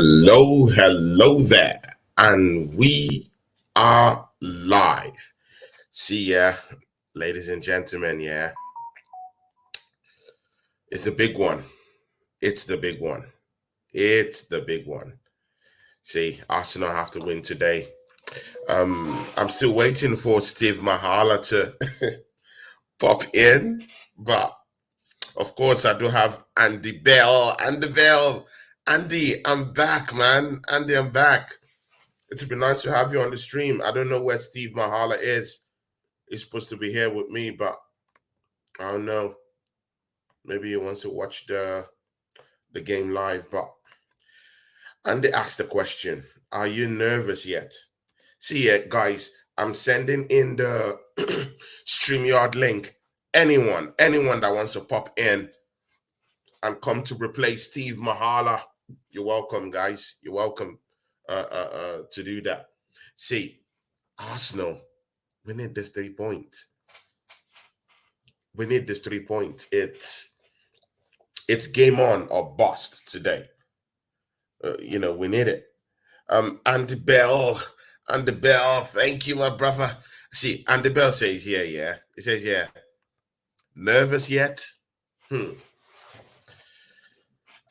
Hello there, and we are live. See ya, ladies and gentlemen. Yeah, it's the big one. It's the big one. It's the big one. See, Arsenal have to win today. I'm still waiting for Steve Machala to pop in, but of course I do have Andy Bell. Andy, I'm back, man. Andy, I'm back. It'd be nice to have you on the stream. I don't know where Steve Machala is. He's supposed to be here with me, but I don't know. Maybe he wants to watch the game live. But and they asked the question: are you nervous yet? See it, guys. I'm sending in the StreamYard link. Anyone that wants to pop in and come to replace Steve Machala, you're welcome, guys. You're welcome to do that. See, Arsenal, we need this 3 points. We need this 3 points. It's game on or bust today. We need it. Andy Bell, thank you, my brother. See, Andy Bell says, yeah. He says, yeah. Nervous yet?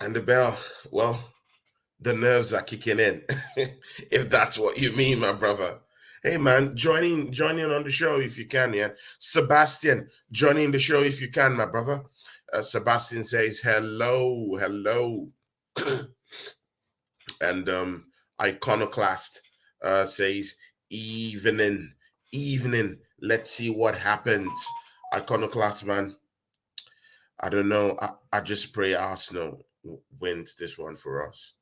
Andy Bell, well, the nerves are kicking in, if that's what you mean, my brother. Hey, man, joining on the show if you can, yeah. Sebastian, joining the show if you can, my brother. Sebastian says, hello. And Iconoclast says, evening. Let's see what happens. Iconoclast, man. I don't know. I just pray Arsenal wins this one for us.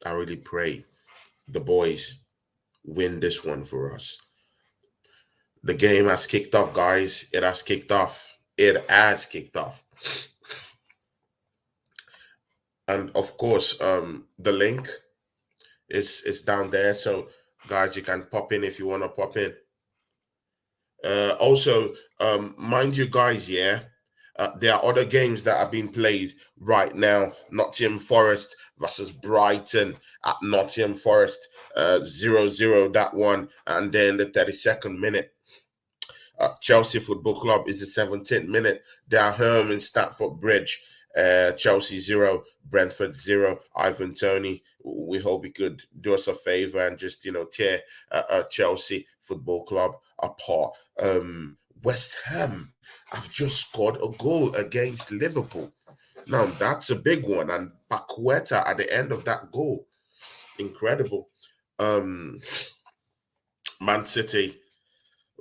I really pray the boys win this one for us. The game has kicked off, guys. It has kicked off. And of course, the link is down there. So, guys, you can pop in if you want to pop in. Also, mind you, guys, yeah, there are other games that are being played right now. Nottingham Forest versus Brighton at Nottingham Forest, 0-0 that one. And then the 32nd minute, Chelsea Football Club is the 17th minute. They are home in Stamford Bridge. Chelsea 0, Brentford 0. Ivan Toney, we hope he could do us a favor and just tear Chelsea Football Club apart. West Ham have just scored a goal against Liverpool. Now that's a big one, and Paqueta at the end of that goal, incredible. Mancity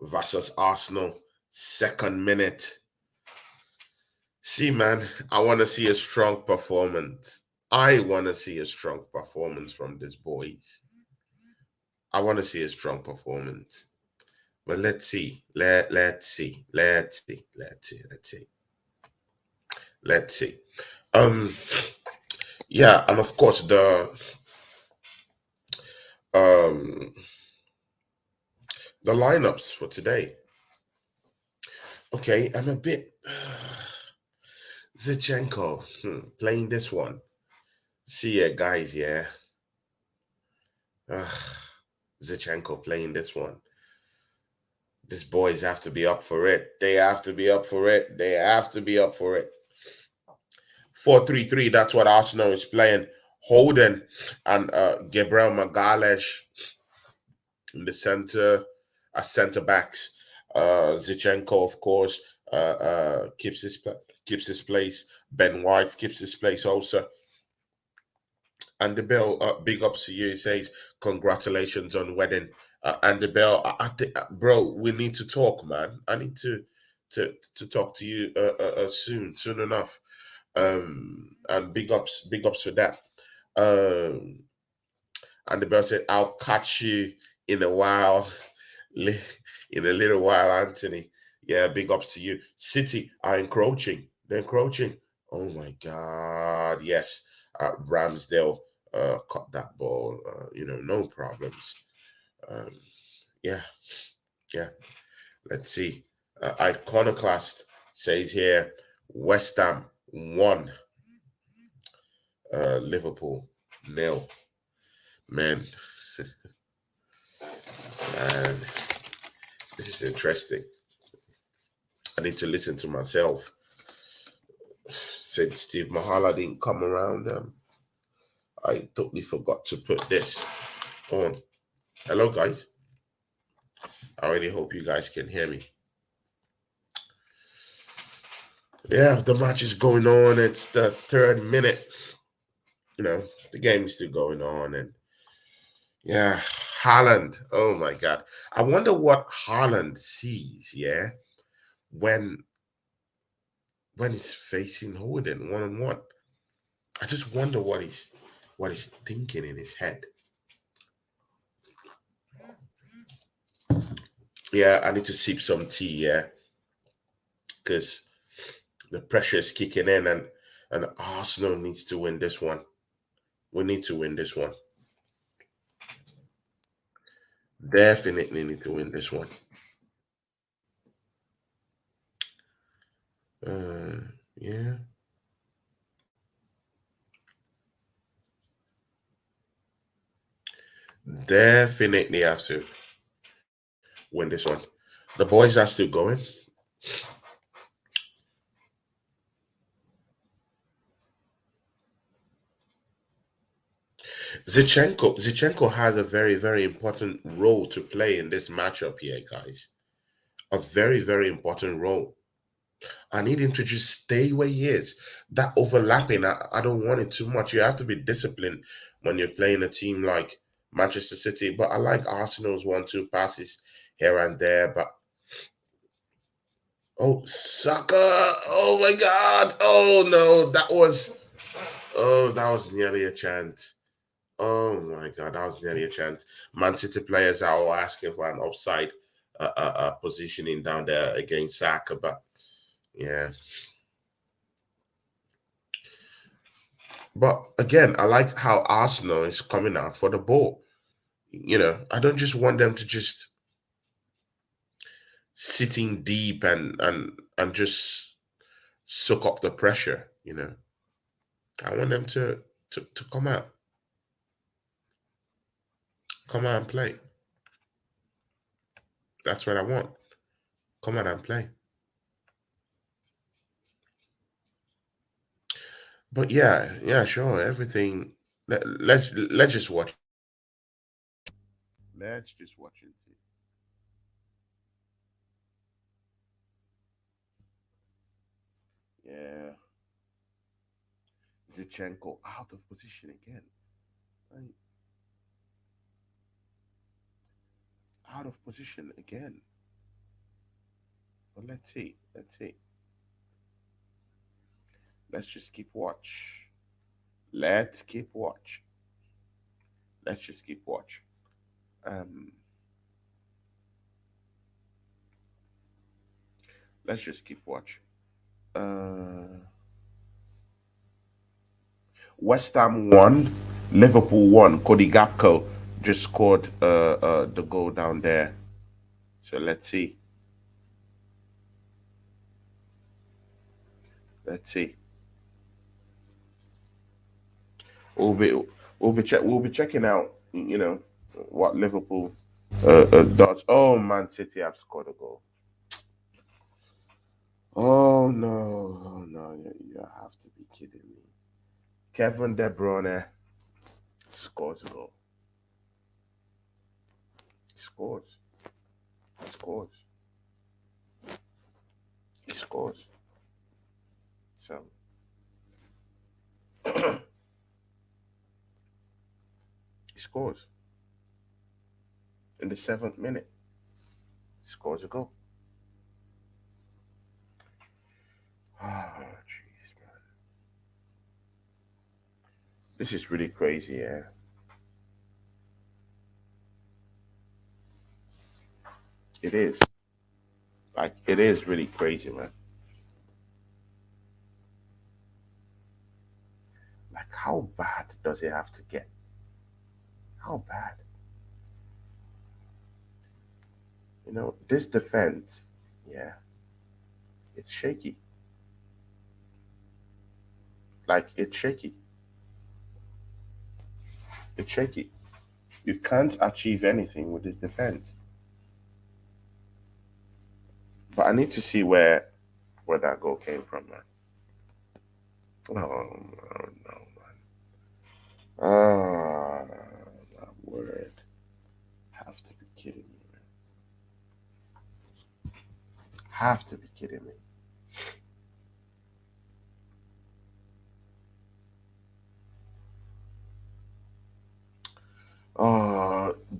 versus Arsenal, 2nd minute. See, man, I want to see a strong performance. I want to see a strong performance from these boys. I want to see a strong performance. But let's see. Let's see. Yeah, and of course the lineups for today. Okay, I'm a bit Zinchenko playing this one. See ya, guys, yeah. Zinchenko playing this one. These boys have to be up for it. They have to be up for it. 4-3-3, that's what Arsenal is playing. Holden and Gabriel Magalhaes in the center as center backs. Zinchenko, of course, keeps his place. Ben White keeps his place also. And the Bell, big ups to you. He says, congratulations on wedding. And the Bell, I think, bro, we need to talk, man. I need to talk to you soon enough. And big ups for that. And the Bell said, I'll catch you in a while, in a little while, Anthony. Yeah, big ups to you. City are encroaching. They're encroaching. Oh my God, yes. Ramsdale caught that ball. No problems. Yeah. Let's see. Iconoclast says here, West Ham 1, Liverpool nil. Man, man, this is interesting. I need to listen to myself. Said Steve Machala didn't come around. I totally forgot to put this on. Hello, guys. I really hope you guys can hear me. Yeah, the match is going on. It's the 3rd minute. The game is still going on. And yeah, Haaland. Oh my God. I wonder what Haaland sees, yeah, when he's facing Hoden one-on-one. I just wonder what he's thinking in his head. Yeah, I need to sip some tea, yeah, because the pressure is kicking in, and Arsenal needs to win this one. We need to win this one. Definitely need to win this one. Yeah, definitely have to win this one. The boys are still going. Zichenko has a very, very important role to play in this matchup here, guys. A very, very important role. I need him to just stay where he is. That overlapping, I don't want it too much. You have to be disciplined when you're playing a team like Manchester City. But I like Arsenal's 1-2 passes here and there. But oh, Saka! Oh my God! Oh no, that was nearly a chance. Oh my God, that was nearly a chance. Man City players are all asking for an offside positioning down there against Saka, but yeah. But again, I like how Arsenal is coming out for the ball. I don't just want them to just sitting deep and just soak up the pressure. I want them to come out and play. That's what I want. Come out and play. But yeah, sure. Everything. Let's just watch. Let's just watch it. Yeah, Zichenko out of position again. Right? Out of position again. But let's see. Let's see. Let's just keep watch. Let's keep watch. Let's just keep watch. Um, let's just keep watch. Uh, West Ham won, Liverpool won. Cody Gakpo just scored the goal down there. So let's see. Let's see. We'll be we'll be checking out. What Liverpool does. Oh, Man City have scored a goal. Oh no, oh no, you have to be kidding me. Kevin De Bruyne scores a goal. He scores. He scores. He scores. So he scores in the 7th minute. He scores a goal. Oh, jeez, man. This is really crazy, yeah. It is. Like, it is really crazy, man. Like, how bad does it have to get? How bad? This defense, yeah, it's shaky. Like, it's shaky. It's shaky. You can't achieve anything with his defense. But I need to see where that goal came from, man. Oh, no, man. Ah, my word. Have to be kidding me, man. Have to be kidding me.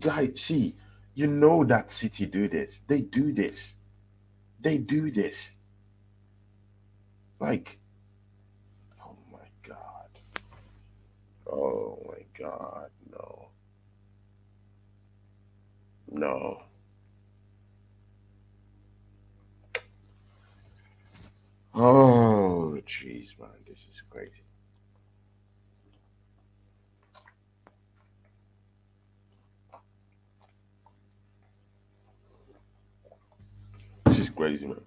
Guys, see, you know that City do this. They do this. They do this. Like, oh my God. Oh my God. No. No. Oh, jeez, man. This is crazy. This is crazy, man.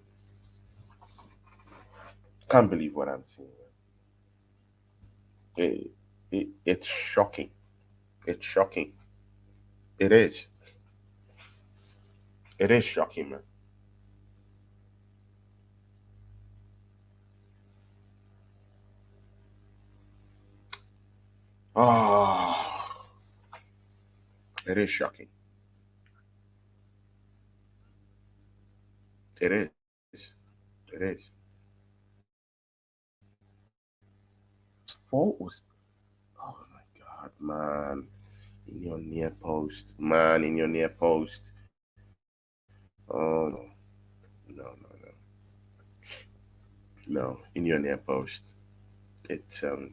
Can't believe what I'm seeing. It's shocking. It's shocking. It is. It is shocking, man. Oh, it is shocking. It is. It is. Fault was. Oh my God, man! In your near post, man! In your near post. Oh no, no, no, no, no! In your near post. It's no,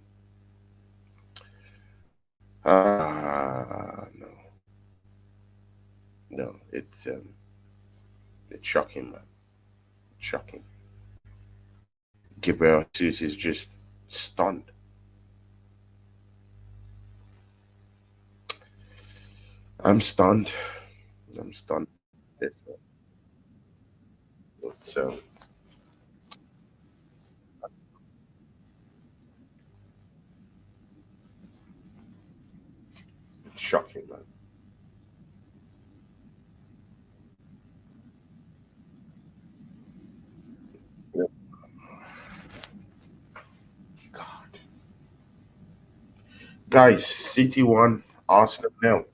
no! It's shocking, man. Shocking. Gabriel Jesus is just stunned. I'm stunned. I'm stunned. It's it's shocking, man. Yeah. God. Guys, City won, Arsenal nil.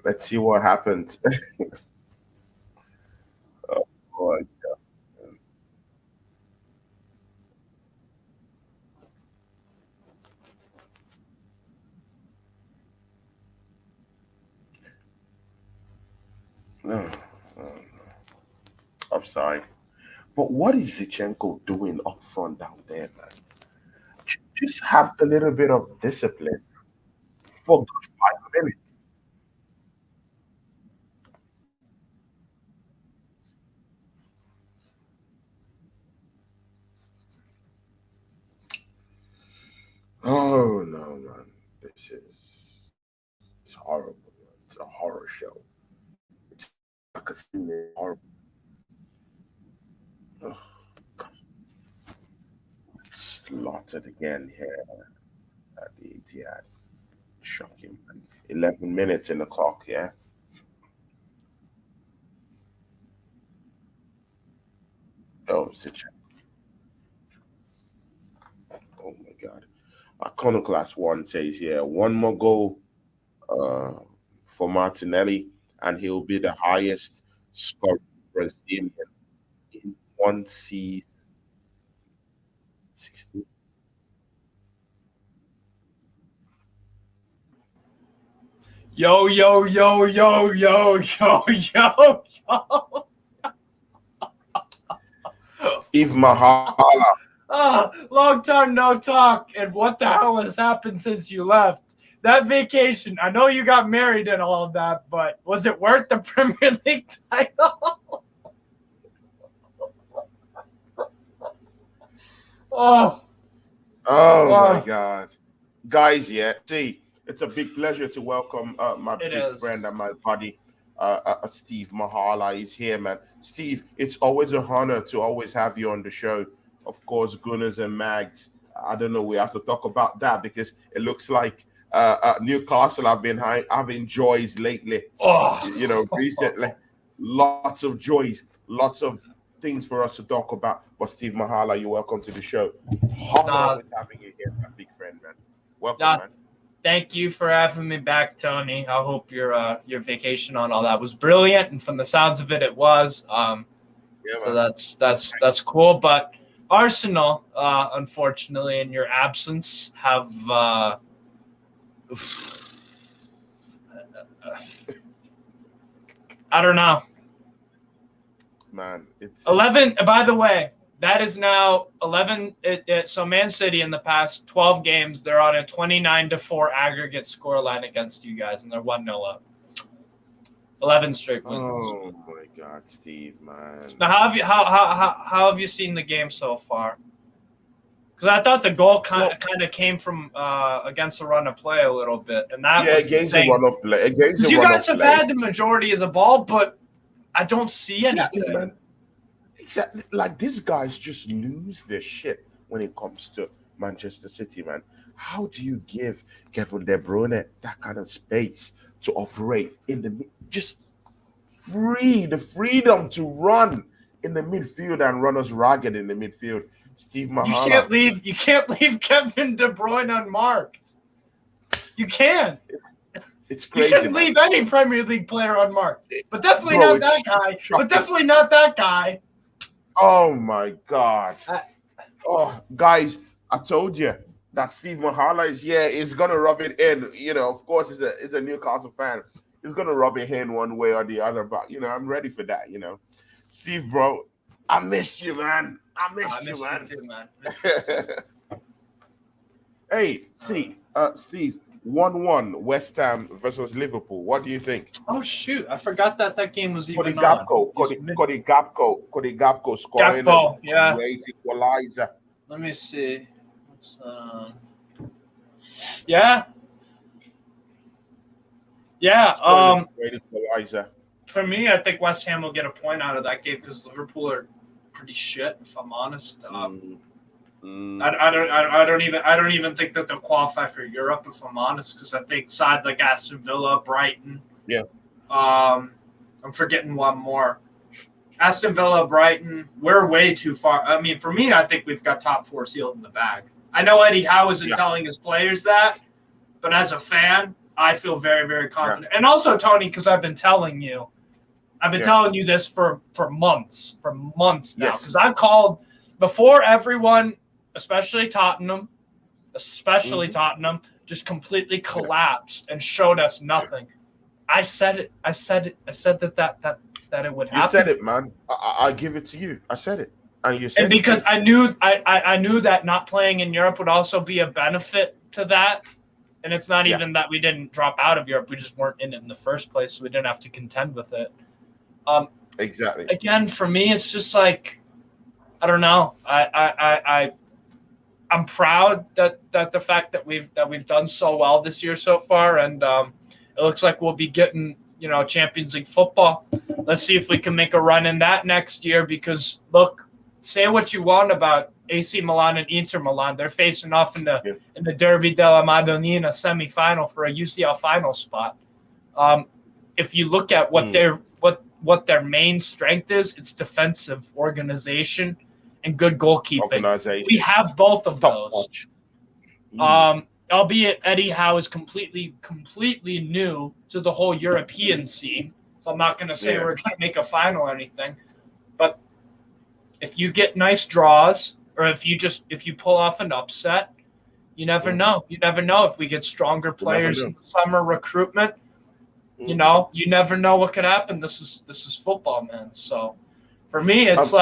Let's see what happens. Oh, boy. No, no, I'm sorry. But what is Zichenko doing up front down there, man? Just have a little bit of discipline for good 5 minutes. Oh no, man. This is it's horrible, man. It's a horror show. It's like a horrible. Ugh, slaughtered again here at the Etihad. Shocking, man. 11 minutes in the clock, yeah? Oh, Zichenko. Oh my God. Iconoclast one says, yeah, one more goal uh, for Martinelli, and he'll be the highest scoring Brazilian in one season. 16. Yo, yo, yo, yo, yo, yo, yo, yo. Steve Mahala. Long time no talk. And what the hell has happened since you left? That vacation, I know you got married and all of that, but was it worth the Premier League title? Oh, Oh my oh, God. Guys, yeah. See, it's a big pleasure to welcome my it big is. friend and my buddy, Steve Mahala. He's here, man. Steve, it's always a honor to always have you on the show. Of course, Gunners and Mags. I don't know. We have to talk about that because it looks like Newcastle have been having joys lately. Oh, Recently, lots of joys, lots of things for us to talk about. But Steve Machala, you're welcome to the show. Honor nah, with having you here, my big friend, man. Welcome, nah. man. Thank you for having me back, Tony. I hope your vacation on all that was brilliant, and from the sounds of it, it was. Yeah, So man. that's cool. But Arsenal, unfortunately, in your absence, have I don't know. Man, it's 11. By the way, that is now 11. So Man City in the past 12 games, they're on a 29-4 aggregate scoreline against you guys, and they're 1-0 up. 11 straight wins. oh my God, Steve, man. Now, how have you seen the game so far? Because I thought the goal kind of came from against the run of play a little bit, and that was against the the thing. run of play, against the You run guys of have play. had the majority of the ball, but I don't see Exactly, anything. man. Exactly. Like these guys just lose their shit when it comes to Manchester City, man. How do you give Kevin De Bruyne that kind of space to operate in just the freedom to run in the midfield and run us ragged in the midfield? Steve Machala. You can't leave Kevin De Bruyne unmarked. You can't. It's You crazy, shouldn't man. leave any Premier League player unmarked. But definitely Bro, not that it's guy. shocking. But definitely not that guy. Oh my God. Oh, guys, I told you that Steve Machala is he's gonna rub it in. Of course, he's a Newcastle fan. He's gonna rub it in one way or the other. But I'm ready for that. Steve, bro, I missed you, man. I missed you, man. You too, man. Hey, Steve, 1-1 West Ham versus Liverpool. What do you think? Oh shoot! I forgot that game was even Cody on. Gapco scoring Gakpo, a yeah. great equalizer. Let me see. Yeah. Great equalizer. For me, I think West Ham will get a point out of that game because Liverpool are pretty shit. If I'm honest, I don't even think that they'll qualify for Europe. If I'm honest, because I think sides like Aston Villa, Brighton. Yeah. I'm forgetting one more. Aston Villa, Brighton, we're way too far. I mean, for me, I think we've got top four sealed in the bag. I know Eddie Howe isn't telling his players that, but as a fan, I feel very, very confident. Yeah. And also, Tony, because I've been telling you this for months now. Because I've called before everyone, especially Tottenham, just completely collapsed and showed us nothing. I said it. I said that it would happen. You said it, man. I give it to you. I said it, and you said it. And because I knew that not playing in Europe would also be a benefit to that. And it's not even that we didn't drop out of Europe; we just weren't in it in the first place, so we didn't have to contend with it. Exactly. Again, for me, it's just like I don't know. I'm proud that the fact that we've done so well this year so far, and it looks like we'll be getting Champions League football. Let's see if we can make a run in that next year. Because look, say what you want about AC Milan and Inter Milan, they're facing off in the Derby della Madonnina semifinal for a UCL final spot. If you look at what their main strength is, it's defensive organization and good goalkeeping. We have both of those. Albeit Eddie Howe is completely new to the whole European scene. So I'm not going to say we're going to make a final or anything. But if you get nice draws, or if you pull off an upset, you never know. You never know if we get stronger players in the summer recruitment. You never know what could happen. This is football, man. So for me, it's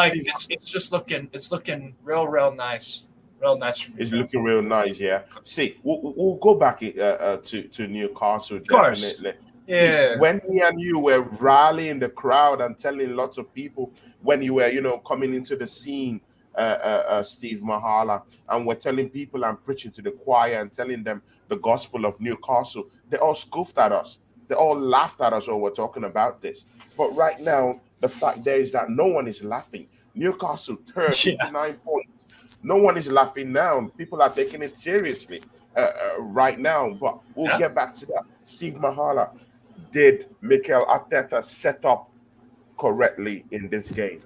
it's looking real nice. Real nice. It's looking real nice, yeah. See, we'll go back to Newcastle, definitely. Yeah. See, when me and you were rallying the crowd and telling lots of people when you were, coming into the scene, Steve Machala, and we're telling people and preaching to the choir and telling them the gospel of Newcastle, they all scoffed at us. They all laughed at us when we're talking about this. But right now, the fact there is that no one is laughing. Newcastle, 59 points. No one is laughing now. People are taking it seriously. right now, but we'll get back to that. Steve Machala, did Mikel Arteta set up correctly in this game?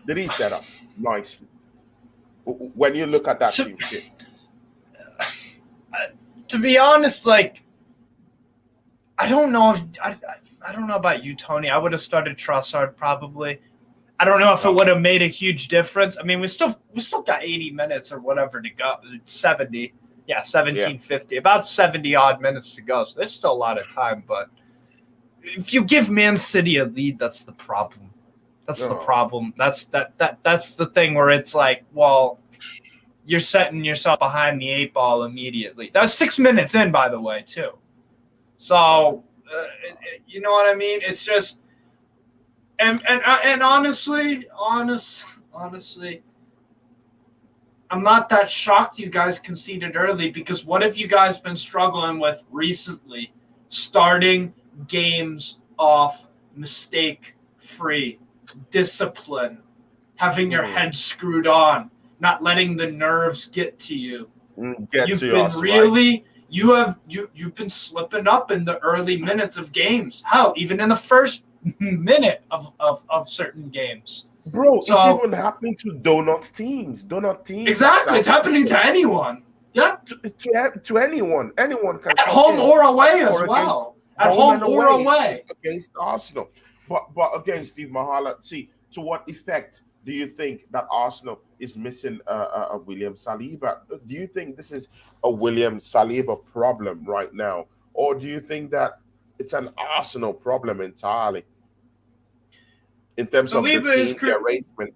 Did he set up nicely? When you look at that To, team sheet, to be honest, like I don't know if I don't know about you, Tony. I would have started Trossard probably. I don't know if it would have made a huge difference. I mean, we still got 80 minutes or whatever to go. 70. Yeah, 1750. About 70 odd minutes to go. So there's still a lot of time, but if you give Man City a lead, that's the problem. That's the problem. That's the thing where it's like, well, you're setting yourself behind the 8 ball immediately. That was 6 minutes in, by the way, too. So, you know what I mean? It's just, and honestly, I'm not that shocked you guys conceded early, because what have you guys been struggling with recently? Starting games off mistake-free, discipline, having your head screwed on, not letting the nerves get to you. You've been slipping up in the early minutes of games. Hell, even in the first minute of certain games. Bro, it's even happening to donut teams. Exactly, it's happening to anyone. Yeah, to anyone. Anyone can. At home or away as well. At home or away against Arsenal. But again, Steve Machala, see, to what effect do you think that Arsenal is missing a William Saliba? Do you think this is a William Saliba problem right now, or do you think that it's an Arsenal problem entirely in terms of the team, the arrangement?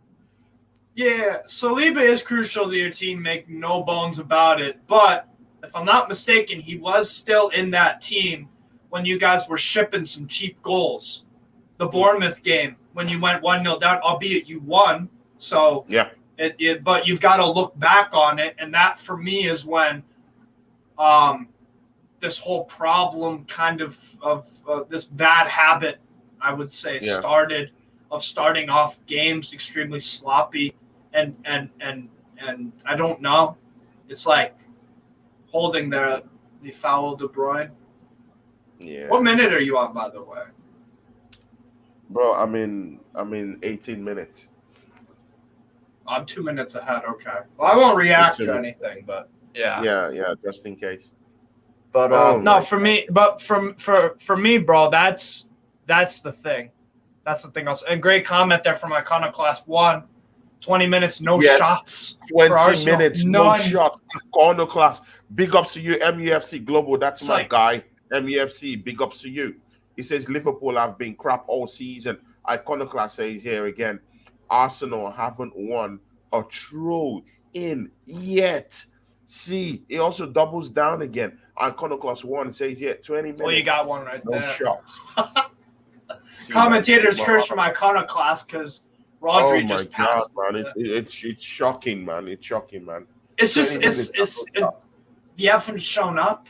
Yeah, Saliba is crucial to your team, make no bones about it. But if I'm not mistaken, he was still in that team when you guys were shipping some cheap goals. The Bournemouth game, when you went 1-0 down, albeit you won. So yeah, but you've got to look back on it, and that for me is when this whole problem kind of this bad habit, I would say, started, of starting off games extremely sloppy, and I don't know, it's like holding the foul De Bruyne. Yeah. What minute are you on, by the way? Bro, I'm in 18 minutes. I'm 2 minutes ahead. Okay. Well, I won't react to anything, but yeah, just in case. But no, for me, for me, bro, that's the thing. That's the thing. And great comment there from Iconoclast 1. 20 minutes, no shots. 20 minutes, no shots. Iconoclast, big ups to you, MUFC Global. That's my guy, MUFC. Big ups to you. He says Liverpool have been crap all season. Iconoclast says here again, Arsenal haven't won a throw in yet. See, he also doubles down again. Iconoclast 1 says, 20 minutes. Well, you got one right there. No shots. Commentators curse from Iconoclast because Rodri just passed. Oh my God, man! It's shocking, man! It's shocking, man! It's just you haven't shown up.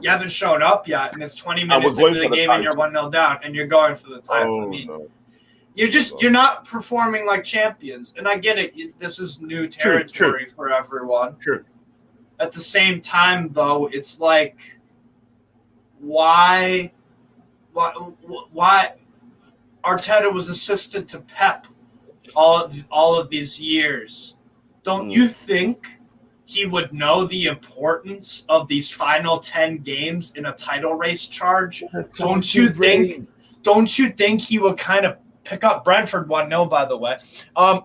You haven't shown up yet, and it's 20 minutes into the game, and you're 1-0 down, and you're going for the title. I mean, you're not performing like champions, and I get it. This is new territory for everyone. True. At the same time, though, it's like, why Arteta was assistant to Pep all of these years. Don't you think he would know the importance of these final 10 games in a title race charge? Don't you think he would kind of pick up Brentford 1-0, by the way?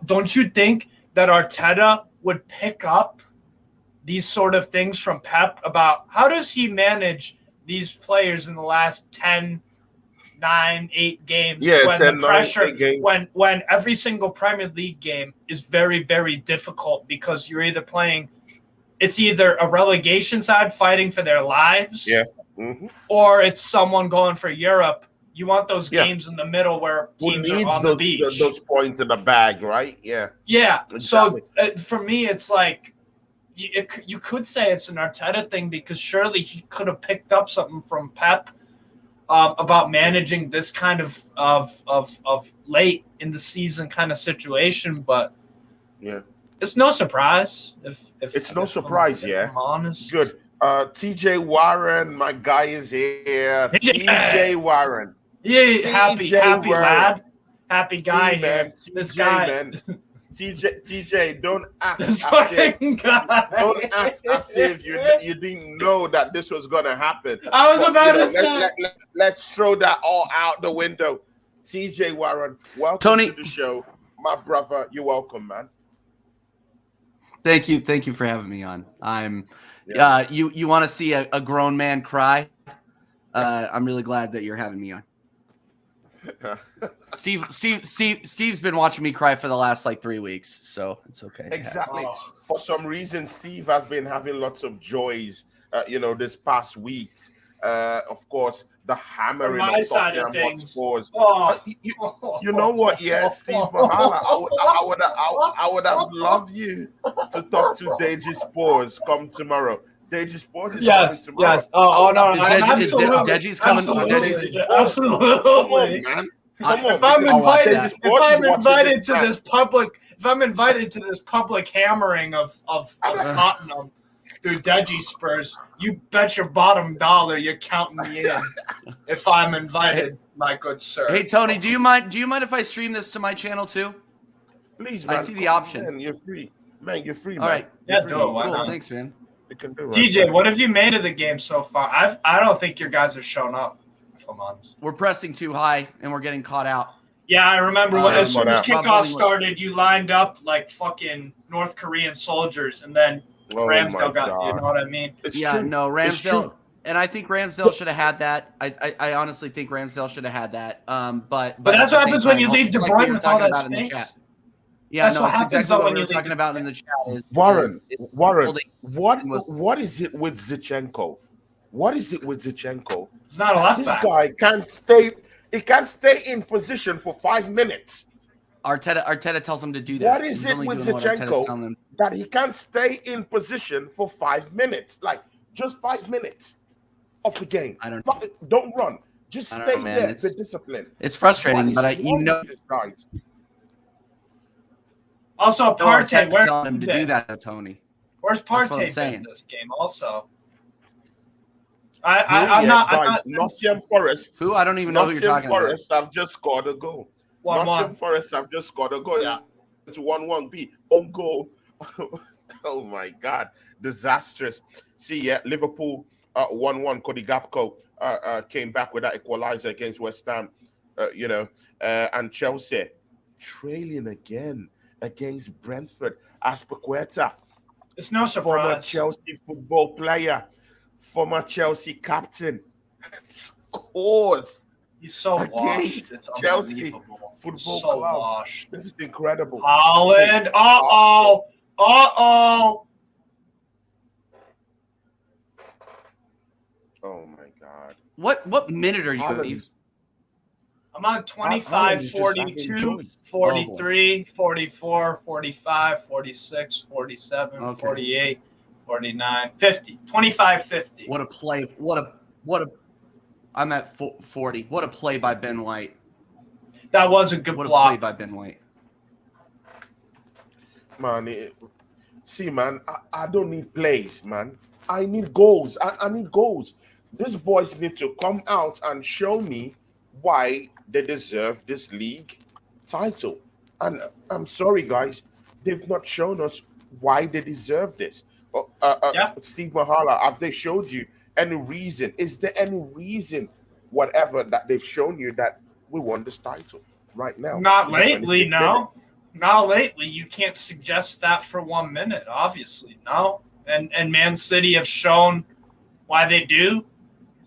Don't you think that Arteta would pick up these sort of things from Pep about how does he manage these players in the last 10, 9, 8 games, when 10, the pressure, 9, when every single Premier League game is very, very difficult because you're either playing, it's either a relegation side fighting for their lives, or it's someone going for Europe. You want those games in the middle where teams are on the beach. Those points in the bag, right? Yeah. Yeah. Exactly. So for me, it's like you could say it's an Arteta thing because surely he could have picked up something from Pep about managing this kind of late in the season kind of situation, but It's no surprise. It's no surprise, yeah. I'm honest. Good. TJ Warren, my guy is here. TJ Warren. Yeah, happy Warren. lad. Happy guy See, man, here. TJ, This guy. man. TJ, don't act This as if, fucking guy. don't act as if you didn't know that this was gonna happen. I was about to say. Let's throw that all out the window. TJ Warren, welcome Tony, to the show. My brother, you're welcome, man. Thank you for having me on. You want to see a grown man cry? I'm really glad that you're having me on. Steve's been watching me cry for the last like 3 weeks, so it's okay. Exactly. For some reason, Steve has been having lots of joys, this past week. Of course, the hammering of Tottenham Hotspurs. You know what? Yeah, Steve Machala, I would have loved you to talk to Deji Spores come tomorrow. Deji Spores is coming tomorrow. Yes. Oh no. Is Deji's coming? Absolutely. Come on, man. If I'm invited to this public hammering of Tottenham through Deji Spurs, you bet your bottom dollar you're counting me in. If I'm invited, my good sir. Hey Tony, do you mind if I stream this to my channel too? Please, man. I see the option. Man, you're free. Man, you're free, man. All right. Yeah, cool. Thanks, man. TJ, what have you made of the game so far? I don't think your guys have shown up, if I'm honest. We're pressing too high and we're getting caught out. Yeah, I remember when as soon as kickoff started, you lined up like fucking North Korean soldiers, and then Ramsdale got, you know what I mean? No, Ramsdale, and I think Ramsdale should have had that. I honestly think Ramsdale should have had that. But that's what happens when you leave De Bruyne with all that space. Yeah, that's what happens when you talking about in the chat. Warren, what is it with Zinchenko? What is it with Zinchenko? It's not a left back. This guy can't stay. He can't stay in position for 5 minutes. Arteta tells him to do that. What is it with Zinchenko that he can't stay in position for 5 minutes? Like just 5 minutes of the game. I don't. Don't run. Just stay there. Be disciplined. It's frustrating, but these guys. Also, Partey, where's telling him to do that, Tony? Where's Partey in this game? Also, I'm not. Nottingham Forest. Who? I don't even know who you're talking about. Nottingham Forest have just scored a goal. Nottingham Forest have just scored a goal. Yeah. It's 1-1 own goal. Oh my God, disastrous. See, yeah, Liverpool 1-1. Cody Gakpo came back with that equalizer against West Ham. And Chelsea trailing again against Brentford. Aspilicueta, it's no surprise. Former Chelsea football player, former Chelsea captain, scores. He's so washed. It's Chelsea Football Club. Washed. This is incredible. Holland. Uh-oh. Oh my God. What minute are you going? I'm on 25, 42, 43, 44, 45, 46, 47, 48, 49, 50. 25, 50. What a play. I'm at 40. What a play by Ben White. That was a good block. What a play by Ben White. Man, man, I don't need plays, man. I need goals. I need goals. These boys need to come out and show me why they deserve this league title. And I'm sorry, guys. They've not shown us why they deserve this. Steve Machala, have they showed you any reason? Is there any reason, whatever, that they've shown you that we won this title right now? Not lately, no. Not lately. You can't suggest that for 1 minute, obviously. No. And Man City have shown why they do.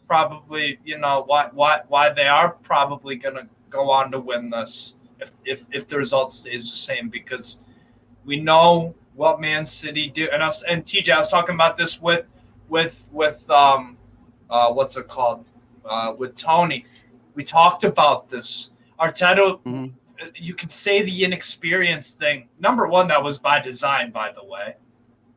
Probably, why they are probably going to go on to win this if the result stays the same, because we know what Man City do. And TJ, I was talking about this with what's it called? With Tony. We talked about this. Arteta, you could say the inexperienced thing. Number one, that was by design, by the way,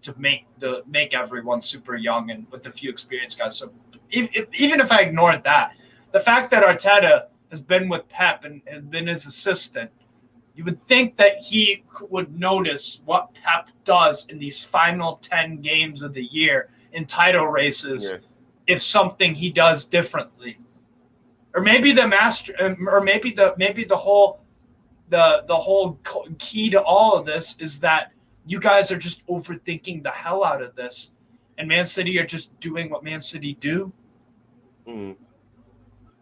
to make everyone super young and with a few experienced guys. So even if I ignored that, the fact that Arteta has been with Pep and has been his assistant You would think that he would notice what Pep does in these final 10 games of the year in title races if something he does differently. Or maybe the whole key to all of this is that you guys are just overthinking the hell out of this, and Man City are just doing what Man City do. Mm.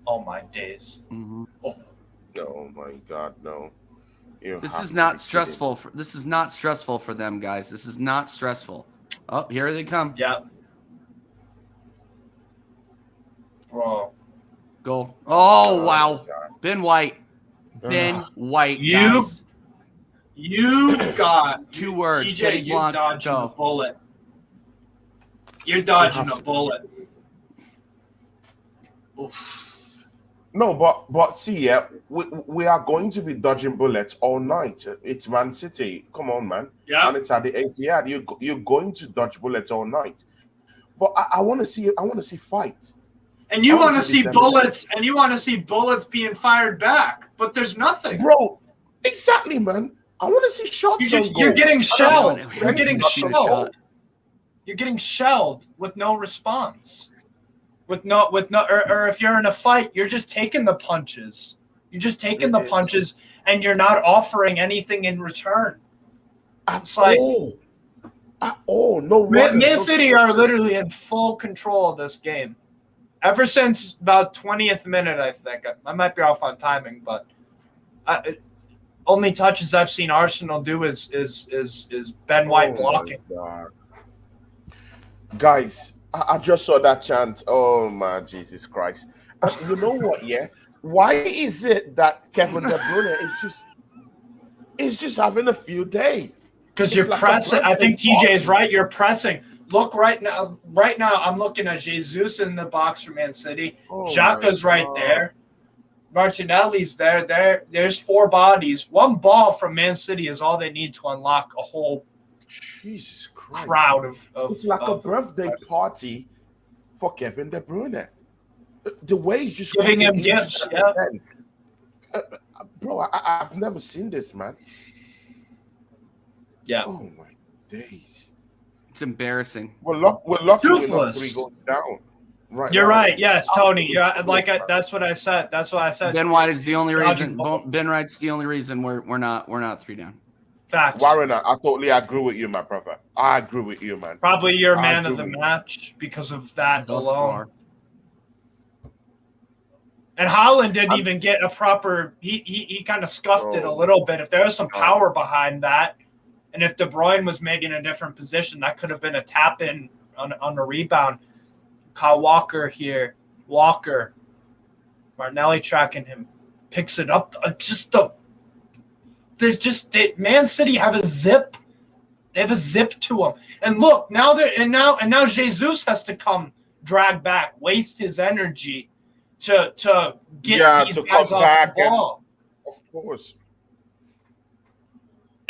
Oh my days! Mm-hmm. Oh my God, no! This is not stressful. This is not stressful for them, guys. This is not stressful. Oh, here they come. Yeah. Bro. Goal. Oh, wow. Ben White. Ben White, guys. You got 2 words. TJ, you're dodging a bullet. You're dodging a bullet. Oof. No, but see, we are going to be dodging bullets all night. It's Man City. Come on, man. Yeah. And it's at the 80th. You're going to dodge bullets all night. But I want to see fight. And you want to see bullets, and you want to see bullets being fired back, but there's nothing, bro. Exactly, man. I want to see shots. You're getting shelled. You're getting shelled. You're getting shelled with no response. Or if you're in a fight, you're just taking the punches. You're just taking the punches, and you're not offering anything in return. It's like no. Man City are literally in full control of this game. Ever since about 20th minute, I think. I might be off on timing, but only touches I've seen Arsenal do is Ben White blocking. Guys, I just saw that chant. Oh my Jesus Christ! You know what? Yeah, why is it that Kevin De Bruyne is just having a field day? Because you're pressing. I think TJ is right. You're pressing. Look right now. Right now, I'm looking at Jesus in the box for Man City. Xhaka's right there. Martinelli's there. There's 4 bodies. 1 ball from Man City is all they need to unlock a whole Jesus Christ crowd of. It's like a birthday party for Kevin De Bruyne. The way he's just giving him gifts. Yeah, bro, I've never seen this, man. Yeah. Oh my days. It's embarrassing. We're lucky we're not 3 goals down. Right. You're right. Yes, Tony. That's what I said. Ben White is the only reason. Ben White's the only reason we're not 3 down. Facts. Warren, I totally agree with you, my brother. I agree with you, man. Probably your man of the match because of that alone. And Haaland didn't even get a proper. He kind of scuffed it a little bit. If there was some power behind that, and if De Bruyne was making a different position, that could have been a tap in on a rebound. Kyle Walker here. Walker. Martinelli tracking him. Picks it up. Man City have a zip. They have a zip to them. And look, now Jesus has to come drag back, waste his energy to get these guys off the ball. Of course.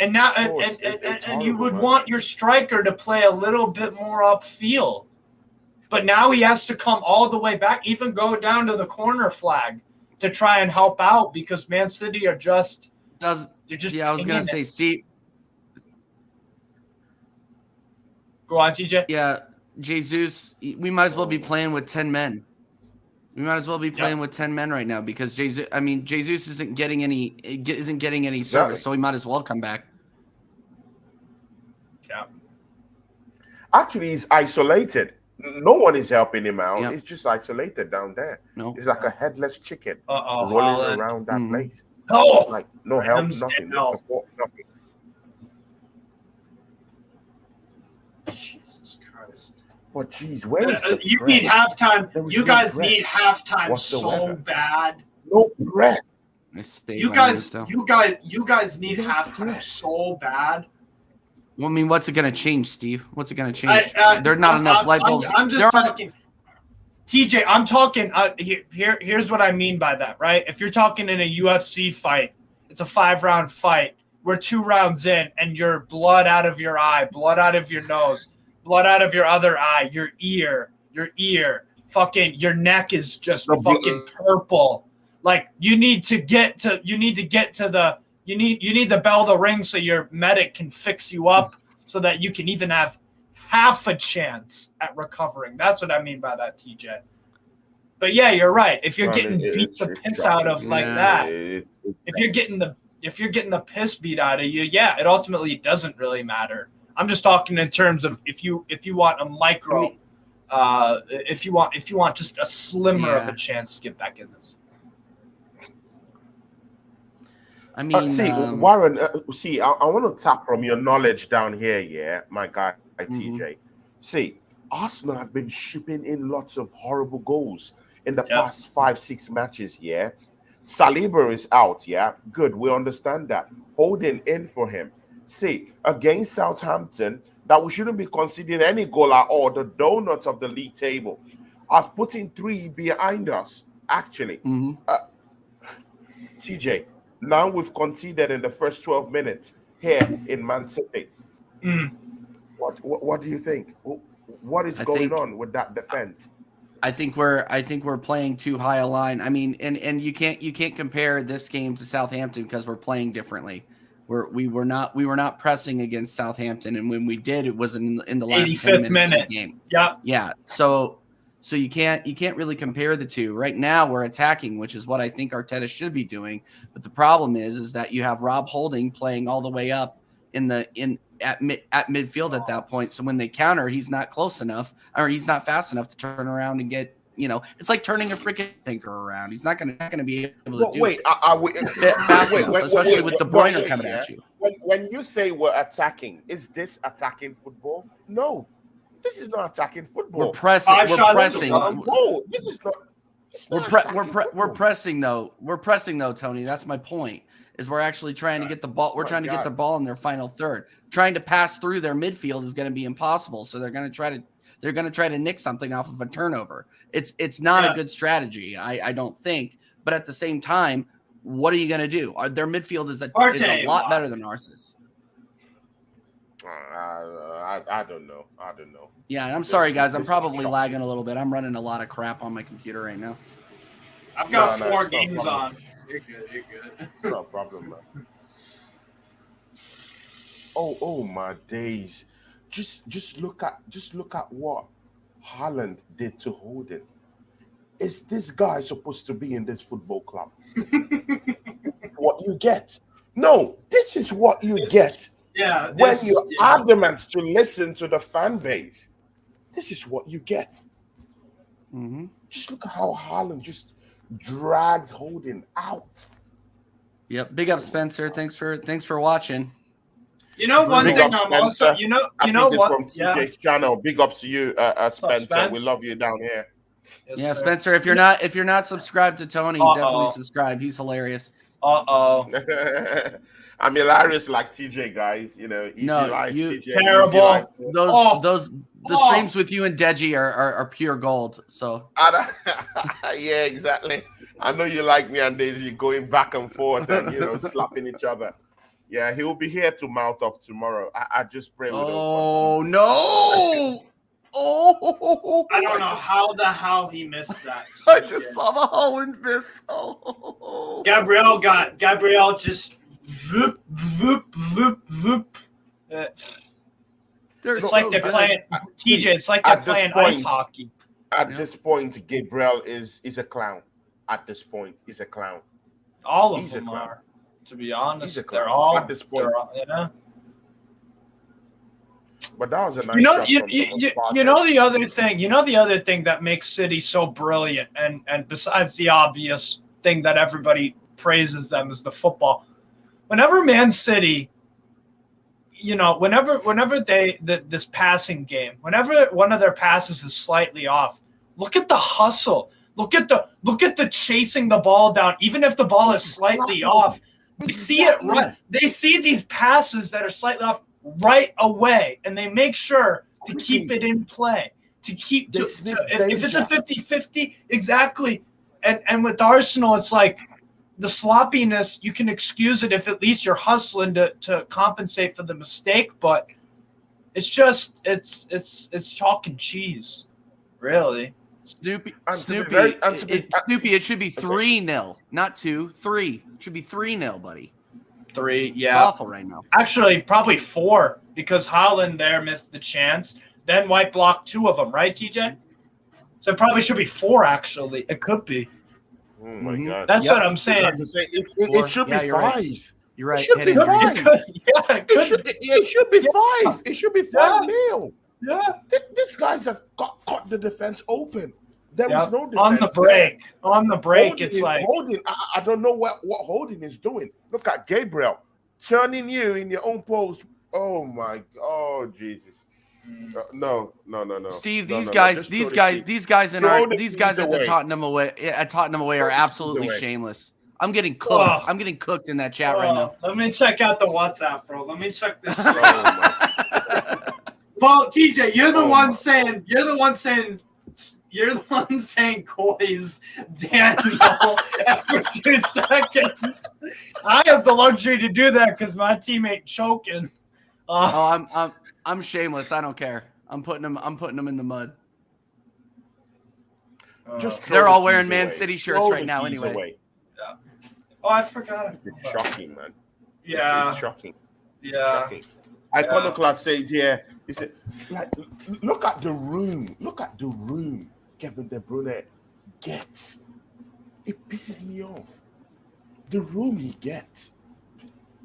And now, and you would want your striker to play a little bit more upfield, but now he has to come all the way back, even go down to the corner flag to try and help out because Man City are just. I was gonna say, Steve. Go on, TJ. Yeah, Jesus. We might as well be playing with 10 men. We might as well be playing with 10 men right now because Jesus isn't getting any service, so he might as well come back. Yeah. Actually, he's isolated. No one is helping him out. Yep. He's just isolated down there. No. He's like a headless chicken rolling around that place. Oh, like no help, nothing, no support, nothing. Jesus Christ! But geez, where is the you need halftime? You guys need halftime so bad. No breath. You guys need halftime so bad. Well, I mean, what's it going to change, Steve? What's it going to change? There's not enough light bulbs. I'm just talking. TJ, I'm talking. Here's what I mean by that, right? If you're talking in a UFC fight, it's a 5-round fight. We're 2 rounds in, and you're blood out of your eye, blood out of your nose, blood out of your other eye, your ear, fucking your neck is just fucking purple. Like you need to get to You need the bell to ring so your medic can fix you up so that you can even have half a chance at recovering. That's what I mean by that, TJ. But yeah, you're right. If you're getting beat the piss out of like that, if you're getting the piss beat out of you, yeah, it ultimately doesn't really matter. I'm just talking in terms of if you want a micro, if you want just a slimmer of a chance to get back in this. I mean, Warren, I want to tap from your knowledge down here, yeah, my guy, TJ. See, Arsenal have been shipping in lots of horrible goals in the past 5-6 matches, yeah. Saliba is out, yeah. Good, we understand that. Holding in for him. See, against Southampton, that we shouldn't be conceding any goal at all. The donuts of the league table. I've put in 3 behind us, actually. TJ, now we've conceded in the first 12 minutes here in Mancity. What do you think? What is going on with that defense? I think we're playing too high a line. I mean, and you can't compare this game to Southampton because we're playing differently. We were not pressing against Southampton, and when we did, it was in the last 85th 10 minutes of the game. Yeah. So you can't really compare the two. Right now we're attacking, which is what I think Arteta should be doing. But the problem is that you have Rob Holding playing all the way up at midfield at that point. So when they counter, he's not close enough, or he's not fast enough to turn around and get. It's like turning a freaking tanker around. He's not gonna be able to do it fast enough, especially with De Bruyne coming at you. When you say we're attacking, is this attacking football? No. This is not attacking football. We're pressing. No, this is not. We're pressing though. We're pressing though, Tony. That's my point. Is we're actually trying to get the ball. We're trying to get the ball in their final third. Trying to pass through their midfield is going to be impossible. So they're going to try to nick something off of a turnover. It's not a good strategy. I don't think. But at the same time, what are you going to do? Their midfield is a lot better than ours is. I don't know. Yeah, I'm sorry, guys. I'm probably lagging a little bit. I'm running a lot of crap on my computer right now. I've got 4 games on. You're good. No problem, man. Oh my days! Just look at what Haaland did to Holding. Is this guy supposed to be in this football club? What you get? No, this is what you get. Yeah, when you're adamant to listen to the fan base, this is what you get. Just look at how Haaland just dragged Holding out. Yep. Big up, Spencer. Thanks for watching. One thing I'm also, what? From TJ's channel. Big ups to you, Spencer. We love you down here. Yes, yeah, Spencer. If you're not subscribed to Tony, definitely subscribe. He's hilarious. I'm hilarious like TJ, guys. Easy life, TJ. Terrible. The streams with you and Deji are pure gold. So yeah, exactly. I know you like me and Deji going back and forth and slapping each other. Yeah, he'll be here to mouth off tomorrow. I just pray. Oh no! Oh, I don't know how the hell he missed that. I just saw the Holland miss. Oh, Gabriel just voop voop voop voop. It's like they're playing TJ. It's like they're playing ice hockey. At this point, Gabriel is a clown. At this point, he's a clown. All of them are. To be honest, they're all at this point. But that was a nice the other thing. The other thing that makes City so brilliant, and besides the obvious thing that everybody praises them is the football. Whenever Man City, whenever this passing game, whenever one of their passes is slightly off, look at the hustle. Look at the chasing the ball down, even if the ball is slightly off. They see it right. They see these passes that are slightly off right away, and they make sure to keep it in play. If it's a 50-50, exactly. And with Arsenal, it's like the sloppiness, you can excuse it if at least you're hustling to compensate for the mistake, but it's just it's chalk and cheese, really. Snoopy, it should be 3-0, not 2, 3. It should be 3-0, buddy. 3, It's yeah. awful right now. Actually, probably 4 because Holland there missed the chance. Then White blocked 2 of them, right, TJ? So it probably should be 4, actually. It could be. Oh my God. That's what I'm saying. As I say, it should be 5. You're right. It should be Hit Henry. 5. It Should be 5. It should be 5-0. Yeah. These guys have got the defense open. There is no defense on the break. On the break, Holding it's like Holding. I don't know what Holding is doing. Look at Gabriel turning you in your own post. Oh my! Oh Jesus! No. Steve, No, these no, guys, just these throw guys, the these guys in throw our, the these keys guys at the away. Tottenham away Throw are the absolutely keys away. shameless. I'm getting cooked. Oh. I'm getting cooked in that chat right now. Let me check out the WhatsApp, bro. Let me check this. Oh my! Well, TJ, you're the Oh one my. saying Coy's Daniel after 2 seconds. I have the luxury to do that because my teammate choking. Oh, I'm shameless. I don't care. I'm putting them in the mud. Just throw They're the all keys wearing away. Man City shirts Throw right the now keys anyway. away. Oh, I forgot. It's shocking, man. Yeah, It's shocking. yeah. Shocking. Iconoclast says here, he said, like, look at the room. Look at the room Kevin De Bruyne gets. It pisses me off. The room he gets.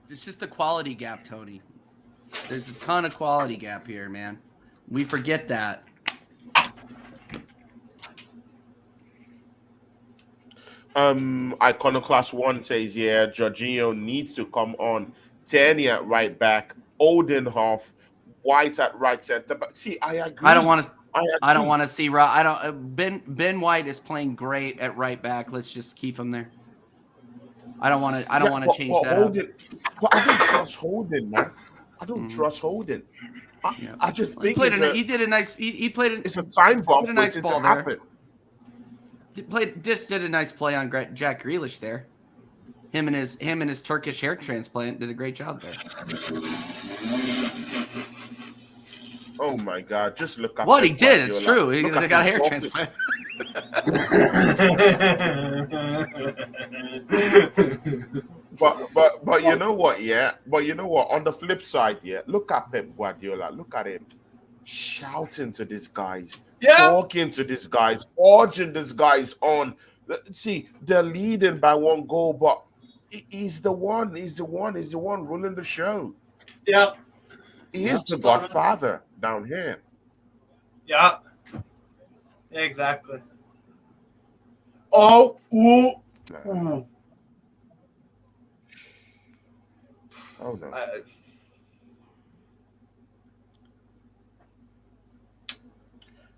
It's just the quality gap, Tony. There's a ton of quality gap here, man. We forget that. Iconoclast 1 says, yeah, Jorginho needs to come on. Tierney at right back, Oldenhoff, White at right center. But see, I agree. I don't want to see. Ben White is playing great at right back. Let's just keep him there. I don't want to change that up. But I don't trust Holden, man. I don't trust Holden. I just think he did a nice. He played. It's a time bomb. Did a nice ball there. there. Did a nice play on Jack Grealish there. Him and his Turkish hair transplant did a great job there. Oh my God! Just look at what he did. It's true. They got a hair transplant. but you know what? Yeah. But you know what? On the flip side, yeah. Look at Pep Guardiola. Look at him shouting to these guys, talking to these guys, urging these guys on. See, they're leading by 1 goal, but he's the one ruling the show. Yeah. He is the godfather down here. Yeah. Exactly. Oh, ooh. Oh no.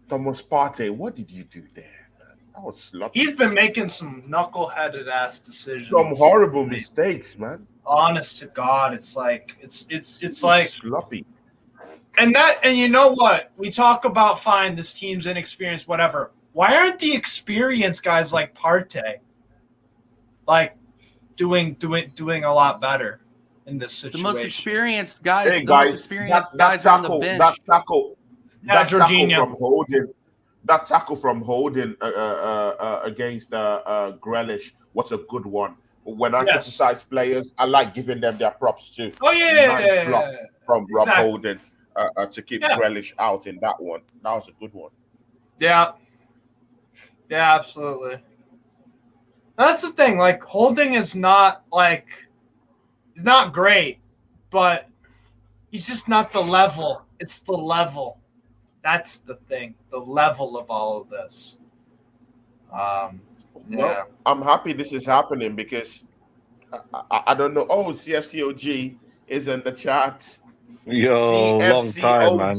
Thomas Partey, what did you do there, man? That was sloppy. He's been making some knuckleheaded ass decisions. Some horrible mistakes, man. Honest to God, it's like it's like sloppy. And you know what? We talk about fine, this team's inexperienced, whatever. Why aren't the experienced guys like Partey like doing a lot better in this situation? The most experienced guys, hey guys, guys on the bench. That tackle from Holding. That tackle from Holding against Grealish was a good one. When I criticize players, I like giving them their props too. Oh yeah, nice block from Rob Holding to keep Grealish out in that one. That was a good one. Yeah. Yeah, absolutely. That's the thing. Like Holding is not he's not great, but he's just not the level. It's the level. That's the thing. The level of all of this. Well, I'm happy this is happening because I don't know. Oh, CFCOG is in the chat. Yo, long time, man.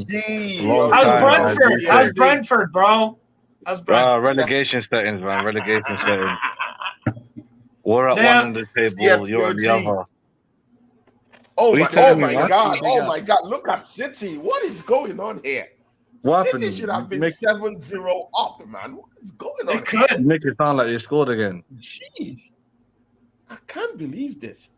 How's Brentford, bro? How's Brentford? Relegation settings, man. Relegation settings. We're at one on the table. You're at the other. Oh my God! Oh my God! Look at City. What is going on here? City should have been 7-0 up, man. What is going on? They could make it sound like they scored again. Jeez, I can't believe this.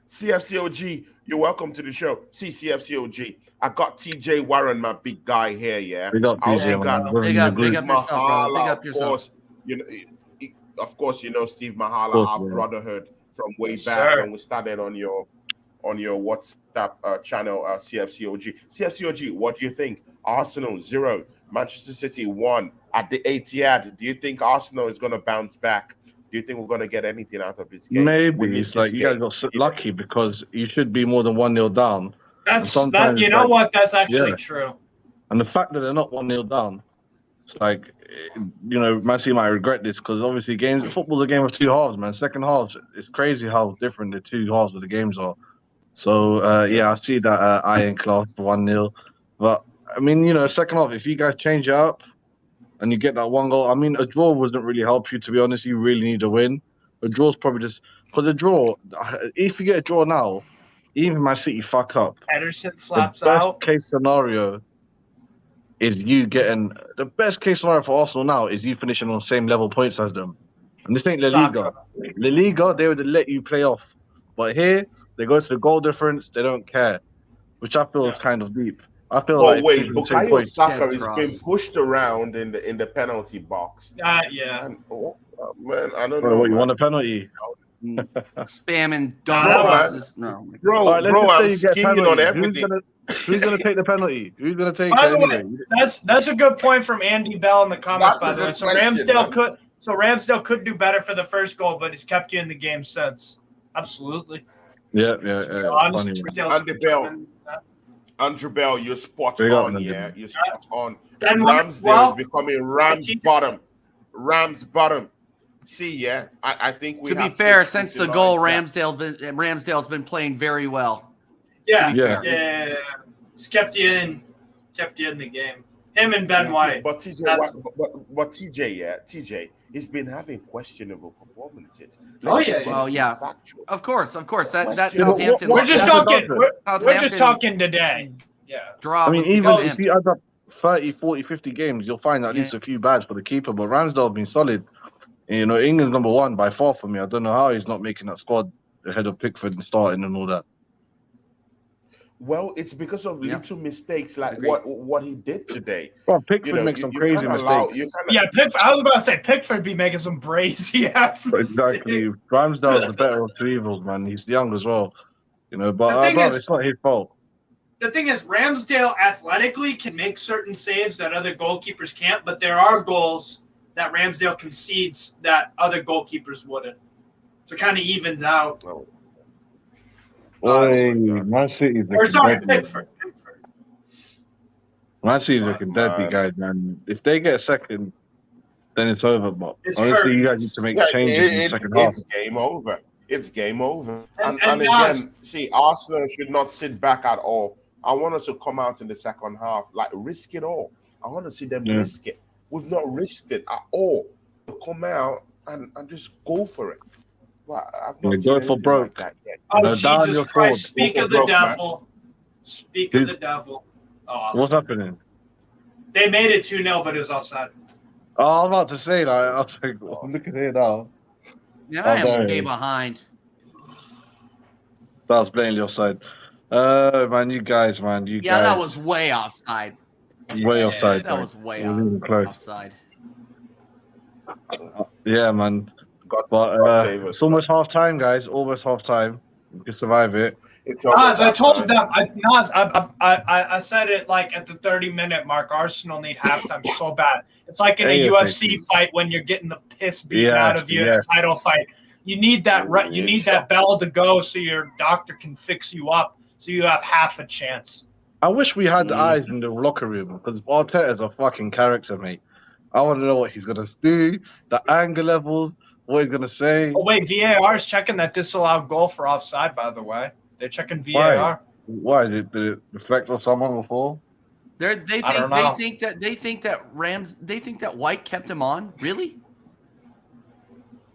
CFCOG, you're welcome to the show. See, CFCOG, I got TJ Warren, my big guy here. Yeah, we got TJ. Big up yourself, brother. Big up yourself. Of course, you know Steve Machala, our brotherhood from way back when we started on your on your WhatsApp channel, CFCOG. CFCOG, what do you think? Arsenal 0, Manchester City 1 at the Etihad. Do you think Arsenal is going to bounce back? Do you think we're going to get anything out of this game? Maybe it's like you guys got lucky because you should be more than 1-0 down. That. You know what? That's actually true. And the fact that they're not 1-0 down, it's like, you know, Man City might regret this because obviously football's a game of two halves, man. Second halves, it's crazy how different the two halves of the games are. So yeah, I see that iron class 1-0, but I mean, you know, second half, if you guys change it up and you get that one goal, I mean, a draw wouldn't really help you, to be honest. You really need a win. A draw's probably just because a draw. If you get a draw now, even Man City fuck up. Ederson slaps the best out. Case scenario is you getting the best case scenario for Arsenal now is you finishing on the same level points as them. And this ain't La Liga. La Liga, they would let you play off, but here they go to the goal difference. They don't care, which I feel is kind of deep. I feel like wait, Bukayo Saka is being pushed around in the penalty box. Yeah. And, man, I don't Bro, know. What, you want a penalty? Spamming Bro, I'm scheming on everything. Who's gonna take the penalty? Who's gonna take By it the anyway? way, that's a good point from Andy Bell in the comments. That's by the way, so question, Ramsdale could do better for the first goal, but he's kept you in the game since. Absolutely. Yeah. Andrew Bell, you're spot on. Yeah, you're spot on. And Ramsdale is becoming Ram's bottom. See, yeah, I think we. To be fair, since the goal, Ramsdale's been playing very well. Yeah. He's kept you in the game. Him and Ben White. But TJ, he's been having questionable performances. Of course. That's Southampton. We're just talking today. Yeah. Draw. I mean, even if you add up 30, 40, 50 games, you'll find at least a few bad for the keeper. But Ramsdale's been solid. You know, England's number one by far for me. I don't know how he's not making that squad ahead of Pickford and starting and all that. Well, it's because of little mistakes like what he did today. Well, Pickford makes some crazy mistakes. I was about to say Pickford be making some brazy ass mistakes. Exactly. Ramsdale's the better of two evils, man. He's young as well. You know, but it's not his fault. The thing is, Ramsdale athletically can make certain saves that other goalkeepers can't, but there are goals that Ramsdale concedes that other goalkeepers wouldn't. So it kind of evens out. Man City's looking Pickford. Man City's looking deadly, guys, man. If they get a second, then it's over. But honestly, you guys need to make changes in the second half. It's game over. It's game over. And again, see, Arsenal should not sit back at all. I want us to come out in the second half, like risk it all. I want to see them risk it. We've not risked it at all. Come out and just go for it. Well, I've not go for broke. Like that yet. Oh, Jesus Christ. Speak of the devil. Speak of the devil. Oh, what's happening? They made it 2-0, but it was offside. Oh, I'm about to say that. I was like, look at here now. Yeah, I am way behind. That was blatantly offside. Man, you guys. Yeah, that was way offside. Way offside. That was way offside. Yeah, man. But it's almost half time, guys. Almost half time. You can survive it. Nas, I told them. I said it like at the 30-minute mark. Arsenal need halftime so bad. It's like in a UFC fight when you're getting the piss beaten out of you in a title fight. You need that. You need that bell to go so your doctor can fix you up, so you have half a chance. I wish we had eyes in the locker room because Arteta's a fucking character, mate. I want to know what he's gonna do, the anger levels, what he's gonna say. Oh wait, VAR is checking that disallowed goal for offside. By the way, they're checking VAR. Why did it reflect on someone before? They think that White kept him on. Really?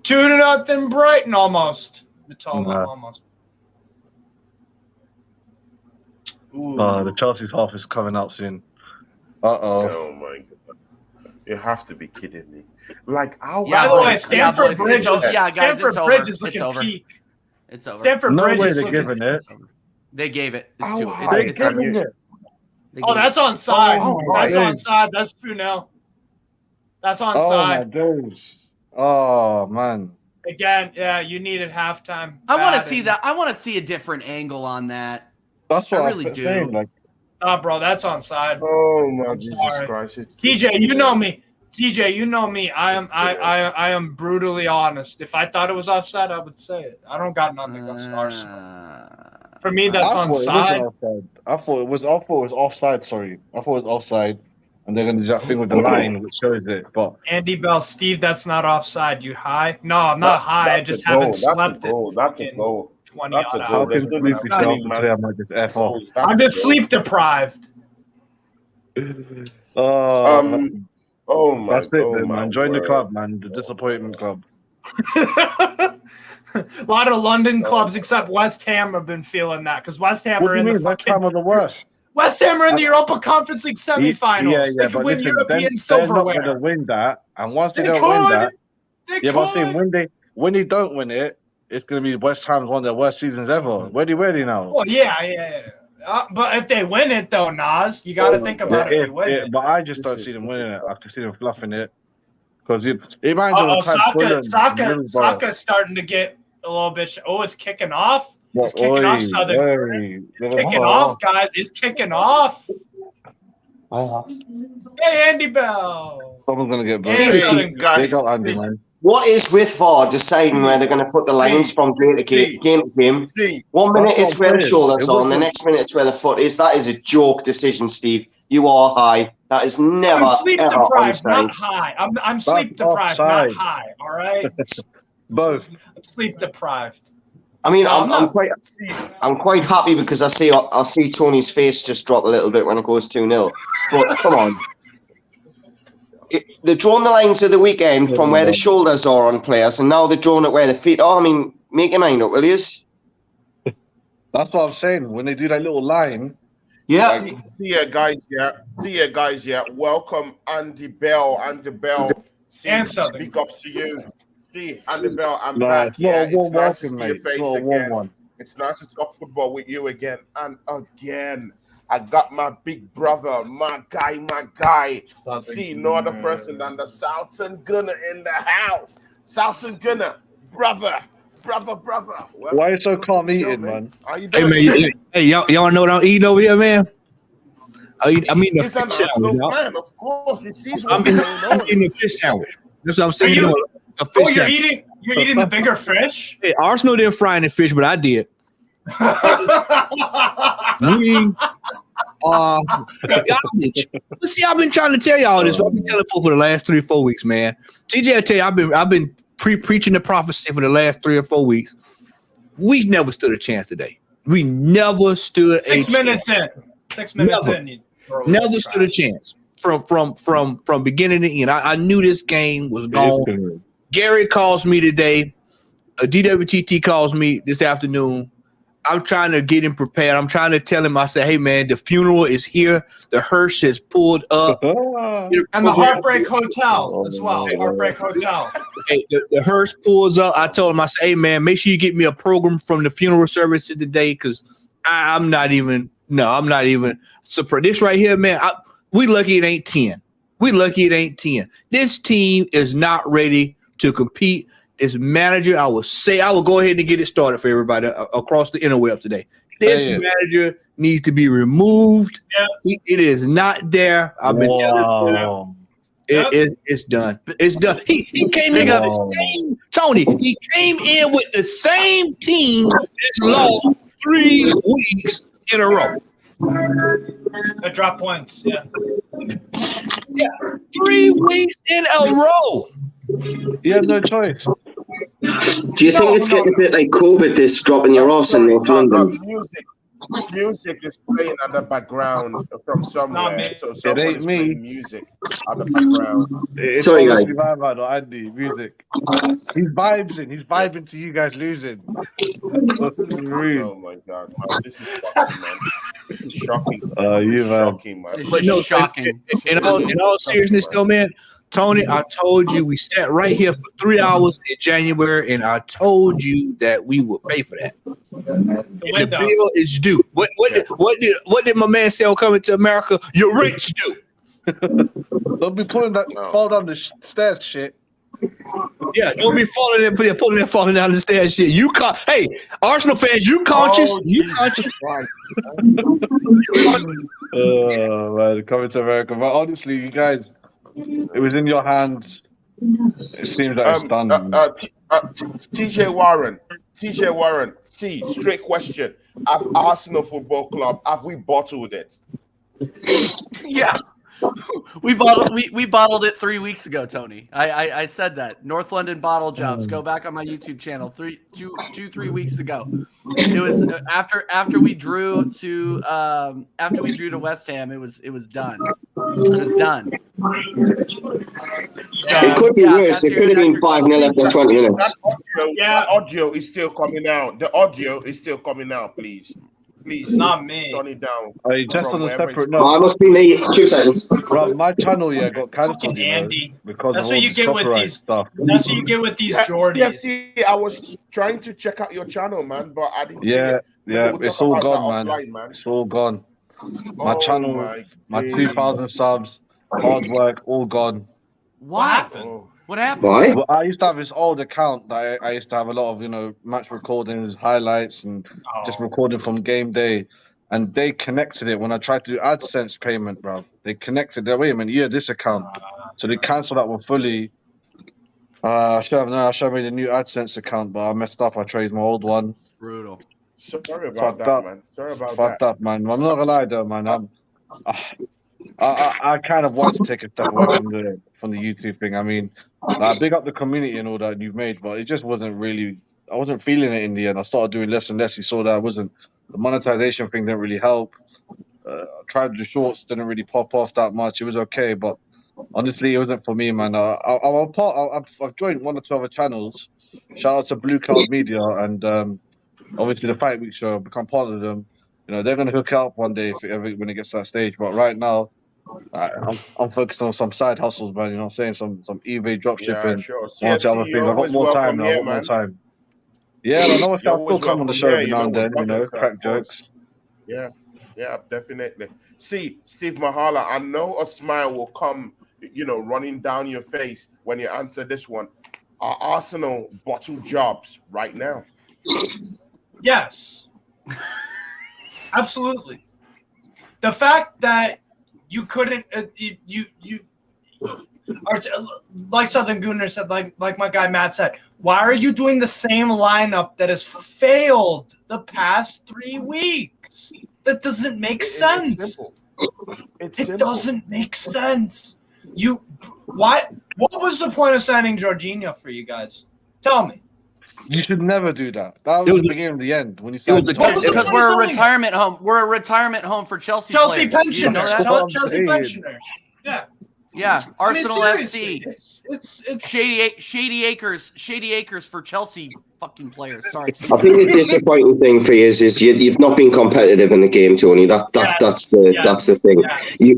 2-0 Brighton almost. Almost. The Chelsea's half is coming out soon. Oh my god! You have to be kidding me! Like how? By the way, Stamford Bridge. Stamford Bridge is looking peak. It's over. Stamford Bridge way is they're looking. giving it. They gave it. They're giving it. Oh, that's onside. That's onside. That's 2-0. That's onside. Oh my days. Oh man. Again, yeah, you needed halftime. I want to bad see and- that. I want to see a different angle on that. That's what I I really was do. saying. Like, Nah, bro, that's onside. Oh my I'm Jesus sorry. Christ! It's TJ, you know me. TJ, you know me. I am brutally honest. If I thought it was offside, I would say it. I don't got nothing against Arsenal. For me, that's I thought it wasn't onside. offside. I thought it was offside. Sorry, I thought it was offside, and they're gonna do that thing with the line which shows it. But Andy Bell, Steve, that's not offside. You high? No, I'm not high. I That's just a goal. haven't That's a slept goal. in That's a fucking goal. 20 That's a odd goal. how hours. can There's sleep no yourself mistake, and man. say I might just F off? Goals, that's I'm a just goal. sleep deprived. Oh, Oh my. that's it, Oh then, my man. Join the word. club, man. The disappointment club. A lot of London clubs except West Ham have been feeling that because West Ham What are do you in the mean? West fucking Ham are the worst. West Ham are in the Europa Conference League semifinals. Yeah, They could but win listen, European they're not going to silverware. win that. And once they They don't win could. that, They yeah, but I'm saying could. when they don't win it, it's going to be West Ham's one of their worst seasons ever. Ready now. Well, yeah. But if they win it, though, Nas, you got to think about if they win it. But I just don't see them winning it. I can see them fluffing it. Because it reminds me of the time Saka's starting to get a little bit. Oh, it's kicking off. It's kicking off, Southern. It's kicking off, guys. It's kicking off. Hey, Andy Bell. Someone's going to get Seriously, guys. They got Andy, man. What is with VAR deciding where they're going to put the lines from game to game? See, 1 minute That's it's where the what I'm shoulders saying. are, and the next minute it's where the foot is. That is a joke decision, Steve. You are high. That is never, I'm sleep ever deprived, onside. not high. I'm sleep deprived, not offside. high. All right. Both. I'm sleep deprived. I mean, No, I'm quite happy because I see Tony's face just drop a little bit when it goes 2-0. But come on. They're drawing the lines of the weekend from where the shoulders are on players, and now they're drawing it where the feet are. I mean, make your mind up, will you? That's what I'm saying. When they do that little line, Yeah. See ya, guys. Yeah. Welcome, Andy Bell. Andy Bell. And Southern. Speak up to you. See, Andy Bell, I'm nah, back. it's not a warm nice to welcome, see your mate. face It's not a again. warm one. It's nice to talk football with you again and again. I got my big brother, my guy. See, no other person than the Southern Gunner in the house. Southern Gunner, brother. Well, Why are you so calm eating, man? How you Hey doing? man, hey y'all know what I'm eating over here, man? I mean the He's an fish sandwich, Arsenal y'all. fan, of course. He sees I'm what's going on. eating a fish sandwich. That's what I'm saying. Are you- A Oh, fish you're sandwich. eating the bigger fish? Hey, Arsenal didn't fry any fish, but I did. We garbage. But see, I've been trying to tell y'all this. I've been telling folks for the last 3 or 4 weeks, man. TJ, I tell you, I've been preaching the prophecy for the last 3 or 4 weeks. We never stood a chance today. We never stood 6 minutes in. 6 minutes Never. in. you throw Never it stood a chance from beginning to end. I knew this game was gone. Gary calls me today. DWTT calls me this afternoon. I'm trying to get him prepared. I'm trying to tell him, I said, hey, man, the funeral is here. The hearse has pulled up. And the Heartbreak Hotel as well. Heartbreak Hotel. Hey, the hearse pulls up. I told him, I said, hey, man, make sure you get me a program from the funeral services today because I'm not even surprised. This right here, man, we lucky it ain't 10. We lucky it ain't 10. This team is not ready to compete. This manager, I will go ahead and get it started for everybody across the interweb today. This manager needs to be removed. Yeah. It is not there. I've been telling you. It's done. It's done. He came in with the same Tony. He came in with the same team that's lost 3 weeks in a row. They drop points. Yeah. 3 weeks in a row. You have no choice. Do you think it's getting a bit like COVID, this dropping your arse in North London? Music is playing at the background from somewhere. So someone is playing music at the background. It's Sorry, guys. Andy, music. He's vibing to you guys losing. Oh my God, man. This is shocking, man. This is shocking. Shocking, man. But no, shocking. In all seriousness, though, man, Tony, I told you we sat right here for 3 hours in January, and I told you that we would pay for that. The bill is due. What did my man say on Coming to America? Your rent's due. Don't be pulling that fall down the stairs shit. Yeah, don't be falling down the stairs. Shit, hey, Arsenal fans, you conscious? Oh, You Jesus conscious? Christ. Man, coming to America. But honestly, you guys, it was in your hands. It seems like it's done. TJ Warren, straight question. Have Arsenal Football Club, have we bottled it? Yeah. We bottled it 3 weeks ago, Tony. I said that. North London Bottle Jobs. Go back on my YouTube channel 3 weeks ago. It was after we drew to West Ham. It was done. It was done. It could be worse. It could have been 5-0 after 20 minutes. That audio is still coming out. The audio is still coming out, please. Please, not me. Turn it down. Just on a separate Oh, note, it must be me. 2 seconds. bro, my channel got cancelled, Andy. because That's of what all you this get with copyright these stuff. That's what you get with these Geordies. CFC, I was trying to check out your channel, man, but I didn't see it. Yeah, We'll it's talk all about gone, that man. offline, man. It's all gone. My Oh channel, my 2,000 subs, hard work, all gone. What happened? Oh. What happened? Why? Well, I used to have this old account that I used to have a lot of, match recordings, highlights, and just recording from game day. And they connected it when I tried to do AdSense payment, bro. They connected it. Wait a minute, this account. So they cancelled that one fully. I should have made a new AdSense account, but I messed up. I traded my old one. Brutal. Sorry about Fucked that, up. man. Sorry about Fucked that. up, man. I'm not gonna lie though, man. I kind of wanted to take a step away from the YouTube thing. I mean, big up the community and all that you've made, but it just wasn't really. I wasn't feeling it in the end. I started doing less and less. You saw that the monetization thing didn't really help. I tried the shorts, didn't really pop off that much. It was okay, but honestly, it wasn't for me, man. I've joined 1 or 2 other channels. Shout out to Blue Cloud Media and obviously the Fight Week show. I've become part of them. They're gonna hook it up one day when it gets to that stage. But right now, I'm focused on some side hustles, man. You know what I'm saying? Some eBay drop shipping. Yeah, sure. One or two other CFC, things. you're I've got always more time welcome now. here, I've got more man. time. Yeah, I know You're I'll still always come on the welcome show here, every now and then. Crack jokes. Yeah, definitely. See, Steve Machala, I know a smile will come, running down your face when you answer this one. Are Arsenal bottle jobs right now? Yes. Absolutely. The fact that you couldn't, or like Southern Gunner said, like my guy Matt said, why are you doing the same lineup that has failed the past 3 weeks? That doesn't make sense. It's simple. It Doesn't make sense. What was the point of signing Jorginho for you guys? Tell me. You should never do that. That was the beginning of the end when you started. Because we're a retirement home. We're a retirement home for Chelsea players. Pensioners. You know that? Chelsea pensioners. Yeah. Yeah. Arsenal FC. It's shady acres for Chelsea fucking players. Sorry. I think the disappointing thing for you is you've not been competitive in the game, Tony. That's the thing. Yeah.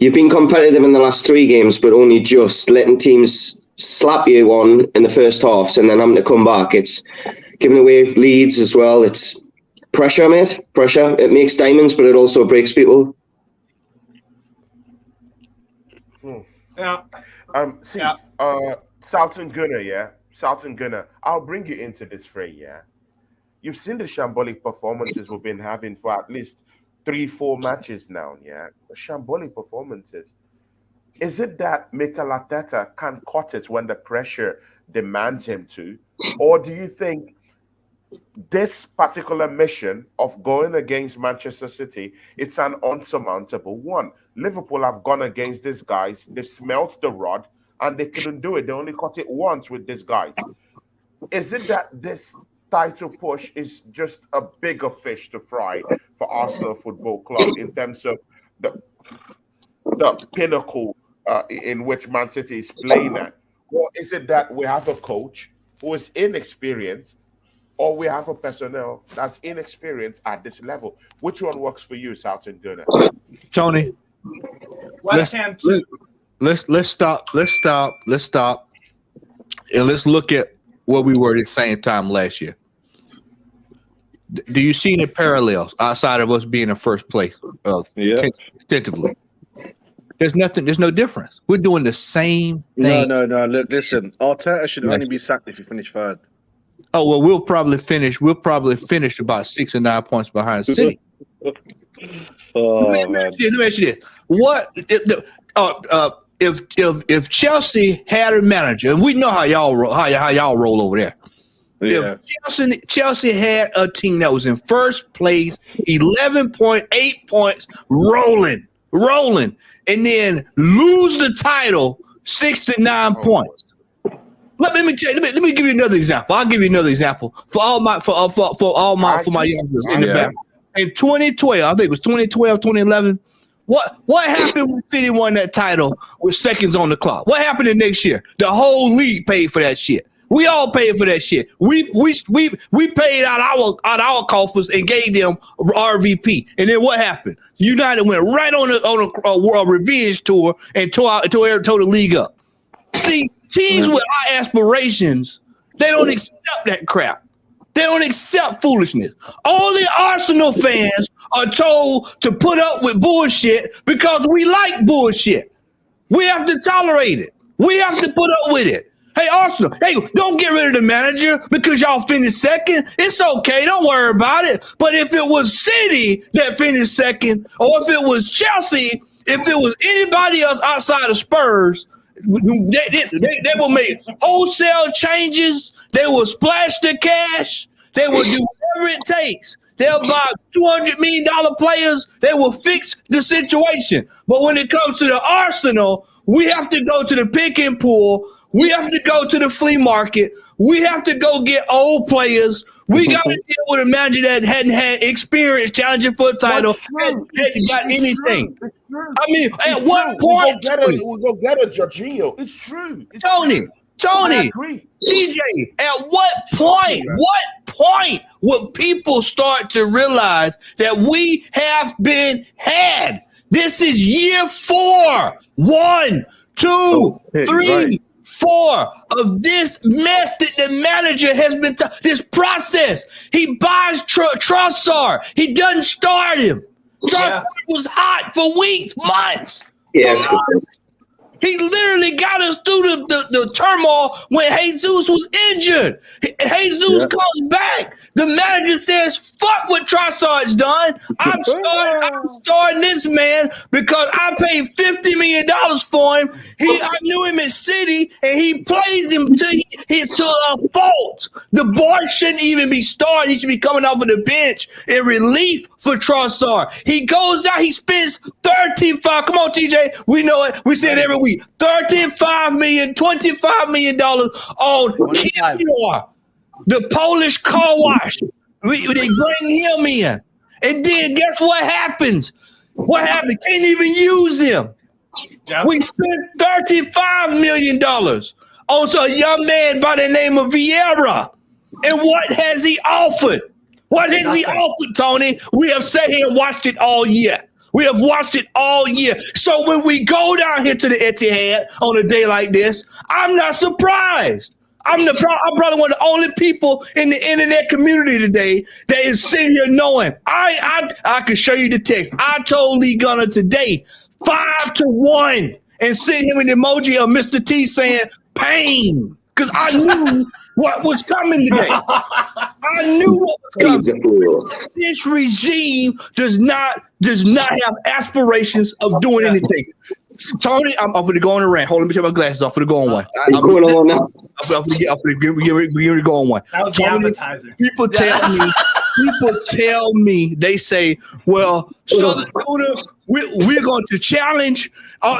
You've been competitive in the last 3 games, but only just letting teams slap you on in the first halves and then having to come back. It's giving away leads as well. It's pressure, mate. Pressure. It makes diamonds, but it also breaks people. Yeah. Southern Gunner, I'll bring you into this fray, yeah. You've seen the shambolic performances we've been having for at least 3-4 matches now, yeah. The shambolic performances. Is it that Mikel Arteta can't cut it when the pressure demands him to? Or do you think this particular mission of going against Manchester City, it's an unsurmountable one? Liverpool have gone against these guys. They smelt the rod and they couldn't do it. They only caught it once with these guys. Is it that this title push is just a bigger fish to fry for Arsenal Football Club in terms of the pinnacle in which Man City is playing at? Or is it that we have a coach who is inexperienced, or we have a personnel that's inexperienced at this level? Which one works for you, Southern Gunner? Tony, West Ham. Let's stop, and let's look at where we were at the same time last year. Do you see any parallels outside of us being in first place? Tentatively. There's nothing. There's no difference. We're doing the same thing. No. Look, listen. Arteta should only be sacked if you finish third. Oh well, we'll probably finish about 6 or 9 points behind City. Oh man. Let me ask you this: What if Chelsea had a manager, and we know how y'all roll over there. Yeah. If Chelsea had a team that was in first place, 11.8 points, rolling, and then lose the title 6 to 9 points. Let me give you another example. I'll give you another example for my youngsters in the back. In 2012, I think it was 2012, 2011. What happened when City won that title with seconds on the clock? What happened the next year? The whole league paid for that shit. We all paid for that shit. We paid out our coffers and gave them RVP. And then what happened? United went right on a revenge tour and tore the league up. See, teams with high aspirations, they don't accept that crap. They don't accept foolishness. Only Arsenal fans are told to put up with bullshit because we like bullshit. We have to tolerate it. We have to put up with it. Hey, Arsenal, don't get rid of the manager because y'all finished second. It's okay. Don't worry about it. But if it was City that finished second, or if it was Chelsea, if it was anybody else outside of Spurs, they will make wholesale changes. They will splash the cash. They will do whatever it takes. They'll buy $200 million players. They will fix the situation. But when it comes to the Arsenal, we have to go to the pick and pull. We have to go to the flea market. We have to go get old players. We got to deal with a manager that hadn't had experience challenging for a title, hadn't got anything. I mean, at what point? We'll go get a Jorginho. It's true. Tony, TJ, at what point would people start to realize that we have been had? This is year 4. 1, 2, 3, 4 of this mess that the manager has been this process. He buys Trossard. He doesn't start him. Trossard was hot for weeks, months. Yeah, he literally got us through the turmoil when Jesus was injured. Jesus comes back. The manager says, fuck what Trossard's done. I'm starting this man because I paid $50 million for him. I knew him at City, and he plays him to a fault. The boy shouldn't even be starting. He should be coming off of the bench in relief for Trossard. He goes out, he spends 35. Come on, TJ. We know it. We say it every week. $35 million, $25 million on Kiwior, the Polish car wash. They bring him in. And then guess what happens? What happened? Can't even use him. Yep. We spent $35 million on a young man by the name of Vieira. And what has he offered? What has he offered, Tony? We have sat here and watched it all year. We have watched it all year. So when we go down here to the Etihad on a day like this, I'm not surprised. I'm probably one of the only people in the internet community today that is sitting here knowing. I can show you the text. I told Lee Gunner today 5-1 and sent him an emoji of Mr. T saying pain because I knew what was coming today. I knew what was coming. This regime does not have aspirations of doing anything. Tony, I'm going to go on a rant. Hold on, let me take my glasses off. I'm going to go on one. I'm going to go on one. That was the appetizer. People tell me, they say, well, Southern Dakota, we're going to challenge.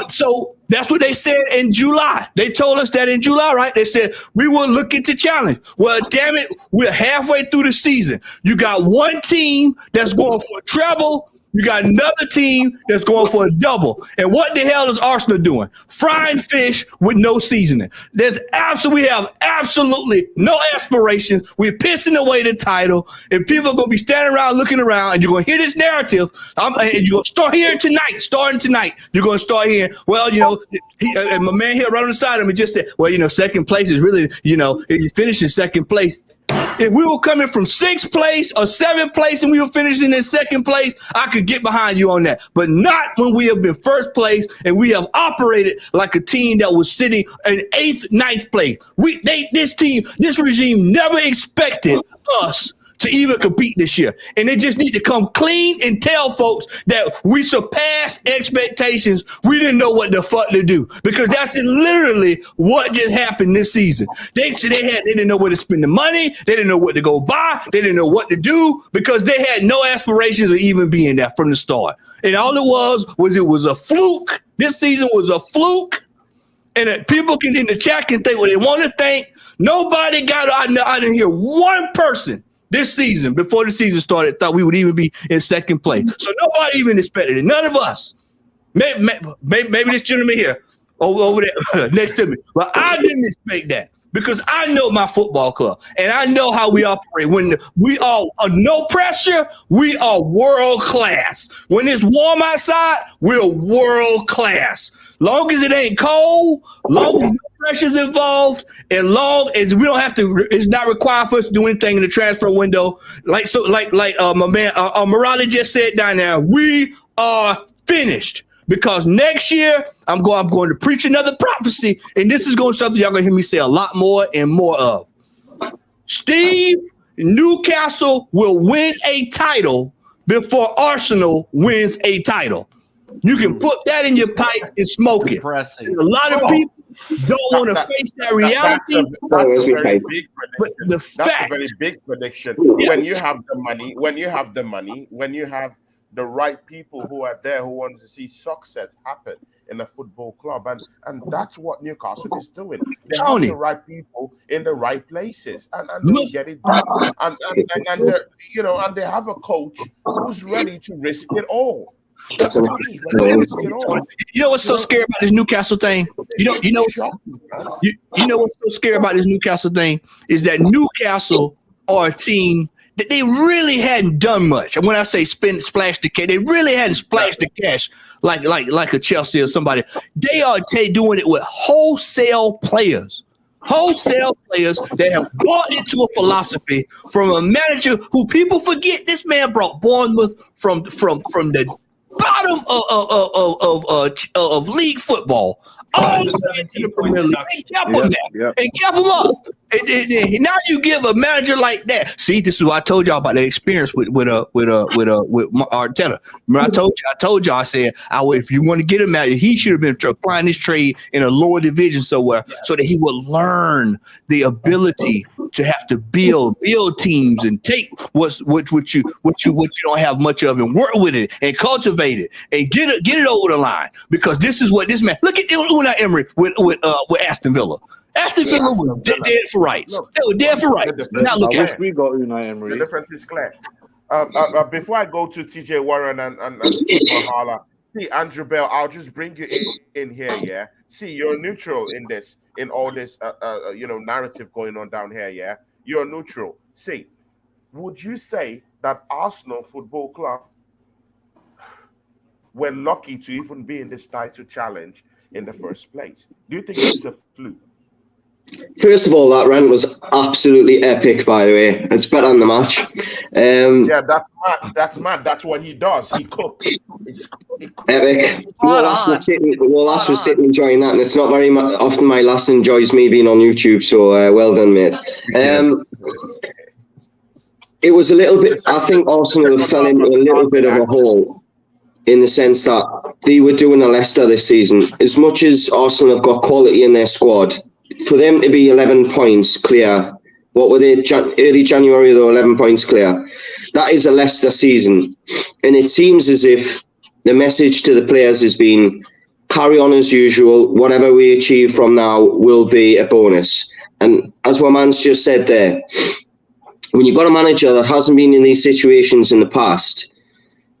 So that's what they said in July. They told us that in July, right? They said we were looking to challenge. Well, damn it, we're halfway through the season. You got one team that's going for a treble. You got another team that's going for a double. And what the hell is Arsenal doing? Frying fish with no seasoning. We have absolutely no aspirations. We're pissing away the title. And people are going to be standing around looking around, and you're going to hear this narrative. And you're going to start hearing starting tonight. You're going to start hearing, well, and my man here right on the side of me just said, well, second place is really, you finish in second place. If we were coming from 6th place or 7th place and we were finishing in 2nd place, I could get behind you on that. But not when we have been 1st place and we have operated like a team that was sitting in 8th, 9th place. This regime never expected us to even compete this year. And they just need to come clean and tell folks that we surpassed expectations. We didn't know what the fuck to do, because that's literally what just happened this season. They didn't know where to spend the money. They didn't know what to go buy. They didn't know what to do, because they had no aspirations of even being there from the start. And all it was a fluke. This season was a fluke. And people can in the chat can think what they want to think. Nobody got, I didn't hear one person this season, before the season started, thought we would even be in 2nd place. So nobody even expected it. None of us. Maybe this gentleman here, over there next to me. But I didn't expect that, because I know my football club and I know how we operate. When we are no pressure, we are world class. When it's warm outside, we're world class. Long as it ain't cold, long as no pressure's involved, and long as we don't have to, it's not required for us to do anything in the transfer window. Like my man Marali just said down there, we are finished. Because next year I'm going to preach another prophecy, and this is going to be something y'all gonna hear me say a lot more and more of. Steve, Newcastle will win a title before Arsenal wins a title. You can put that in your pipe and smoke it. A lot of people don't want to face that reality. That's a very big prediction. But That's a very big prediction. Yeah. When you have the money, when you have the right people who are there who want to see success happen in a football club, and that's what Newcastle is doing. They have the right people in the right places, and they get it done. And they have a coach who's ready to risk it all. You know what's so scary about this Newcastle thing? You know what's so scary about this Newcastle thing is that Newcastle are a team that they really hadn't done much. And when I say splash the cash, they really hadn't splashed the cash like a Chelsea or somebody. They are doing it with wholesale players that have bought into a philosophy from a manager who people forget. This man brought Bournemouth from the bottom of league football all the way to the Premier League and kept them up. And now you give a manager like that. See, this is what I told y'all about that experience with Arteta. Remember, I told y'all, I said, if you want to get him out, he should have been applying this trade in a lower division somewhere, so that he would learn the ability to have to build teams and take what you don't have much of and work with it and cultivate it and get it over the line. Because this is what this man. Look at Unai Emery with Aston Villa. Aston Villa was dead for rights. They were dead for rights. Now look at it. We got Unai Emery. The difference is clear. Before I go to TJ Warren and Machala, see, Andrew Bell, I'll just bring you in here, yeah? See, you're neutral in all this narrative going on down here, yeah? You're neutral. See, would you say that Arsenal Football Club were lucky to even be in this title challenge in the first place? Do you think this is a fluke? First of all, that rant was absolutely epic, by the way. It's better than the match. Yeah, that's mad. That's what he does. He cooks. Epic. Well, that's for sitting enjoying that, and it's not very often my last enjoys me being on YouTube, so well done, mate. It was a little bit, I think Arsenal fell into a little bit of a hole in the sense that they were doing a Leicester this season. As much as Arsenal have got quality in their squad, for them to be 11 points clear, what were they, early January, though, 11 points clear? That is a Leicester season. And it seems as if the message to the players has been, carry on as usual, whatever we achieve from now will be a bonus. And as Waman's just said there, when you've got a manager that hasn't been in these situations in the past,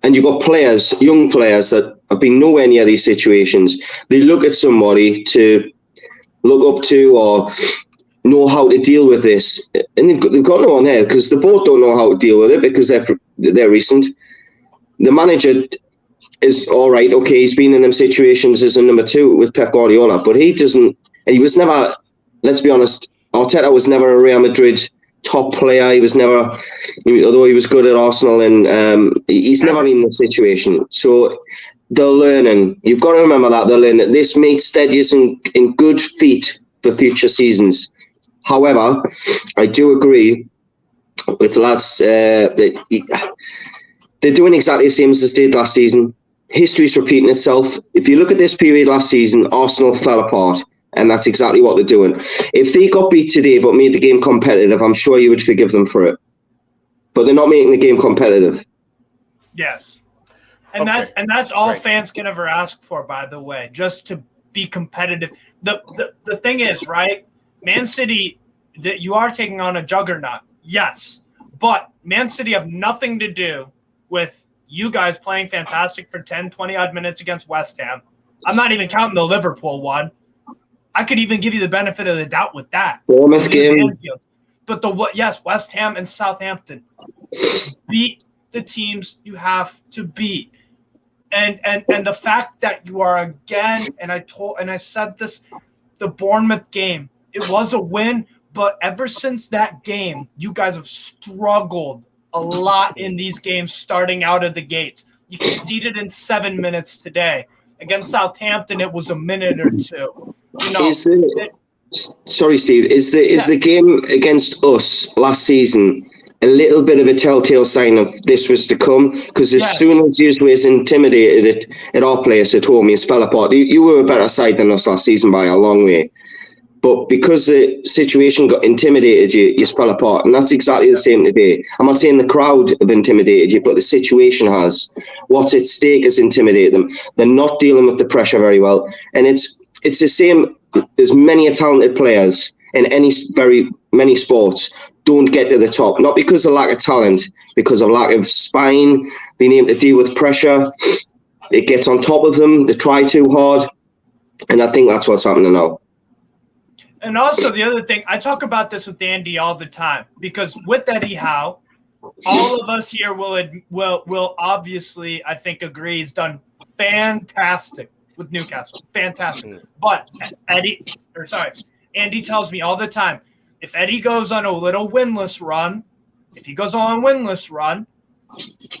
and you've got players, young players that have been nowhere near these situations, they look at somebody to look up to or know how to deal with this, and they've got no one there because they both don't know how to deal with it because they're recent. The manager is all right, okay, he's been in them situations as a number two with Pep Guardiola, but he doesn't, and he was never, let's be honest, Arteta was never a Real Madrid top player. He was never, although he was good at Arsenal, and he's never been in this situation. So they're learning. You've got to remember that they're learning. This makes steadies in good feet for future seasons. However, I do agree with the lads that they're doing exactly the same as they did last season. History's repeating itself. If you look at this period last season, Arsenal fell apart, and that's exactly what they're doing. If they got beat today but made the game competitive, I'm sure you would forgive them for it. But they're not making the game competitive. Yes. And that's all fans can ever ask for, by the way, just to be competitive. The thing is, right, Man City, that you are taking on a juggernaut, yes, but Man City have nothing to do with you guys playing fantastic for 10, 20-odd minutes against West Ham. I'm not even counting the Liverpool one. I could even give you the benefit of the doubt with that. Bournemouth game. But West Ham and Southampton. Beat the teams you have to beat. And the fact that you are again, and I said this, the Bournemouth game, it was a win, but ever since that game, you guys have struggled a lot in these games starting out of the gates. You conceded in 7 minutes today. Against Southampton, it was a minute or two. Sorry, Steve. Is the game against us last season a little bit of a telltale sign of this was to come? Because as soon as you was intimidated at our place at home, you fell apart. You were a better side than us last season by a long way. But because the situation got intimidated, you fell apart. And that's exactly the same today. I'm not saying the crowd have intimidated you, but the situation has. What's at stake has intimidated them. They're not dealing with the pressure very well. And it's the same. There's many talented players in very many sports don't get to the top. Not because of lack of talent, because of lack of spine, being able to deal with pressure. It gets on top of them. They try too hard. And I think that's what's happening now. And also the other thing, I talk about this with Andy all the time, because with Eddie Howe, all of us here will obviously, I think, agree he's done fantastic with Newcastle. Fantastic. But Andy tells me all the time, if Eddie goes on a little winless run,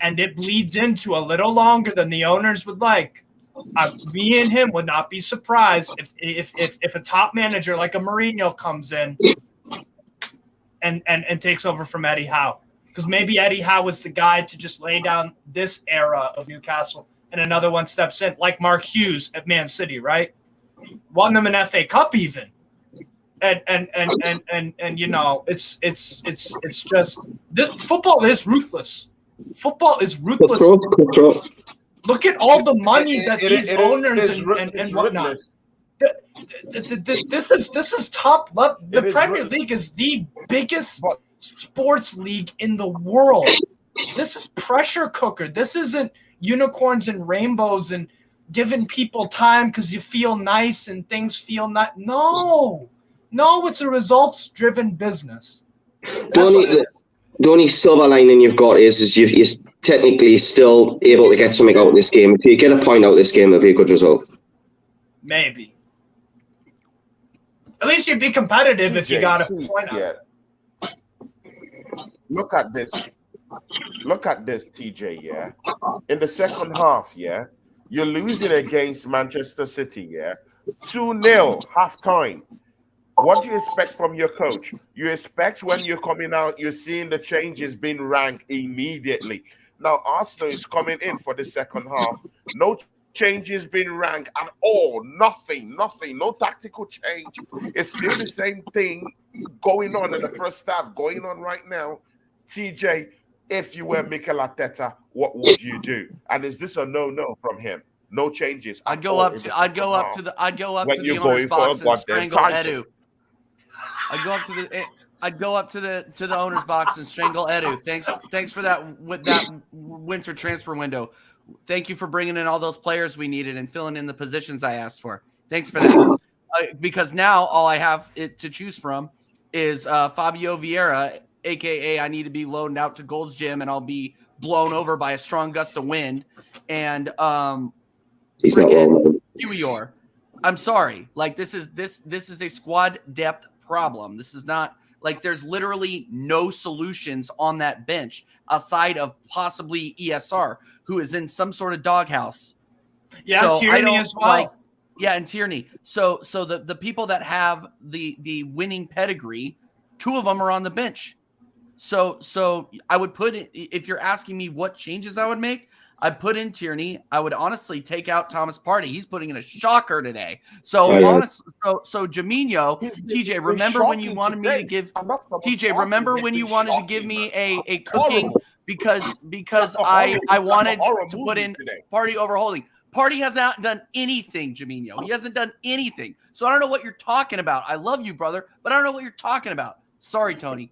and it bleeds into a little longer than the owners would like, me and him would not be surprised if a top manager like a Mourinho comes in and takes over from Eddie Howe. Because maybe Eddie Howe was the guy to just lay down this era of Newcastle, and another one steps in, like Mark Hughes at Man City, right? Won them an FA Cup even. And you know, it's just football is ruthless. Football is ruthless. Look at all the money that these owners and whatnot. This is top level. The Premier League is the biggest sports league in the world. This is pressure cooker. This isn't unicorns and rainbows and giving people time because you feel nice and things feel not. No, it's a results-driven business. The only silver lining you've got is you're technically still able to get something out of this game. If you get a point out of this game, that'll be a good result. Maybe. At least you'd be competitive if you got a point out. Look at this. TJ, yeah? In the second half, yeah? You're losing against Manchester City, yeah? 2-0, half-time. What do you expect from your coach? You expect when you're coming out, you're seeing the changes being ranked immediately. Now, Arsenal is coming in for the second half. No changes being ranked at all. Nothing. No tactical change. It's still the same thing going on in the first half, going on right now. TJ, if you were Mikel Arteta, what would you do? And is this a no from him? No changes. I'd go up to the owner's box and strangle Edu. I'd go up to the owner's box and strangle Edu. Thanks for that winter transfer window. Thank you for bringing in all those players we needed and filling in the positions I asked for. Thanks for that. Because now all I have to choose from is Fabio Vieira, a.k.a. I need to be loaned out to Gold's Gym and I'll be blown over by a strong gust of wind. And he's not wrong. Huior. I'm sorry. Like this is a squad depth problem. This is not Like there's literally no solutions on that bench aside of possibly ESR, who is in some sort of doghouse. Yeah, So Tierney as well. Yeah, and Tierney. So the people that have the winning pedigree, 2 of them are on the bench. So I would put it, if you're asking me what changes I would make, I'd put in Tierney. I would honestly take out Thomas Partey. He's putting in a shocker today. So honestly, so Jaminho, TJ, remember when you wanted me to give TJ? Remember when you wanted to give me a cooking because I wanted to put in Partey over Holding. Partey has not done anything, Jaminho. He hasn't done anything. So I don't know what you're talking about. I love you, brother, but I don't know what you're talking about. Sorry, Tony.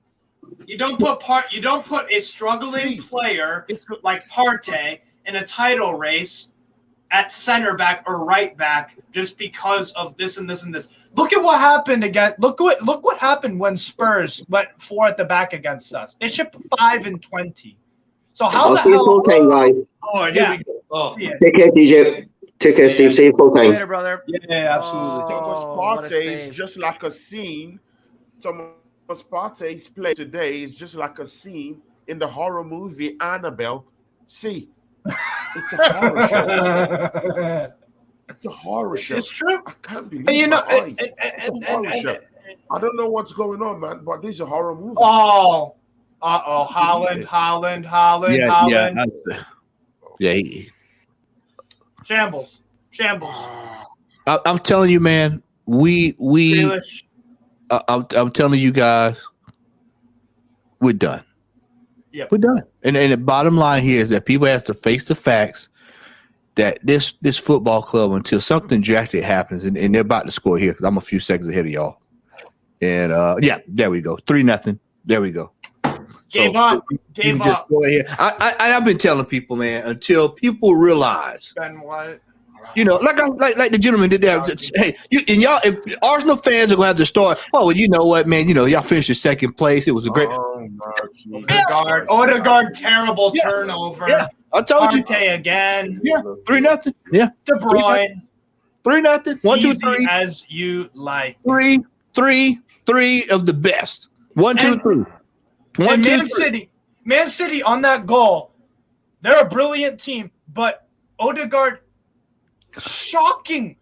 You don't put a struggling player like Partey in a title race at center back or right back just because of this and this and this. Look at what happened again. Look what happened when Spurs went 4 at the back against us. They shipped 5 and 20. So how the hell? Full time, guys. Oh, here we go. Oh. Take care, DJ. Take care, Steve. See you full time. Later, brother. Yeah, absolutely. Thomas Partey is just like a scene. Thomas Partey's play today is just like a scene in the horror movie Annabelle. See, it's a horror show. It's a horror show. It's true. I can't believe my eyes. It's a horror show. I don't know what's going on, man, but this is a horror movie. Oh, Holland. Yeah. Shambles. I'm telling you, man. I'm telling you guys, we're done. Yep. We're done. And the bottom line here is that people have to face the facts that this football club, until something drastic happens, and they're about to score here because I'm a few seconds ahead of y'all. And there we go. 3-0. There we go. Gave up. Go ahead. I've been telling people, man, until people realize. Ben White. You know, like the gentleman did there. Hey, y'all, if Arsenal fans are gonna have to start. Oh, well, you know what, man? You know, y'all finished in second place. It was a great. Odegaard, terrible turnover. Yeah, I told you. Partey again. Yeah, 3-0. Yeah, De Bruyne. 3-0. 1, 2, Easy 3. as you like. 3 of the best. 1, 2, 3. And Man City on that goal. They're a brilliant team, but Odegaard, shocking,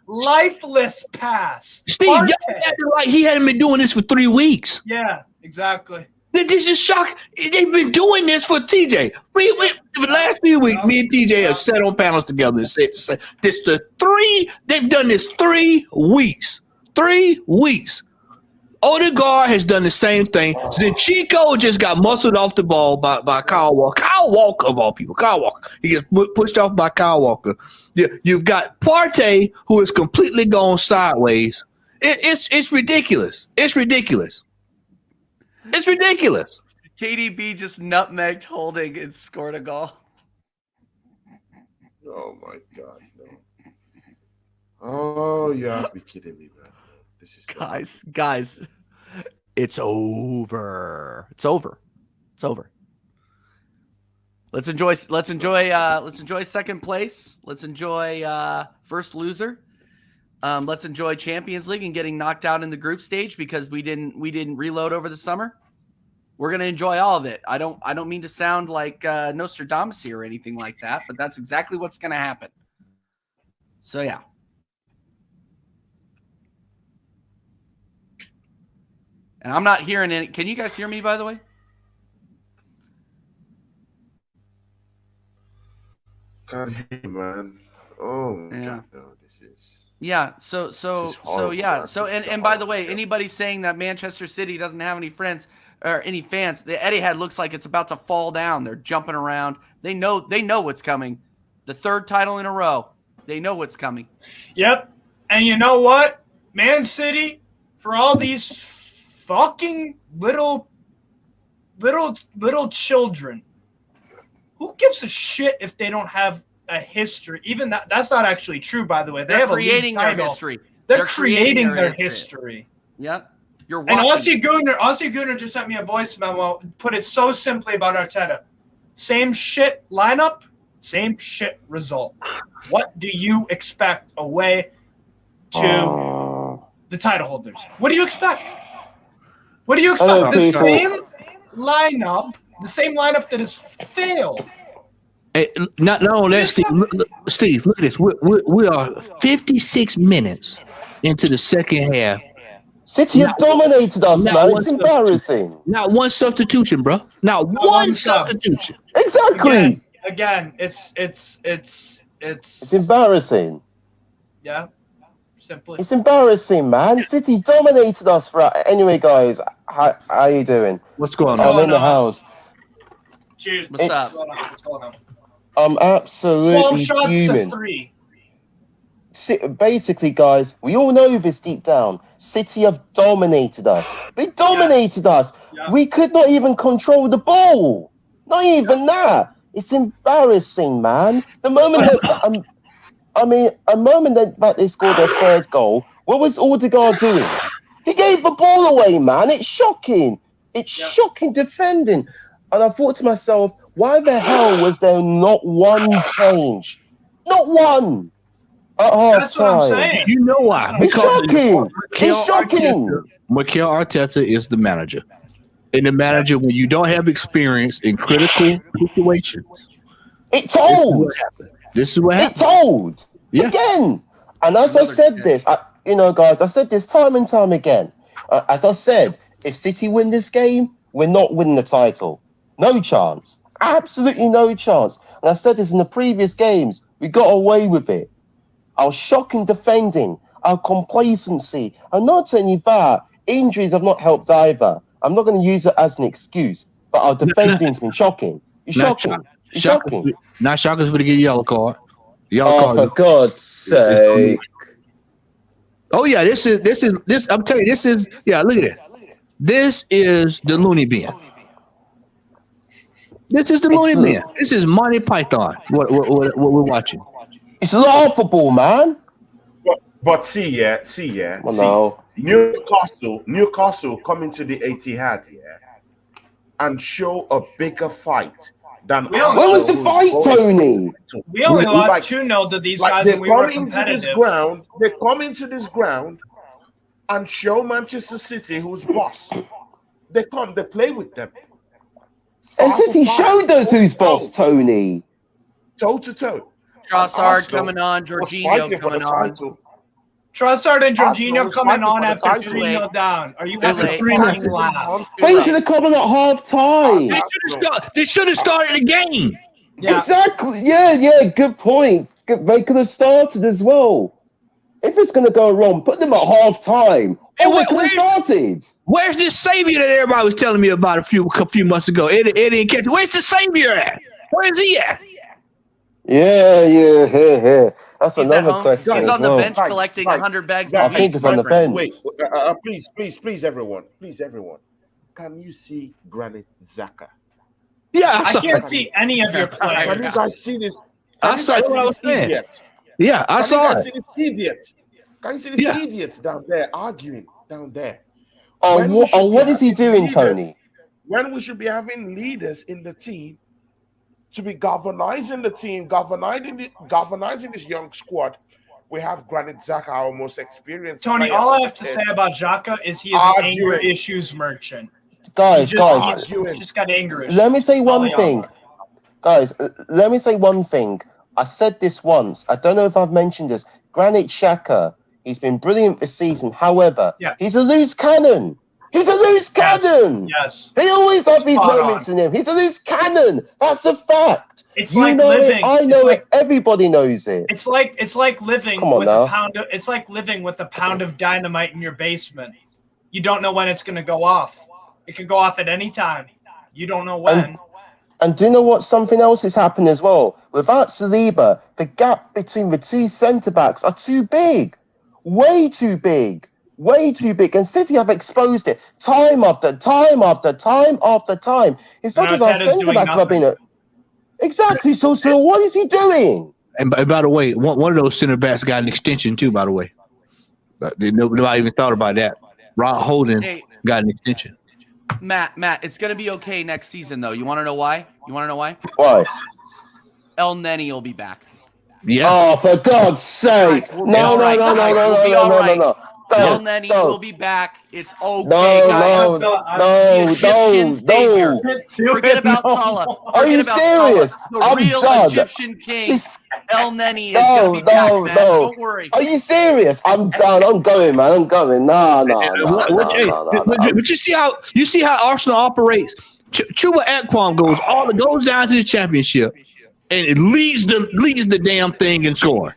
lifeless pass. Steve, y'all acting like he hadn't been doing this for 3 weeks. Yeah, exactly. This is shock. They've been doing this for TJ. We the last few weeks, me and TJ have sat on panels together and said this they've done this 3 weeks. 3 weeks. Odegaard has done the same thing. Zinchenko just got muscled off the ball by Kyle Walker. Kyle Walker, of all people. Kyle Walker. He gets pushed off by Kyle Walker. You've got Partey, who is completely gone sideways. It's ridiculous. It's ridiculous. It's ridiculous. KDB just nutmegged Holding and scored a goal. Oh, my God. No. Oh, you have to be kidding me, man. Guys, it's over. It's over. Let's enjoy second place. Let's enjoy first loser. Let's enjoy Champions League and getting knocked out in the group stage because we didn't reload over the summer. We're gonna enjoy all of it. I don't mean to sound like Nostradamus here or anything like that, but that's exactly what's gonna happen. So yeah. And I'm not hearing any. Can you guys hear me, by the way? Can't hear you, man. Oh, my God. No, this is. Yeah. So and by the way, anybody saying that Manchester City doesn't have any friends or any fans, the Etihad looks like it's about to fall down. They're jumping around. They know what's coming. The 3rd title in a row. They know what's coming. Yep. And you know what? Man City, for all these fucking little children. Who gives a shit if they don't have a history? Even that's not actually true, by the way. They're creating their history. They're creating their history. Yeah. You're watching. And Aussie Gunner just sent me a voice memo, put it so simply about Arteta. Same shit lineup, same shit result. What do you expect away to the title holders? What do you expect? What do you Hello, expect? The people. same lineup that has failed. Hey, not only that, Steve, look at this. We are 56 minutes into the second half. City have dominated us, man. It's embarrassing. Not one substitution, bro. Not one substitution. Exactly. Again, it's embarrassing. Yeah, simply. It's embarrassing, man. City dominated us. Anyway, guys, how you doing? What's going on? I'm in the house. Cheers. What's up? What's going on? I'm 12 absolutely shots fuming. to 3. Basically, guys, we all know this deep down. City have dominated us. They dominated us. Yeah. We could not even control the ball. Not even that. It's embarrassing, man. The moment that a moment that they scored their third goal, what was Odegaard doing? He gave the ball away, man. It's shocking. It's shocking defending. And I thought to myself, why the hell was there not one change? Not one. That's what I'm saying. You know why? It's shocking. It's shocking. Mikel Arteta is the manager. And the manager, when you don't have experience in critical situations, it told. This is what happened. It told. Yeah. Again. And as I said this, guys, I said this time and time again. As I said, if City win this game, we're not winning the title. No chance. Absolutely no chance. And I said this in the previous games. We got away with it. Our shocking defending, our complacency. And not only that, injuries have not helped either. I'm not going to use it as an excuse, but our defending's been shocking. It's shocking. It's shocking. Not Shaka's going to get a yellow card. For God's sake. Oh, yeah, this. I'm telling you, this is, look at it. This is the loony bin. This is the loony bin. This is Monty Python, what we're watching. It's laughable, man. But see, no. Newcastle coming to the Etihad here and show a bigger fight than. When was the fight, Tony? We only lost 2-0 to these guys, and we were competitive. They come into this ground and show Manchester City who's boss. They play with them. And City showed us who's boss, Tony. Toe to toe. Trossard coming on, Jorginho coming on. Trossard and Jorginho coming on after 3-0 down. Are you having a freaking laugh? They should have come on at half time. They should have started the game. Yeah. Exactly. Yeah. Good point. They could have started as well. If it's going to go wrong, put them at half time. They could have started. Where's this savior that everybody was telling me about a few months ago? It didn't catch. Where's the savior at? Where is he at? Yeah. That's another question. He's on the bench collecting 100 bags. I think it's on the bench. Wait, please, everyone. Can you see Granit Xhaka? Yeah, I can't see any of your players. Can you guys see this? I saw what I was saying. Yeah, I saw it. Can you see this idiot down there arguing down there? What is he doing, Tony? When we should be having leaders in the team to be galvanizing the team, galvanizing this young squad. We have Granit Xhaka, our most experienced. Tony, all I have to say about Xhaka is he is an anger issues merchant. Guys, He just got anger issues. let me say one thing. Guys, let me say one thing. I said this once. I don't know if I've mentioned this. Granit Xhaka, he's been brilliant this season. However, he's a loose cannon. He's a loose cannon. Yes. He always has these moments in him. He's a loose cannon. That's a fact. It's like living. I know it. Everybody knows it. It's like living with a pound of. It's like living with a pound of dynamite in your basement. You don't know when it's going to go off. It can go off at any time. You don't know when. And do you know what? Something else has happened as well. Without Saliba, the gap between the two centre backs are too big. Way too big. And City have exposed it time after time after time after time. It's not just our centre backs have been. Exactly. So what is he doing? And by the way, one of those centre backs got an extension too. By the way, nobody even thought about that. Rob Holding got an extension. Matt, it's gonna be okay next season though. You want to know why? Why? El Neni will be back. Yeah. Oh, for God's sake! No. Nenny will be back. It's okay, guys. The Egyptian savior. Forget about Salah. Are you serious? The real Egyptian king, El Nenny, is going to be back, man. Don't worry. Are you serious? I'm done. I'm going, man. I'm going. No. But you see how Arsenal operates. Chuba Akpom goes down to the championship and it leads the damn thing in scoring.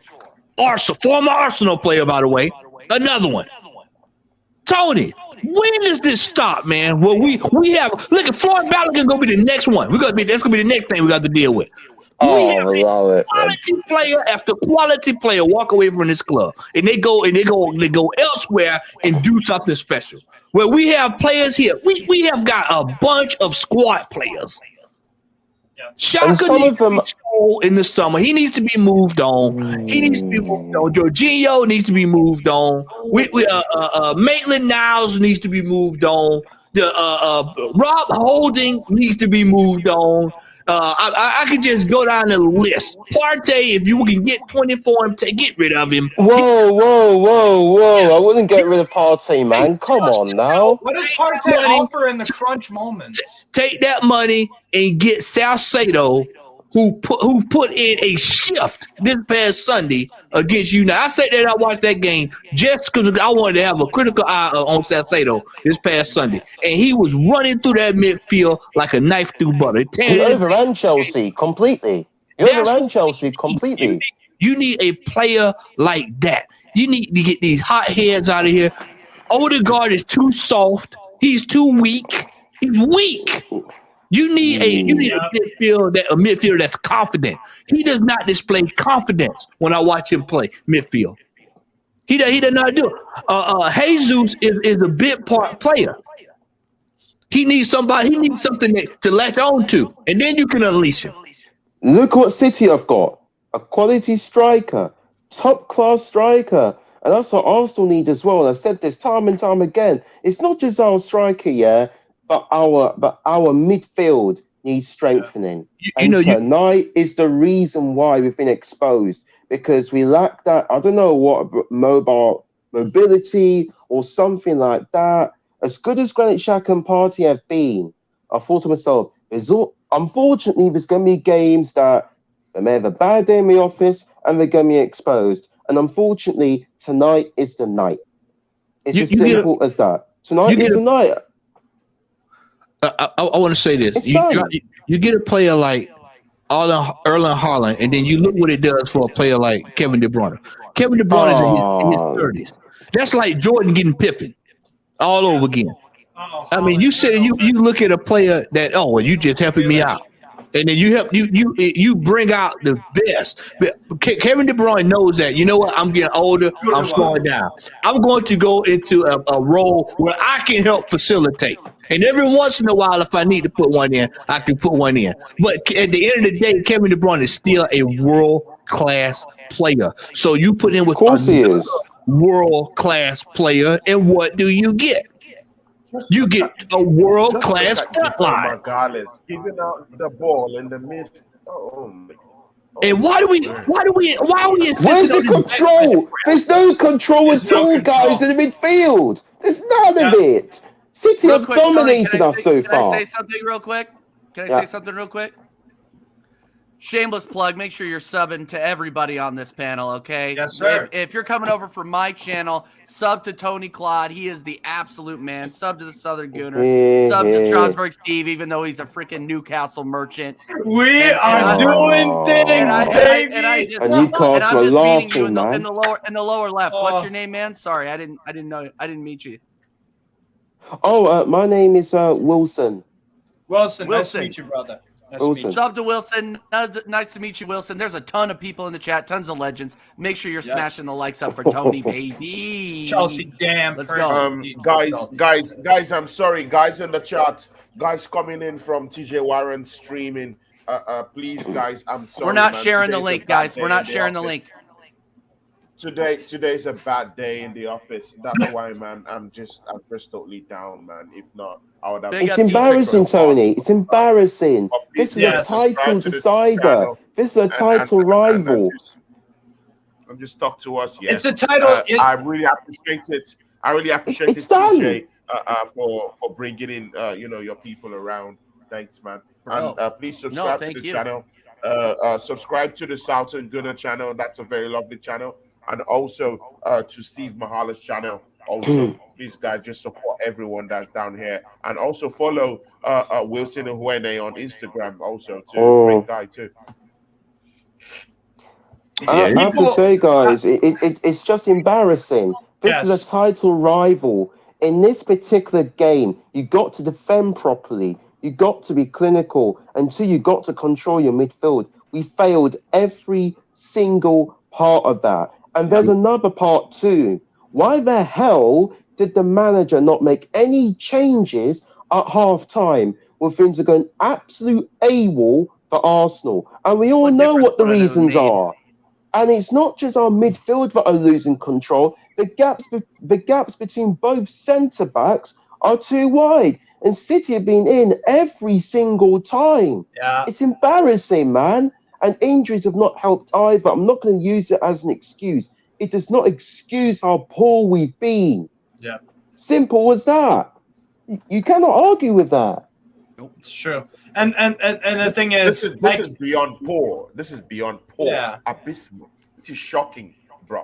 Former Arsenal player, by the way. Another one. Tony, when does this stop, man? Well, we have look at Floyd Balogun gonna be the next one. That's gonna be the next thing we got to deal with. We have quality player after quality player walk away from this club, and they go elsewhere and do something special. Where we have players here, we have got a bunch of squad players. Shaka needs to be sold in the summer. He needs to be moved on. Jorginho needs to be moved on. Maitland-Niles needs to be moved on. Rob Holding needs to be moved on. I could just go down the list. Partey, if you can get 24 and get rid of him. Whoa. I wouldn't get rid of Partey, man. Come on now. What does Partey offer in the crunch moments? Take that money and get Salcedo, who put in a shift this past Sunday against you. Now, I say that I watched that game just because I wanted to have a critical eye on Salcedo this past Sunday. And he was running through that midfield like a knife through butter. He overran Chelsea completely. You need a player like that. You need to get these hot heads out of here. Odegaard is too soft. He's too weak. He's weak. You need a midfielder that's confident. He does not display confidence when I watch him play midfield. He does not do it. Jesus is a bit part player. He needs somebody. He needs something to latch on to, and then you can unleash him. Look what City have got: a quality striker, top class striker, and that's what Arsenal need as well. And I've said this time and time again. It's not just our striker, but our midfield needs strengthening. Tonight is the reason why we've been exposed, because we lack that. I don't know what mobility or something like that. As good as Granit Xhaka and Partey have been, I thought to myself, unfortunately, there's going to be games that they may have a bad day in the office and they're going to be exposed. And unfortunately, tonight is the night. It's as simple as that. Tonight is the night. I want to say this. You get a player like Erling Haaland, and then you look what it does for a player like Kevin De Bruyne. Kevin De Bruyne is in his 30s. That's like Jordan getting Pippen all over again. I mean, you look at a player that, you just helping me out. And then you bring out the best. But Kevin De Bruyne knows that, you know what, I'm getting older, I'm slowing down. I'm going to go into a role where I can help facilitate. And every once in a while, if I need to put one in, I can put one in. But at the end of the day, Kevin De Bruyne is still a world-class player. So you put him with a world-class player, and what do you get? You get a world-class front line. Giving out the ball in the mid. And why are we insisting? Where's the control? There's no control at all, guys, in the midfield. There's none of it. City have dominated us so far. Can I say something real quick? Shameless plug. Make sure you're subbing to everybody on this panel, okay? Yes, sir. If you're coming over from my channel, sub to Tony Claude. He is the absolute man. Sub to the Southern Gunner. Sub to Strasbourg Steve, even though he's a freaking Newcastle merchant. We are doing things, baby. And I'm just meeting you in the lower left. What's your name, man? Sorry, I didn't know. I didn't meet you. My name is Wilson. Wilson, nice to meet you, brother. Sub to Wilson. Nice to meet you, Wilson. There's a ton of people in the chat, tons of legends. Make sure you're smashing the likes up for Tony, baby. Chelsea, damn. Let's go. Guys, I'm sorry. Guys in the chat. Guys coming in from TJ Warren streaming. Please, guys, I'm sorry. We're not sharing the link, guys. We're not sharing the link. Today's a bad day in the office. That's why, man. I'm just totally down, man. If not, I would have. It's embarrassing, Tony. It's embarrassing. This is a title decider. This is a title rival. and just talk to us. Yeah, It's a title. I really appreciate it. I really appreciate It's it, done. TJ, for bringing in your people around. Thanks, man. Bro. And please subscribe to thank the you. channel. Subscribe to the Southern Gunner channel. That's a very lovely channel. And also to Steve Mahala's channel. Also, please, guys, just support everyone that's down here. And also follow Wilson Uwene on Instagram. Also, too. Great guy too. I have to say, guys, it's just embarrassing. This is a title rival. In this particular game, you got to defend properly. You got to be clinical. And two, you got to control your midfield. We failed every single part of that. And there's another part too. Why the hell did the manager not make any changes at half-time when things are going absolute AWOL for Arsenal? And we all know what the reasons are. And it's not just our midfield that are losing control. The gaps between both centre-backs are too wide. And City have been in every single time. Yeah. It's embarrassing, man. And injuries have not helped either. I'm not going to use it as an excuse. It does not excuse how poor we've been. Yeah. Simple as that. You cannot argue with that. It's true. And the thing is, this is beyond poor. This is beyond poor. Yeah. Abysmal. It is shocking, bro.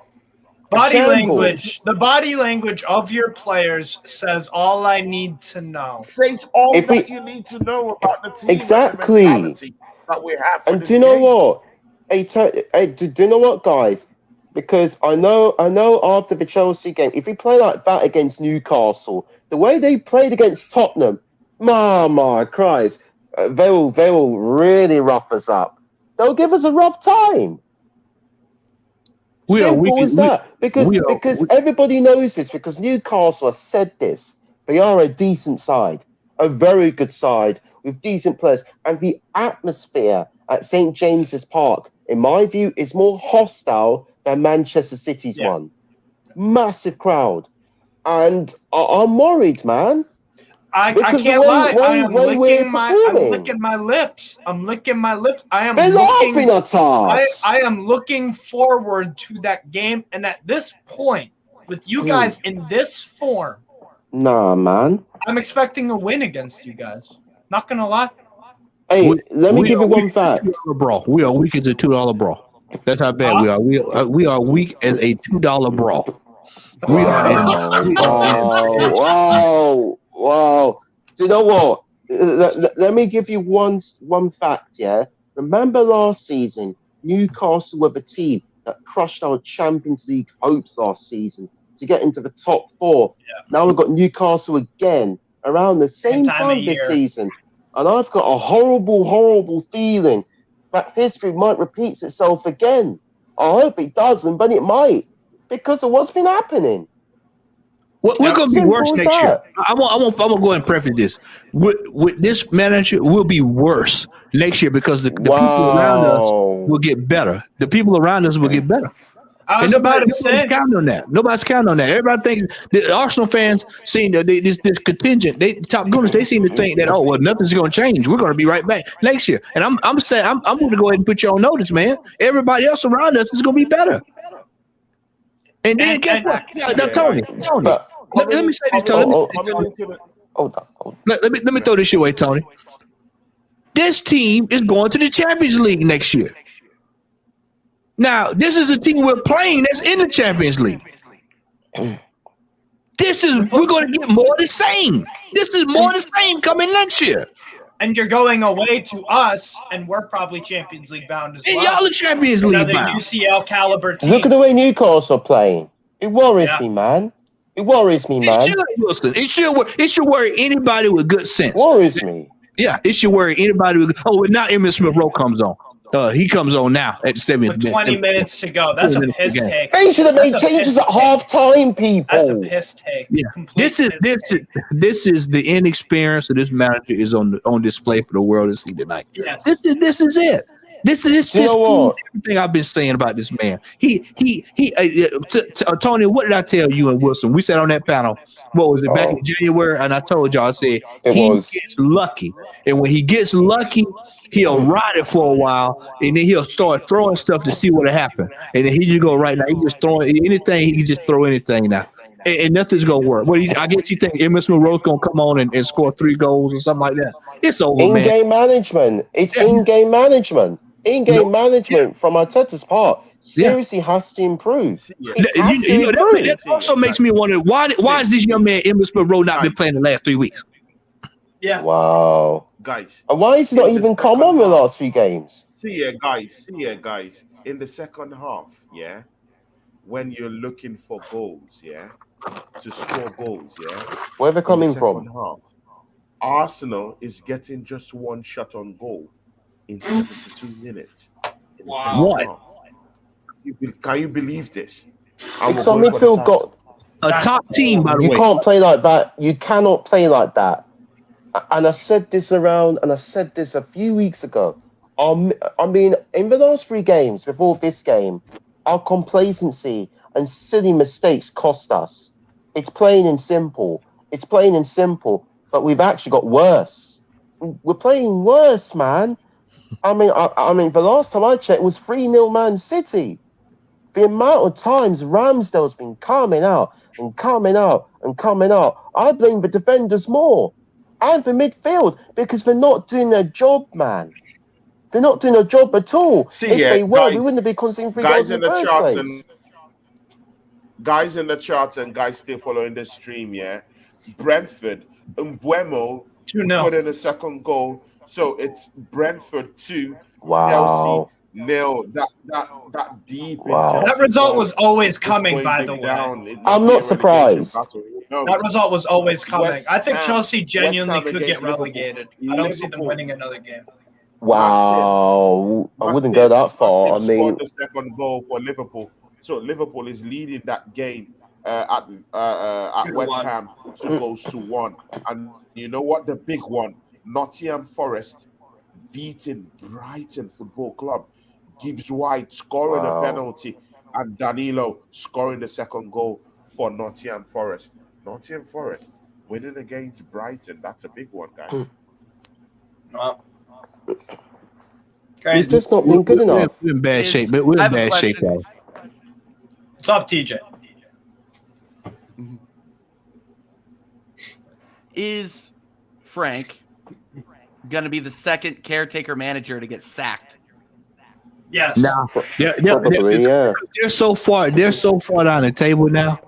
Body language. The body language of your players says all I need to know. Says all that you need to know about the team. Exactly. And the mentality that we have. And do you know what? Hey, do you know what, guys? Because I know after the Chelsea game, if we play like that against Newcastle, the way they played against Tottenham, my Christ, they will really rough us up. They'll give us a rough time. Simple as that. Because everybody knows this. Because Newcastle has said this. They are a decent side, a very good side with decent players, and the atmosphere at St James's Park, in my view, is more hostile than Manchester City's one. Massive crowd, and I'm worried, man. I can't lie. I'm licking my lips. I'm licking my lips. They're laughing at us. I am looking forward to that game, and at this point, with you guys in this form, nah, man, I'm expecting a win against you guys. Not gonna lie. Hey, let me give you one fact. Brawl. We are weak as a $2 brawl. That's how bad we are. We are weak as a $2 brawl. We are. Wow. Do you know what? Let me give you one fact, yeah? Remember last season, Newcastle were the team that crushed our Champions League hopes last season to get into the top 4. Yeah. Now we've got Newcastle again around the same time this season. And I've got a horrible feeling that history might repeat itself again. I hope it doesn't, but it might, because of what's been happening. We're going to be worse next year. I'm gonna go ahead and preface this. With this manager, we'll be worse next year because the people around us will get better. The people around us will get better. And nobody's counting on that. Nobody's counting on that. Everybody thinks the Arsenal fans seem this contingent. Top Gunners, they seem to think that nothing's going to change. We're going to be right back next year. And I'm saying I'm going to go ahead and put you on notice, man. Everybody else around us is going to be better. And then guess what? Tony. Let me say this, Tony. Let me throw this your way, Tony. This team is going to the Champions League next year. Now, this is a team we're playing that's in the Champions League. We're going to get more of the same. This is more of the same coming next year. And you're going away to us, and we're probably Champions League bound as well. And y'all are Champions League bound. UCL caliber team. Look at the way Newcastle are playing. It worries me, man. It worries me, man. It should, Wilson. It should worry anybody with good sense. Worries me. Yeah, it should worry anybody with. Now Emmitt Smith-Rowe comes on. He comes on now at the 7th minute. 20 minutes to go. That's a piss take. They should have made changes at half-time, people. That's a piss take. Yeah. This is the inexperience of this manager is on display for the world to see tonight. Yes. This is it. This everything I've been saying about this man. Tony, what did I tell you and Wilson? We sat on that panel. What was it, back in January? And I told y'all, I said he gets lucky. And when he gets lucky, he'll ride it for a while, and then he'll start throwing stuff to see what'll happen. And then here you go right now. He just throwing anything. He can just throw anything now, and nothing's gonna work. I guess he think Emmitt Smith-Rowe's gonna come on and score 3 goals or something like that. It's over, man. In-game management. It's in-game management. In-game management from Arteta's part seriously has to improve. That also makes me wonder why is this young man Emmitt Smith-Rowe not been playing the last 3 weeks? Yeah. Wow. Guys. And why is he not even come on the last 3 games? See guys. In the second half, when you're looking for goals, to score goals, Where are they coming from? Half, Arsenal is getting just 1 shot on goal in 72 minutes. Wow. What? Can you believe this? Because our midfield got a top team, by the way. You can't play like that. You cannot play like that. And I said this a few weeks ago. I mean, in the last 3 games before this game, our complacency and silly mistakes cost us. It's plain and simple. But we've actually got worse. We're playing worse, man. I mean, the last time I checked was 3-0 Man City. The amount of times Ramsdale's been coming out. I blame the defenders more. And the midfield, because they're not doing their job, man. They're not doing their job at all. If they were, we wouldn't be conceding 3 goals in the first place. Guys in the charts and guys still following the stream, Brentford, Mbeumo put in a second goal. So it's Brentford 2, Chelsea 0. That deep. That result was always coming, by the way. I'm not surprised. That result was always coming. I think Chelsea genuinely could get relegated. I don't see them winning another game. Wow. I wouldn't go that far. I mean, the second goal for Liverpool. So Liverpool is leading that game at West Ham 2 goals to 1. And you know what? The big one, Nottingham Forest beating Brighton Football Club. Gibbs White scoring a penalty and Danilo scoring the second goal for Nottingham Forest. Nottingham Forest winning against Brighton. That's a big one, guys. Wow. It's just not been good enough. We're in bad shape. We're in bad shape, guys. What's up, TJ? Is Frank going to be the second caretaker manager to get sacked? Yes. No. They're so far down the table now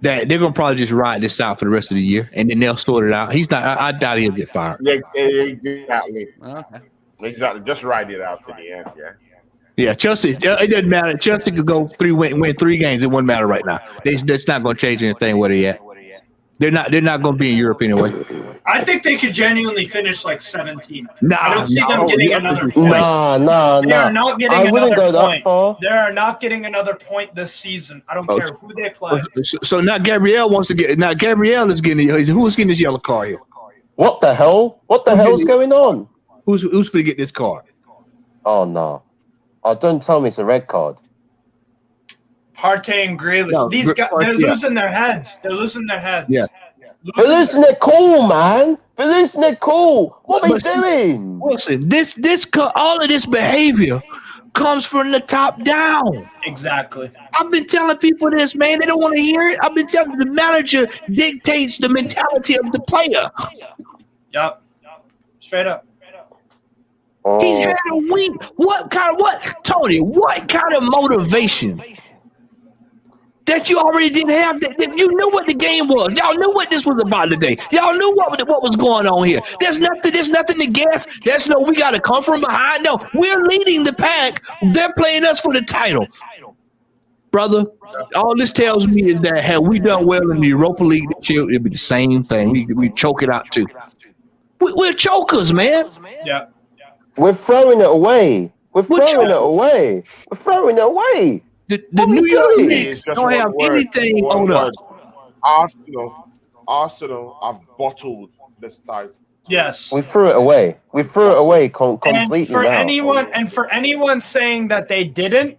that they're gonna probably just ride this out for the rest of the year, and then they'll sort it out. He's not. I doubt he'll get fired. Exactly. Okay. Exactly. Just ride it out to the end. Yeah, Chelsea. It doesn't matter. Chelsea could go win 3 games. It wouldn't matter right now. That's not going to change anything where they at. They're not going to be in Europe anyway. I think they could genuinely finish like 17. Nah, I don't see them getting another point. No. They are not getting I wouldn't another go that point. far. They are not getting another point this season. I don't care who they play. So now Gabriel wants to get. Now Gabriel is getting. Who's getting this yellow card here? What the hell? What the hell's going on? Who's going to get this card? Oh no! Oh, don't tell me it's a red card. Partey and Grealish. No, These guys, they're losing their heads. They're losing their heads. Yeah. They're losing their cool, man. They're losing their cool. What are they doing? Wilson, all of this behavior comes from the top down. Exactly. I've been telling people this, man. They don't want to hear it. I've been telling the manager dictates the mentality of the player. Yep. Straight up. Oh. He's had a week. Tony, what kind of motivation that you already didn't have? That you knew what the game was. Y'all knew what this was about today. Y'all knew what was going on here. There's nothing to guess. There's no, we got to come from behind. No, we're leading the pack. They're playing us for the title. Brother, all this tells me is that had we done well in the Europa League this year, it'd be the same thing. We choke it out too. We're chokers, man. Yeah. We're throwing it away. We're throwing it away. The New York Knicks don't have anything on us. Arsenal have bottled this title. Yes. We threw it away. Completely. And for anyone saying that they didn't,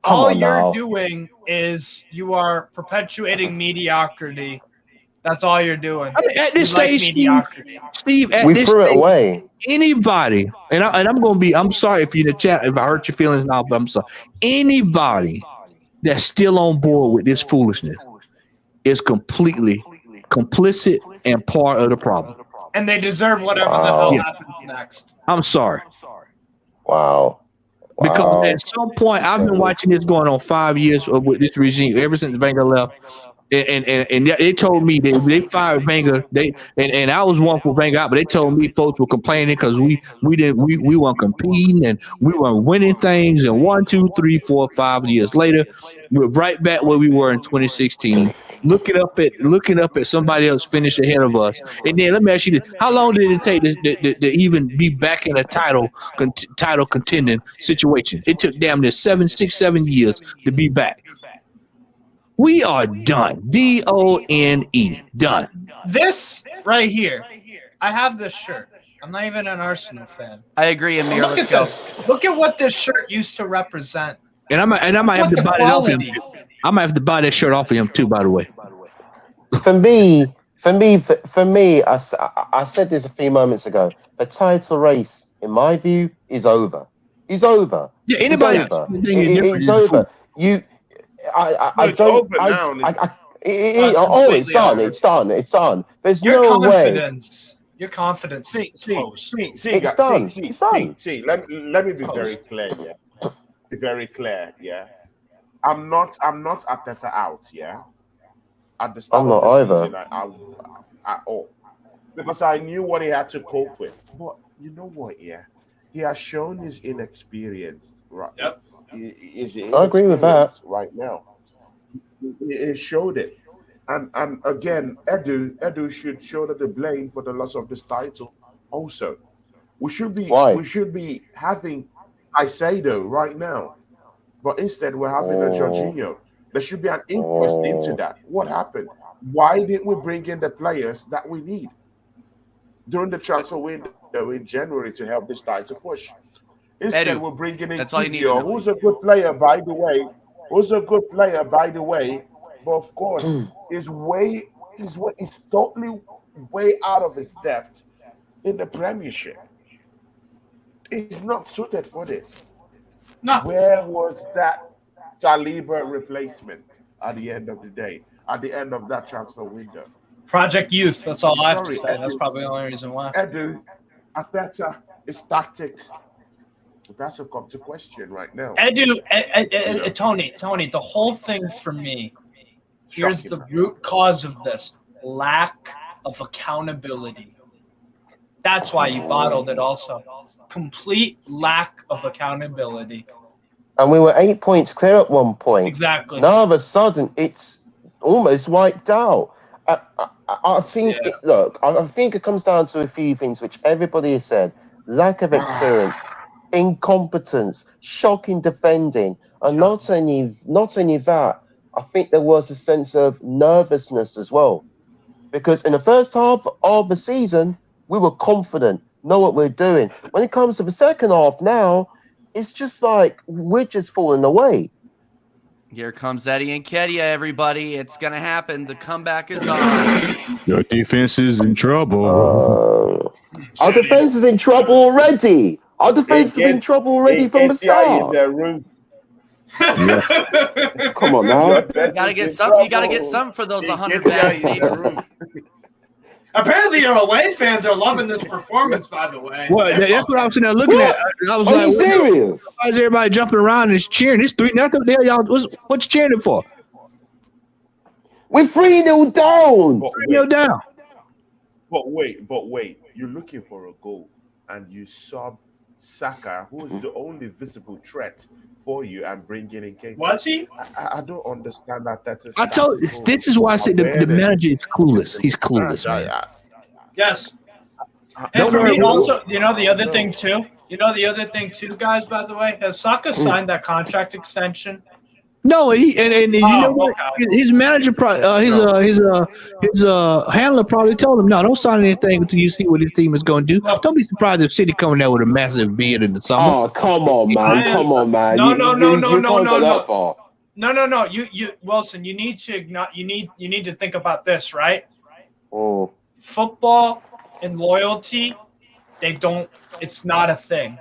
all you're doing is you are perpetuating mediocrity That's all you're doing. I mean, at this You like stage, mediocrity. Steve, at We this threw it stage, away. anybody, I'm sorry if you're in the chat, if I hurt your feelings now, but I'm sorry. Anybody that's still on board with this foolishness is completely complicit and part of the problem. And they deserve whatever the hell happens next. I'm sorry. Wow. Because at some point, I've been watching this going on 5 years with this regime ever since Wenger left, and they told me they fired Wenger. And I was one for Wenger out, but they told me folks were complaining because we weren't competing and we weren't winning things. And 1, 2, 3, 4, 5 years later, we're right back where we were in 2016. Looking up at somebody else finish ahead of us. And then let me ask you this: how long did it take to even be back in a title contending situation? It took damn near 7 years to be back. We are done. DONE. Done. This right here, I have this shirt. I'm not even an Arsenal fan. I agree, Amir. Look Let's at go. this. Look at what this shirt used to represent. And I might have to buy it off him. I might have to buy that shirt off of him too, by the way. For me, I said this a few moments ago. The title race, in my view, is over. It's over. Yeah, anybody It's over. else? It's over. It's over now. It's done. It's done. It's done. There's Your no way. confidence. Your confidence. See, It's done. It's done. let me be very clear, yeah. Be very clear, yeah. I'm not Arteta out, yeah. At the start I'm not of the either. season, at all. Because I knew what he had to cope with. But you know what, yeah? He has shown his inexperience, right? Yep. I agree with that. Right now. He showed it. And again, Edu should shoulder the blame for the loss of this title also. We should be having Caicedo right now. But instead we're having a Jorginho. There should be an inquest into that. What happened? Why didn't we bring in the players that we need during the transfer window in January to help this title push? Instead, Edu, we're bringing in that's all you need to Kivio, know. who's a good player, by the way. But of course, he's totally way out of his depth in the Premiership. He's not suited for this. No. Where was that Saliba replacement at the end of the day, at the end of that transfer window? Project Youth. That's all I have to Sorry, say. That's probably the only reason why. Edu, Arteta, his tactics. That's a come to question right now. Edu, Tony, the whole thing for me, here's the root cause of this: lack of accountability. That's why you bottled it also. Complete lack of accountability. And we were 8 points clear at one point. Exactly. Now all of a sudden, it's almost wiped out. I think, I think it comes down to a few things which everybody has said: lack of experience, incompetence, shocking defending, and not only that, I think there was a sense of nervousness as well, because in the first half of the season we were confident, know what we're doing. When it comes to the second half now, it's just like we're just falling away. Here comes Eddie Nketiah, everybody. It's going to happen. The comeback is on. Your defense is in trouble. Our defense is in trouble already. Our defense is in trouble already from the start. In the room. Come on now. You gotta get something. You gotta get something for those 100 bags. Apparently, your away fans are loving this performance. By the way, Well, that's what I was sitting there looking at. I was Are like, you serious? why is everybody jumping around and cheering? It's 3-0. The hell y'all? What you cheering for? We're 3-0 down. 3-0 down. But wait. You're looking for a goal and you sub Saka, who is the only visible threat for you, and bring in Nketiah. was he? I don't understand that. I told you, this is why I said the manager is clueless. He's clueless, man. Yes. Don't And for me, worry. also, the other thing too, guys. By the way, has Saka signed that contract extension? No, you know what? Okay. His manager, his handler probably told him, "No, don't sign anything until you see what his team is going to do. Don't be surprised if City coming out with a massive bid in the summer." Oh, come on, man. Come on, man. No. That far. No. You Wilson, you need to think about this, right? Oh. Football and loyalty, they don't. It's not a thing.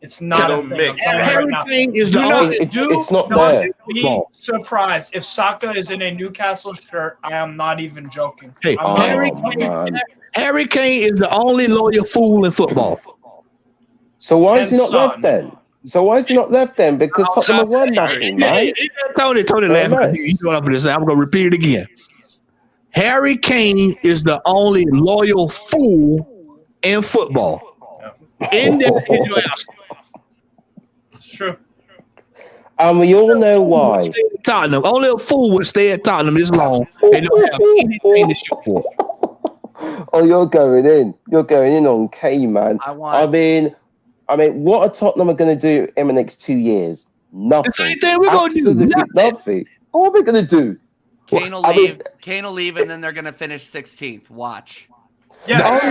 It's not a don't thing. mix. I'm telling you right Harry now. Kane is Do the not, only. It's not not there. be surprised if Saka is in a Newcastle shirt. I am not even joking. Hey, I'm not Harry even joking. man. Harry Kane is the only loyal fool in football. So why is he And not left Son. then? Because Tottenham have won nothing, man. Tony Very laughing. nice. You know what I'm going to say. I'm going to repeat it again. Harry Kane is the only loyal fool in football. In that It's true. And we all know why. stay at Tottenham. Only a fool would stay at Tottenham this long. They don't have anything to show for it. Oh, you're going in. You're going in on Kane, man. I mean, what are Tottenham going to do in the next 2 years? Nothing. The same thing we're going to do. Absolutely nothing. What are we going to do? Kane will leave. Kane will leave, and then they're gonna finish 16th. Watch. Yes. The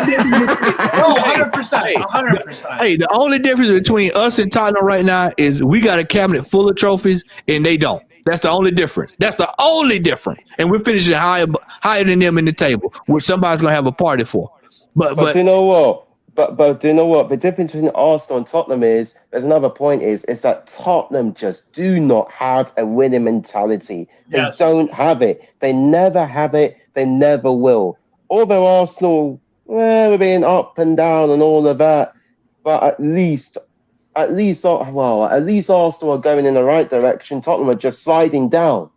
only difference- 100%. 100%. Hey, the only difference between us and Tottenham right now is we got a cabinet full of trophies and they don't. That's the only difference. That's the only difference. And we're finishing higher than them in the table, which somebody's gonna have a party for. But do you know what? But do you know what? The difference between Arsenal and Tottenham is, there's another point is that Tottenham just do not have a winning mentality. They don't have it. They never have it. They never will. Although Arsenal, we're being up and down and all of that, but at least Arsenal are going in the right direction. Tottenham are just sliding down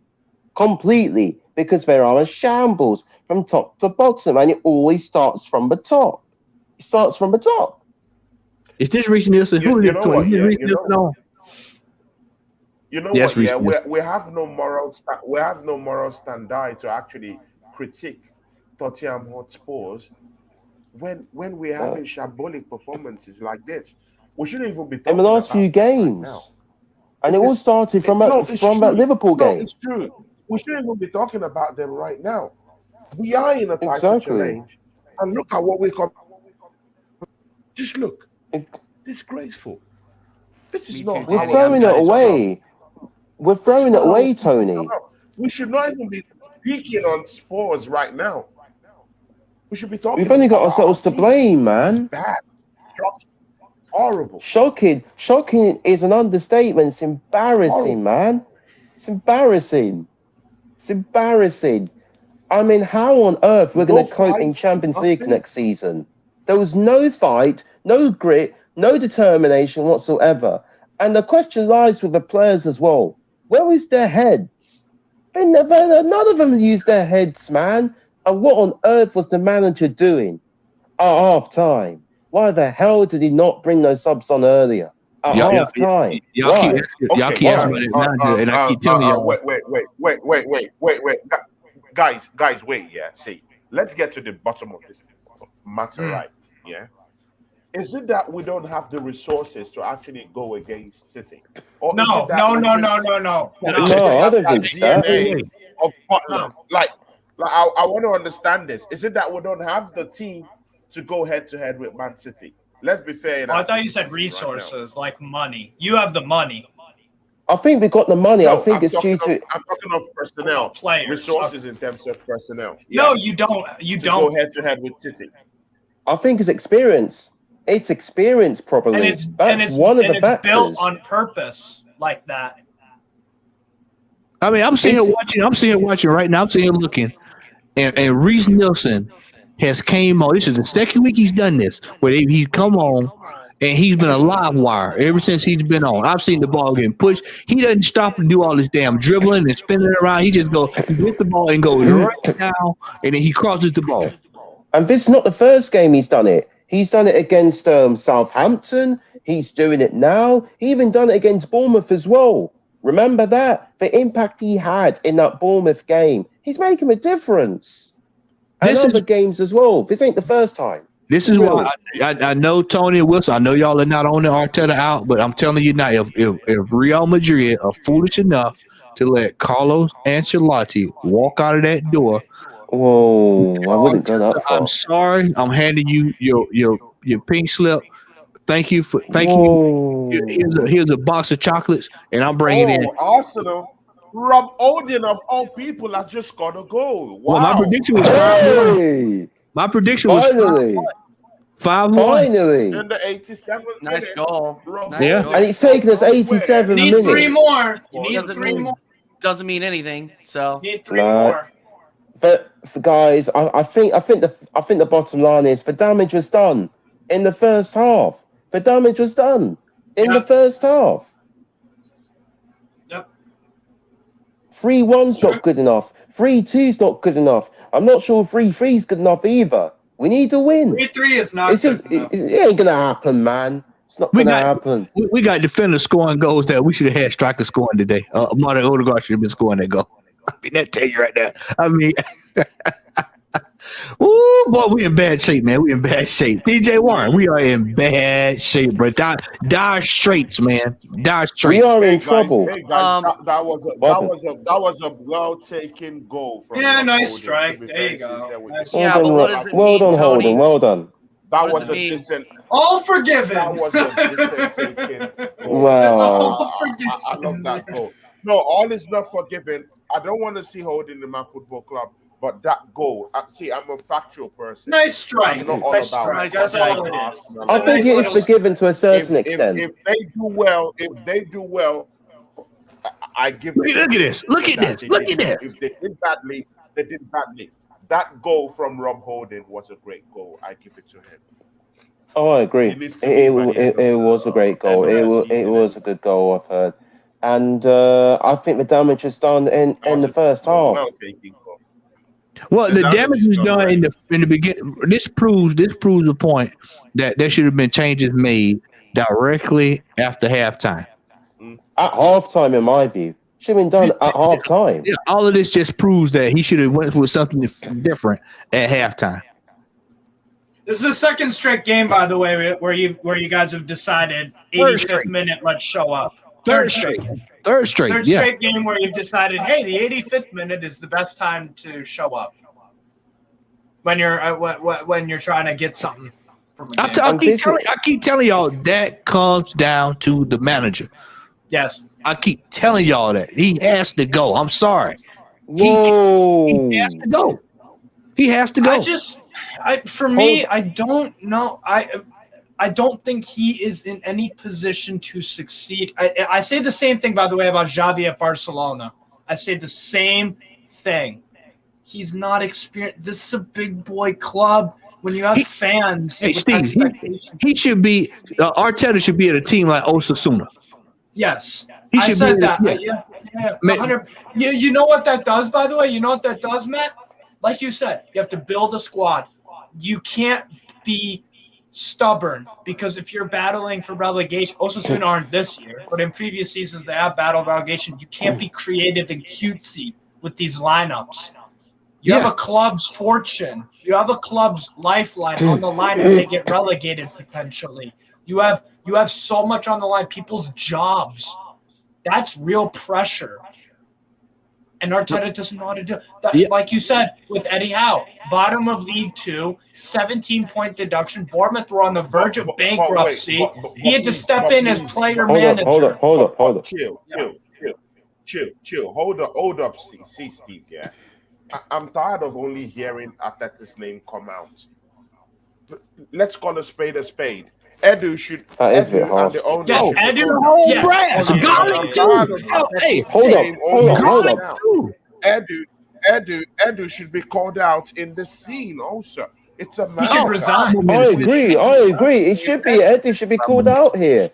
completely because they are a shambles from top to bottom, and it always starts from the top. It starts from the top. Is this Reece Nielsen? Who is You know what? Yeah, Reece Nielsen on? You know Yes, what? Yeah, Reece we have no moral standard to actually critique Tottenham Hotspurs when we're having shambolic performances like this. We shouldn't even be talking in the last about few that right games, now. and it all started from that Liverpool game. No, it's true. We shouldn't even be talking about them right now. We are in a title challenge, and look at what we come. Just look, disgraceful. This is not. We're throwing it away. We're throwing it away, Tony. We should not even be speaking on Spurs right now. We should be talking. We've only got ourselves to blame, man. Bad, shocking, horrible. Shocking is an understatement. It's embarrassing, man. It's embarrassing. I mean, how on earth we're going to cope in Champions League next season? There was no fight, no grit, no determination whatsoever. And the question lies with the players as well. Where is their heads? None of them used their heads, man. And what on earth was the manager doing at half time? Why the hell did he not bring those subs on earlier? At half time. Y'all keep asking about it, and I keep telling y'all. Wait. Guys, wait, yeah. See, let's get to the bottom of this matter, right? Yeah. Is it that we don't have the resources to actually go against City? Or No. No, I don't think DNA of Scotland. Like I want to understand this. Is it that we don't have the team to go head to head with Man City? Let's be fair. I thought you said resources, like money. You have the money. I think we got the money. No, I think it's due to. I'm talking of personnel, players, resources in terms of personnel. Yeah. No, you don't. You to don't go head to head with City. I think it's experience. It's experience, probably. And it's one of the factors. It's built on purpose like that. I mean, I'm sitting here watching right now. I'm sitting here looking, and Reece Nielsen has came on. This is the second week he's done this, where he's come on, and he's been a live wire ever since he's been on. I've seen the ball getting pushed. He doesn't stop and do all this damn dribbling and spinning around. He just goes with the ball and goes right down, and then he crosses the ball. And this is not the first game he's done it. He's done it against Southampton. He's doing it now. He even done it against Bournemouth as well. Remember that? The impact he had in that Bournemouth game. He's making a difference. And other games as well. This ain't the first time. This is why I know Tony and Wilson. I know y'all are not on the Arteta out, but I'm telling you now, if Real Madrid are foolish enough to let Carlos Ancelotti walk out of that door, whoa, I wouldn't go that far. I'm sorry. I'm handing you your pink slip. Thank you. Here's a box of chocolates, and I'm bringing in Arsenal. Rob Holding of all people has just got a goal. Wow. Well, my prediction was 5-1. Hey, My prediction was finally, 5-1. finally. In the 87th Nice minute, goal. Rob Nice Yeah. goal. And it's taken us 87 You need minutes. 3 more. You need Doesn't 3 mean- more. Doesn't mean anything. So You need 3 No. more. But for guys, I think the bottom line is the damage was done in the first half. The damage was done in the Yep. first half. Yep. 3-1's not good enough. 3-2's not good enough. I'm not sure 3-3's good enough either. We need to win. 3-3 is not It's just good enough. it ain't gonna happen, man. It's not We gonna got- happen. We got defenders scoring goals that we should have had strikers scoring today. Martin Odegaard should have been scoring that goal. I mean, that tell you right there. I mean, ooh, boy, we in bad shape, man. We in bad shape. DJ Warren, we are in bad shape, bro. Dire straits, man. Dire We straits. are in Hey trouble. guys, that was a well taken goal from Yeah, Rob nice Holding, strike. to be There you fair go. sincere with Nice. you. Yeah, Well but done, what does it well mean, done, Tony? Holden. Well done. That What was does a it mean? decent. All forgiven. That was a decent taken goal. Wow. I love that goal. No, all is not forgiven. I don't want to see Holding in my football club, but that goal. See, I'm a factual person. Nice strike. I'm not all Nice about strike. That's all it is. Arsenal. I think it is forgiven to a certain extent. If they do well, I give. Look at this. Look at this. Look at this. If they did badly, they did badly. That goal from Rob Holding was a great goal. I give it to him. Oh, I agree. He needs to be by the end It of was a great goal. end of the It season. was a good goal, I've heard. And I think the damage was done in the first half. Well taken goal. Well, the damage was done right. in the beginning. This proves the point that there should have been changes made directly after halftime. At halftime, in my view, should have been done at halftime. Yeah, all of this just proves that he should have went with something different at halftime. This is the second straight game, by the way, where you guys have decided 85th minute, let's show up. Third straight. Third Yeah. straight game where you've decided, hey, the 85th minute is the best time to show up when you're trying to get something from a game. I keep telling y'all that comes down to the manager. Yes. I keep telling y'all that he has to go. I'm sorry. Whoa. He has to go. He has to go. I don't know. I don't think he is in any position to succeed. I say the same thing, by the way, about Xavi at Barcelona. I say the same thing. He's not experienced. This is a big boy club. When you have fans, Hey, with Steve, expectations. he should be Arteta should be at a team like Osasuna. Yes, He I should said be- that. yeah. Yeah, Ma- 100. You know what that does, by the way? You know what that does, Matt? Like you said, you have to build a squad. You can't be stubborn because if you're battling for relegation, Osasuna aren't this year, but in previous seasons they have battled relegation. You can't be creative and cutesy with these lineups. You have a club's fortune. You have a club's lifeline on the line when they get relegated potentially. You have so much on the line, people's jobs. That's real pressure. And Arteta doesn't know how to do that. Yeah. Like you said, with Eddie Howe, bottom of League 2, 17-point deduction. Bournemouth were on the verge of bankruptcy. He had to step in as player manager. Hold up. Chill. Hold up, see, Steve. Yeah, I'm tired of only hearing Arteta's name come out. Let's call a spade a spade. Edu should. That is a bit Edu harsh. and the owner. Yes, should Edu. be called whole Yes. brass. Okay. Garlic I'm too. tired of Oh, hey, Arteta's hold up, name hold up, only hold coming up. out. Edu should be called out in the scene also. It's a He matter. should resign. I agree. It should be Eddie should be called out here.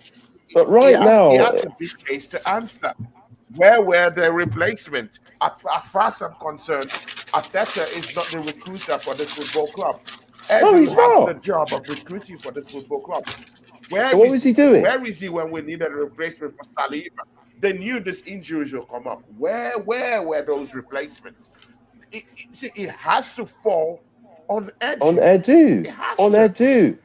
But He now, has a big case to answer. Where were the replacement? As far as I'm concerned, Arteta is not the recruiter for this football club. Edu he's has not. the job of recruiting for this football club. So what was he doing? Where is he when we needed a replacement for Saliba? They knew this injuries will come up. Where were those replacements? It has to fall on Edu. On Edu.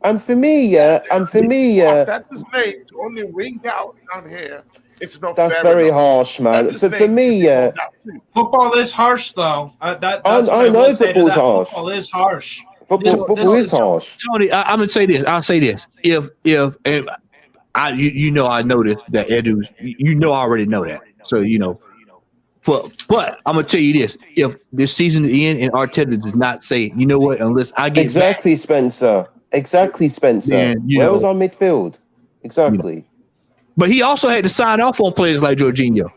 And for me, Arteta's name to only ring out down here. It's not that's fair very enough. harsh, man. Arteta's For name should me, be called out too. Football is harsh, though. That's I what know will say to football's that. harsh. Football is harsh. Football is harsh. Tony, I'm gonna say this. I'll say this. If I know this that Edu, I already know that. So But I'm gonna tell you this: if this season ends and Arteta does not say, you know what, unless I get Exactly, Spencer. Exactly, Spencer. Then, Where was our midfield? Exactly. But he also had to sign off on players like Jorginho.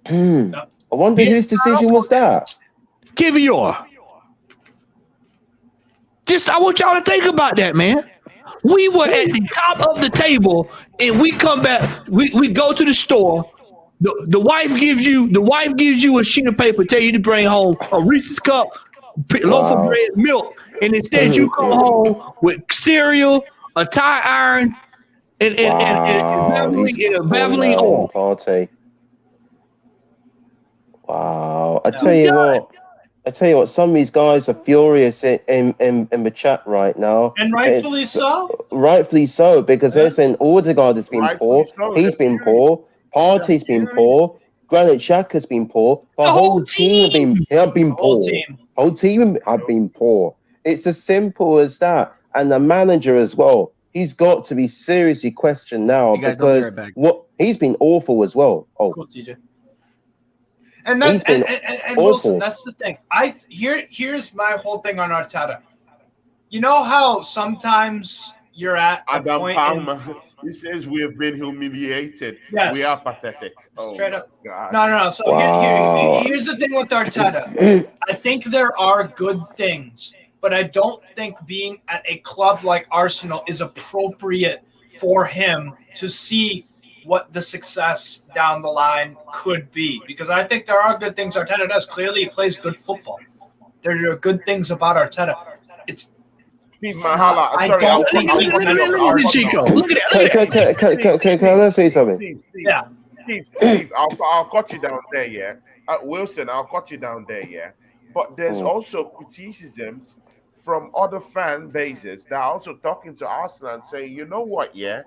I wonder whose decision was that. Kivior. Just I want y'all to think about that, man. We were at the top of the table, and we come back. We go to the store. The wife gives you a sheet of paper, tell you to bring home a Reese's cup, loaf of bread, milk, and instead you come home with cereal, a tire iron, and Vaseline oil. Party. Wow! I tell you what. Some of these guys are furious in the chat right now, and rightfully so. Rightfully so, because they're saying Odegaard has been poor. He's been poor. Party's been poor. Granit Xhaka's been poor. The whole team have been poor. Whole team have been poor. It's as simple as that. And the manager as well. He's got to be seriously questioned now because he's been awful as well. Oh, cool, TJ. And that's and Wilson, that's the thing. Here's my whole thing on Arteta. You know how sometimes you're at Adam Palmer. He says we have been humiliated. Yes. We are pathetic. Straight up. God. No. So here's the thing with Arteta. I think there are good things, but I don't think being at a club like Arsenal is appropriate for him to see what the success down the line could be. Because I think there are good things Arteta does. Clearly, he plays good football. There are good things about Arteta. Steve Machala. Look at that. Can I say something? Yeah. Steve, I'll cut you down there, yeah. Wilson, I'll cut you down there, yeah. But there's also criticisms from other fan bases that are also talking to Arsenal and saying, you know what, yeah?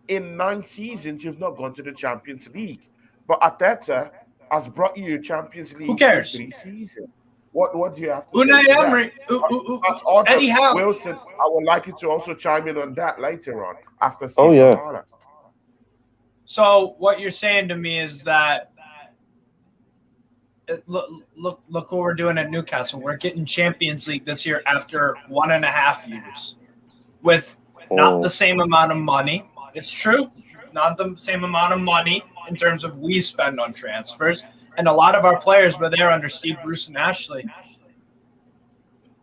In 9 seasons, you've not gone to the Champions League. But Arteta has brought you Champions League. Who cares? In 3 seasons. What do you have to Unai say? Emery. Eddie Howe. Wilson, I would like you to also chime in on that later on after. So what you're saying to me is that look what we're doing at Newcastle. We're getting Champions League this year after 1.5 years with not the same amount of money. It's true, not the same amount of money in terms of we spend on transfers. And a lot of our players were there under Steve Bruce and Ashley.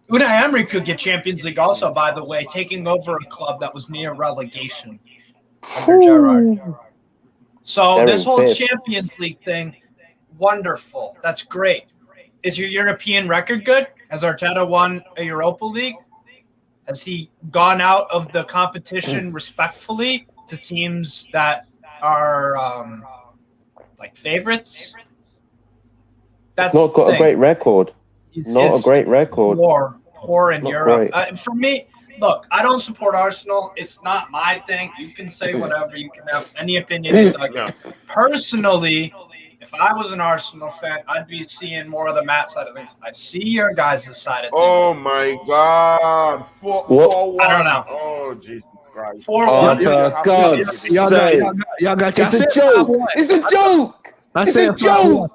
Unai Emery could get Champions League also, by the way, taking over a club that was near relegation under Gerrard. So this whole Champions League thing, wonderful. That's great. Is your European record good? Has Arteta won a Europa League? Has he gone out of the competition respectfully to teams that are like favorites? That's not got a great record. Not a great record. Poor in Europe. For me, look, I don't support Arsenal. It's not my thing. You can say whatever. You can have any opinion you like. Personally, if I was an Arsenal fan, I'd be seeing more of the Matt side of things. I see your guys' side of things. Oh my God! 4-1. I don't know. Oh Jesus Christ! 4-1. Y'all got. It's a joke. It's a joke. I said 5-1.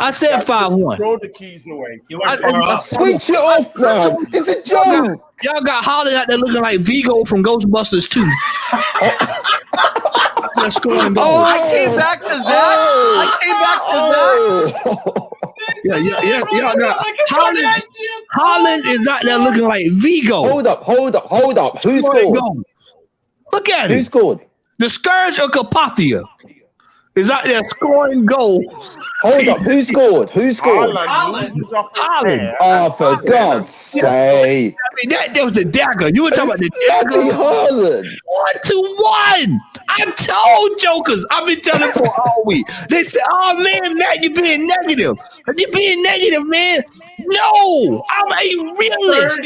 I said 5-1. Throw the keys away. You went far off. Switch it off now. It's a joke. Y'all got Holland out there looking like Vigo from Ghostbusters 2. Scoring goals. I came back to that. Y'all got Holland is out there looking like Vigo. Hold up. Who scored? Look at it. Who scored? The Scourge of Carpathia is out there scoring goals. Hold up. Who scored? Holland. Oh, for God's sake. I mean, that was the dagger. You were talking about the dagger. Holland. 1-1. I told jokers. I've been telling for all week. They said, oh, man, Matt, you're being negative. You're being negative, man. No, I'm a realist.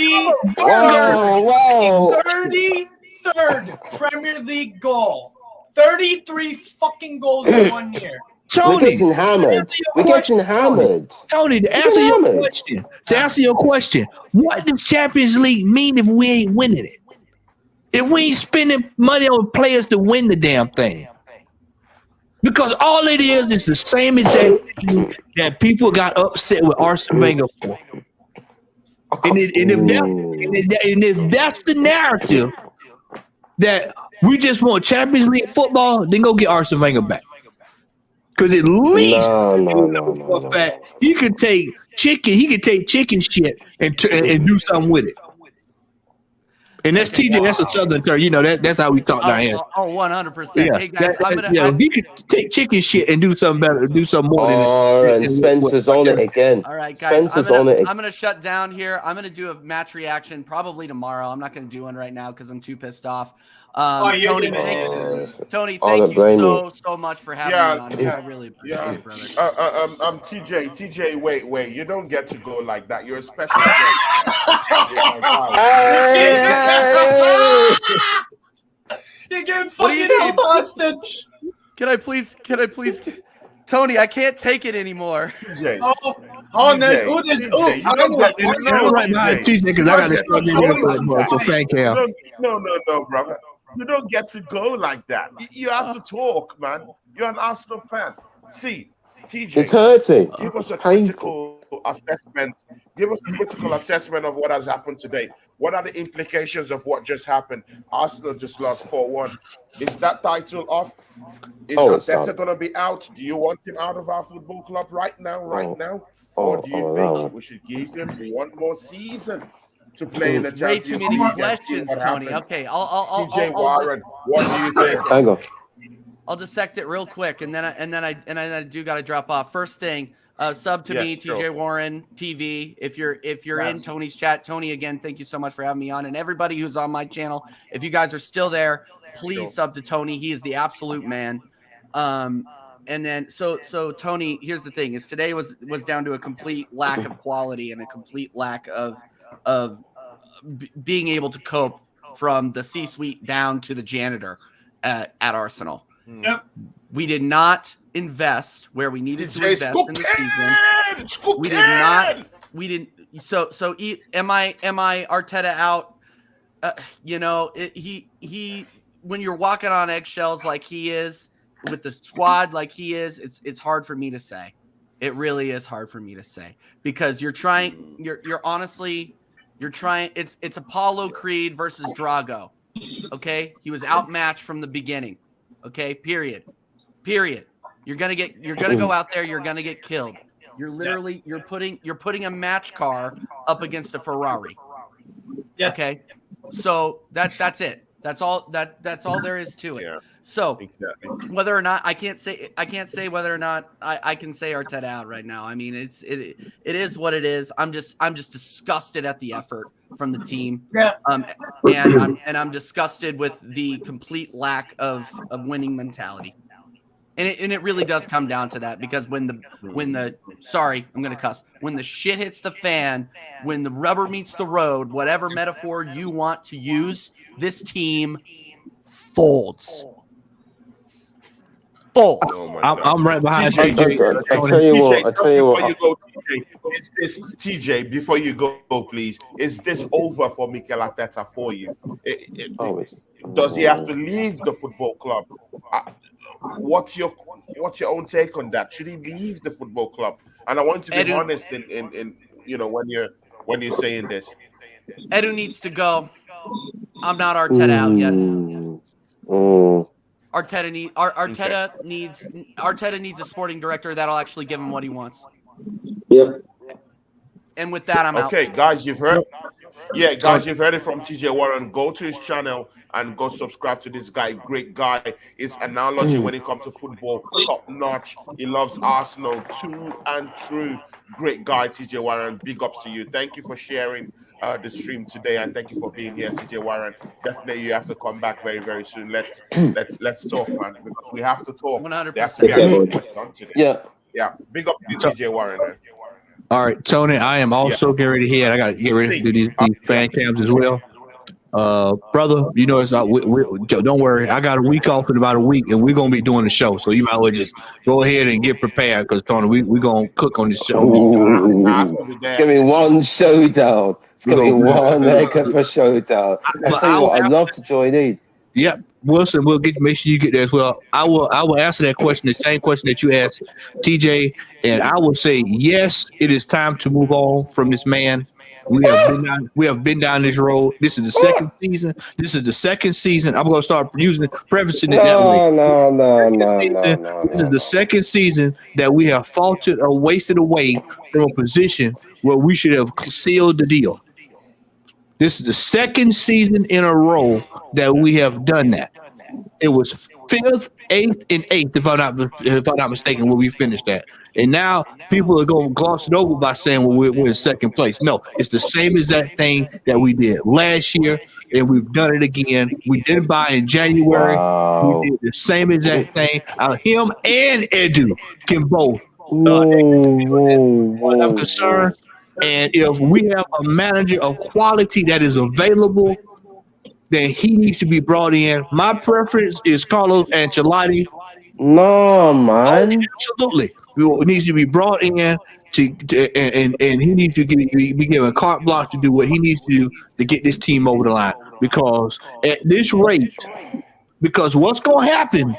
33rd Premier League goal. 33 fucking goals in 1 year. We're getting hammered. Tony, to answer your question, what does Champions League mean if we ain't winning it? If we ain't spending money on players to win the damn thing? Because all it is the same exact thing that people got upset with Arsene Wenger for. And if that's the narrative that we just want Champions League football, then go get Arsene Wenger back. Because at least for a fact, he could take chicken shit and do something with it. And that's TJ. That's a Southern term. You know that's how we talk down here. 100%. Hey guys, he could take chicken shit and do something better, do something more. And Spencer's on it again. All right, guys. Spencer's on it. I'm gonna shut down here. I'm gonna do a match reaction probably tomorrow. I'm not gonna do one right now because I'm too pissed off. Tony, thank you so much for having me on here. I really appreciate it, brother. TJ, wait. You don't get to go like that. You're a special guest. You're getting fucking held hostage. Can I please? Tony, I can't take it anymore. TJ. Right behind TJ because I got to start getting so thank you. No, brother. You don't get to go like that. You have to talk, man. You're an Arsenal fan. See, TJ, it's hurting. Give us a critical assessment. Give us a critical assessment of what has happened today. What are the implications of what just happened? Arsenal just lost 4-1. Is that title off? Is Arteta going to be out? Do you want him out of our football club right now? Or do you think we should give him one more season to play in the Champions League? Way too many questions, Tony. Okay, TJ Warren, what do you think? Hang on. I'll dissect it real quick, and then I do got to drop off. First thing, sub to me, TJ Warren TV. If you're in Tony's chat, Tony, again, thank you so much for having me on, and everybody who's on my channel. If you guys are still there, please sub to Tony. He is the absolute man. And then so Tony, here's the thing: is today was down to a complete lack of quality and a complete lack of being able to cope from the C-suite down to the janitor at Arsenal. Yep. We did not invest where we needed to invest in the season. We did not. We didn't. So am I Arteta out? He when you're walking on eggshells like he is with the squad like he is, it's hard for me to say. It really is hard for me to say because you're trying. You're honestly. You're trying. It's Apollo Creed versus Drago. Okay, he was outmatched from the beginning. Okay, period. You're gonna go out there. You're gonna get killed. You're literally you're putting a match car up against a Ferrari. Yeah. Okay, so that's it. That's all there is to it. Yeah. So whether or not I can't say whether or not I can say Arteta out right now. I mean, it is what it is. I'm just disgusted at the effort from the team. Yeah. And I'm disgusted with the complete lack of winning mentality. And it really does come down to that because when the sorry, I'm gonna cuss. When the shit hits the fan, when the rubber meets the road, whatever metaphor you want to use, this team folds. Oh I'm right behind TJ. I tell you what. Before you go, TJ, before you go, please, is this over for Mikel Arteta for you? Does he have to leave the football club? What's your own take on that? Should he leave the football club? And I want you to be honest in when you're saying this. Edu needs to go. I'm not Arteta out yet. Arteta needs a sporting director that'll actually give him what he wants. Yep. And with that, I'm out. Okay, guys, you've heard. Yeah, guys, you've heard it from TJ Warren. Go to his channel and go subscribe to this guy. Great guy. His analogy when it comes to football, top notch. He loves Arsenal, true and true. Great guy, TJ Warren. Big ups to you. Thank you for sharing the stream today, and thank you for being here, TJ Warren. Definitely, you have to come back very, very soon. Let's talk, man. Because we have to talk. 100%. There has to be a question today. Yeah. Big up to TJ Warren. Man. All right, Tony, I am also getting ready to head. I got to get ready to do these fan cams as well. Brother, you know, it's not, don't worry. I got a week off in about a week, and we're going to be doing the show. So you might as well just go ahead and get prepared because, Tony, we're going to cook on this show. It's going to be one showdown. It's going to be one heck of a showdown. I tell you what, I'd love to join in. Yep. Wilson, we'll make sure you get there as well. I will answer that question, the same question that you asked, TJ, and I will say yes. It is time to move on from this man. We have been down this road. This is the second season. I'm going to start prefacing it that way. No. This is the second season that we have faltered or wasted away from a position where we should have sealed the deal. This is the second season in a row that we have done that. It was 5th, 8th, and 8th, if I'm not mistaken, where we finished that. And now people are going to gloss it over by saying, well, we're in second place. No, it's the same exact thing that we did last year, and we've done it again. We didn't buy in January. Wow. We did the same exact thing. Him and Edu can both. I'm concerned. And if we have a manager of quality that is available, then he needs to be brought in. My preference is Carlos Ancelotti. No, man. Absolutely. He needs to be brought in and he needs to be given carte blanche to do what he needs to do to get this team over the line. Because at this rate, because what's going to happen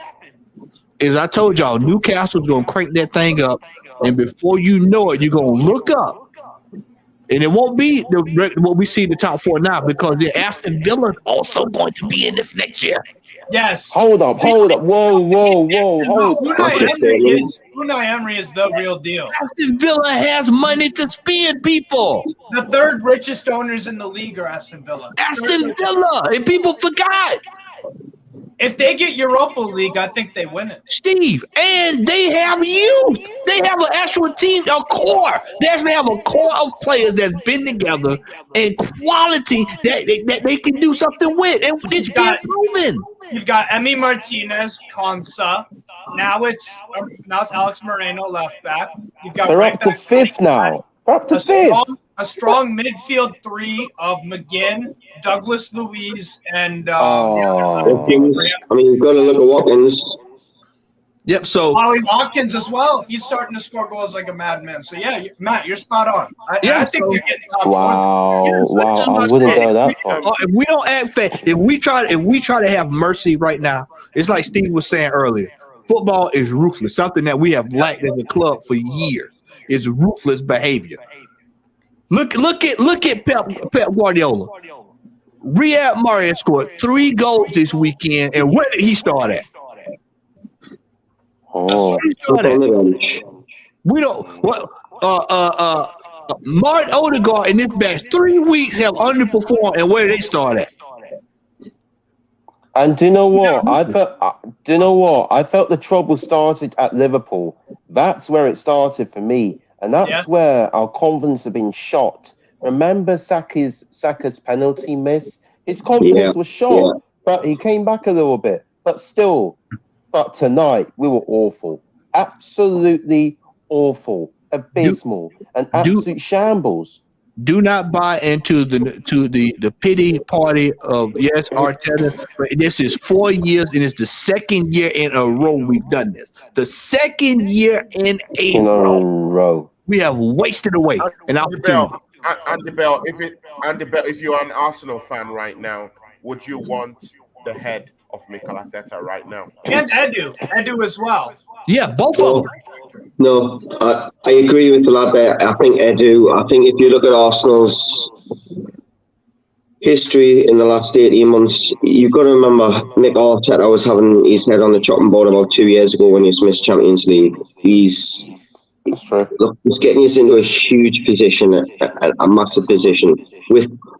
is, I told y'all, Newcastle's going to crank that thing up, and before you know it, you're going to look up. And it won't be what we see in the top 4 now, because the Aston Villa is also going to be in this next year. Yes. Hold up. Whoa. Unai Emery is the real deal. Aston Villa has money to spend, people. The 3rd richest owners in the league are Aston Villa. Aston Villa, and people forgot. If they get Europa League, I think they win it. Steve, and they have youth. They have an actual team, a core. They actually have a core of players that's been together and quality that they can do something with. And it's been proven. You've got Emi Martinez, Konsa. Now it's Alex Moreno left back. They're up to 5th now. They're up to 5th. A strong midfield 3 of McGinn, Douglas Luiz, and I mean, you've got to look at Watkins. Yep. So Ollie Watkins as well. He's starting to score goals like a madman. So yeah, Matt, you're spot on. I think you're getting top 4. Wow. I wouldn't go that far. If we don't act fair, if we try to have mercy right now, it's like Steve was saying earlier. Football is ruthless. Something that we have lacked as a club for years. It's ruthless behavior. Look at Pep Guardiola. Riyad Mahrez scored 3 goals this weekend, and where did he start at? We don't. What? Martin Odegaard and this batch 3 weeks have underperformed, and where did they start at? And do you know what? I felt the trouble started at Liverpool. That's where it started for me. And that's where our confidence had been shot. Remember Saka's penalty miss? His confidence was shot, but he came back a little bit. But tonight, we were awful. Absolutely awful. Abysmal. An absolute shambles. Do not buy into the pity party of Arteta. But this is 4 years, and it's the 2nd year in a row we've done this. The 2nd year in a row. We have wasted away an opportunity. Andy Bell, if you're an Arsenal fan right now, would you want the head of Machala right now? And Edu as well. Yeah, both of them. No, I agree with the lad there. I think Edu. I think if you look at Arsenal's history in the last 18 months, you've got to remember Mick Arteta was having his head on the chopping board about 2 years ago when he missed Champions League. He's getting us into a huge position, a massive position.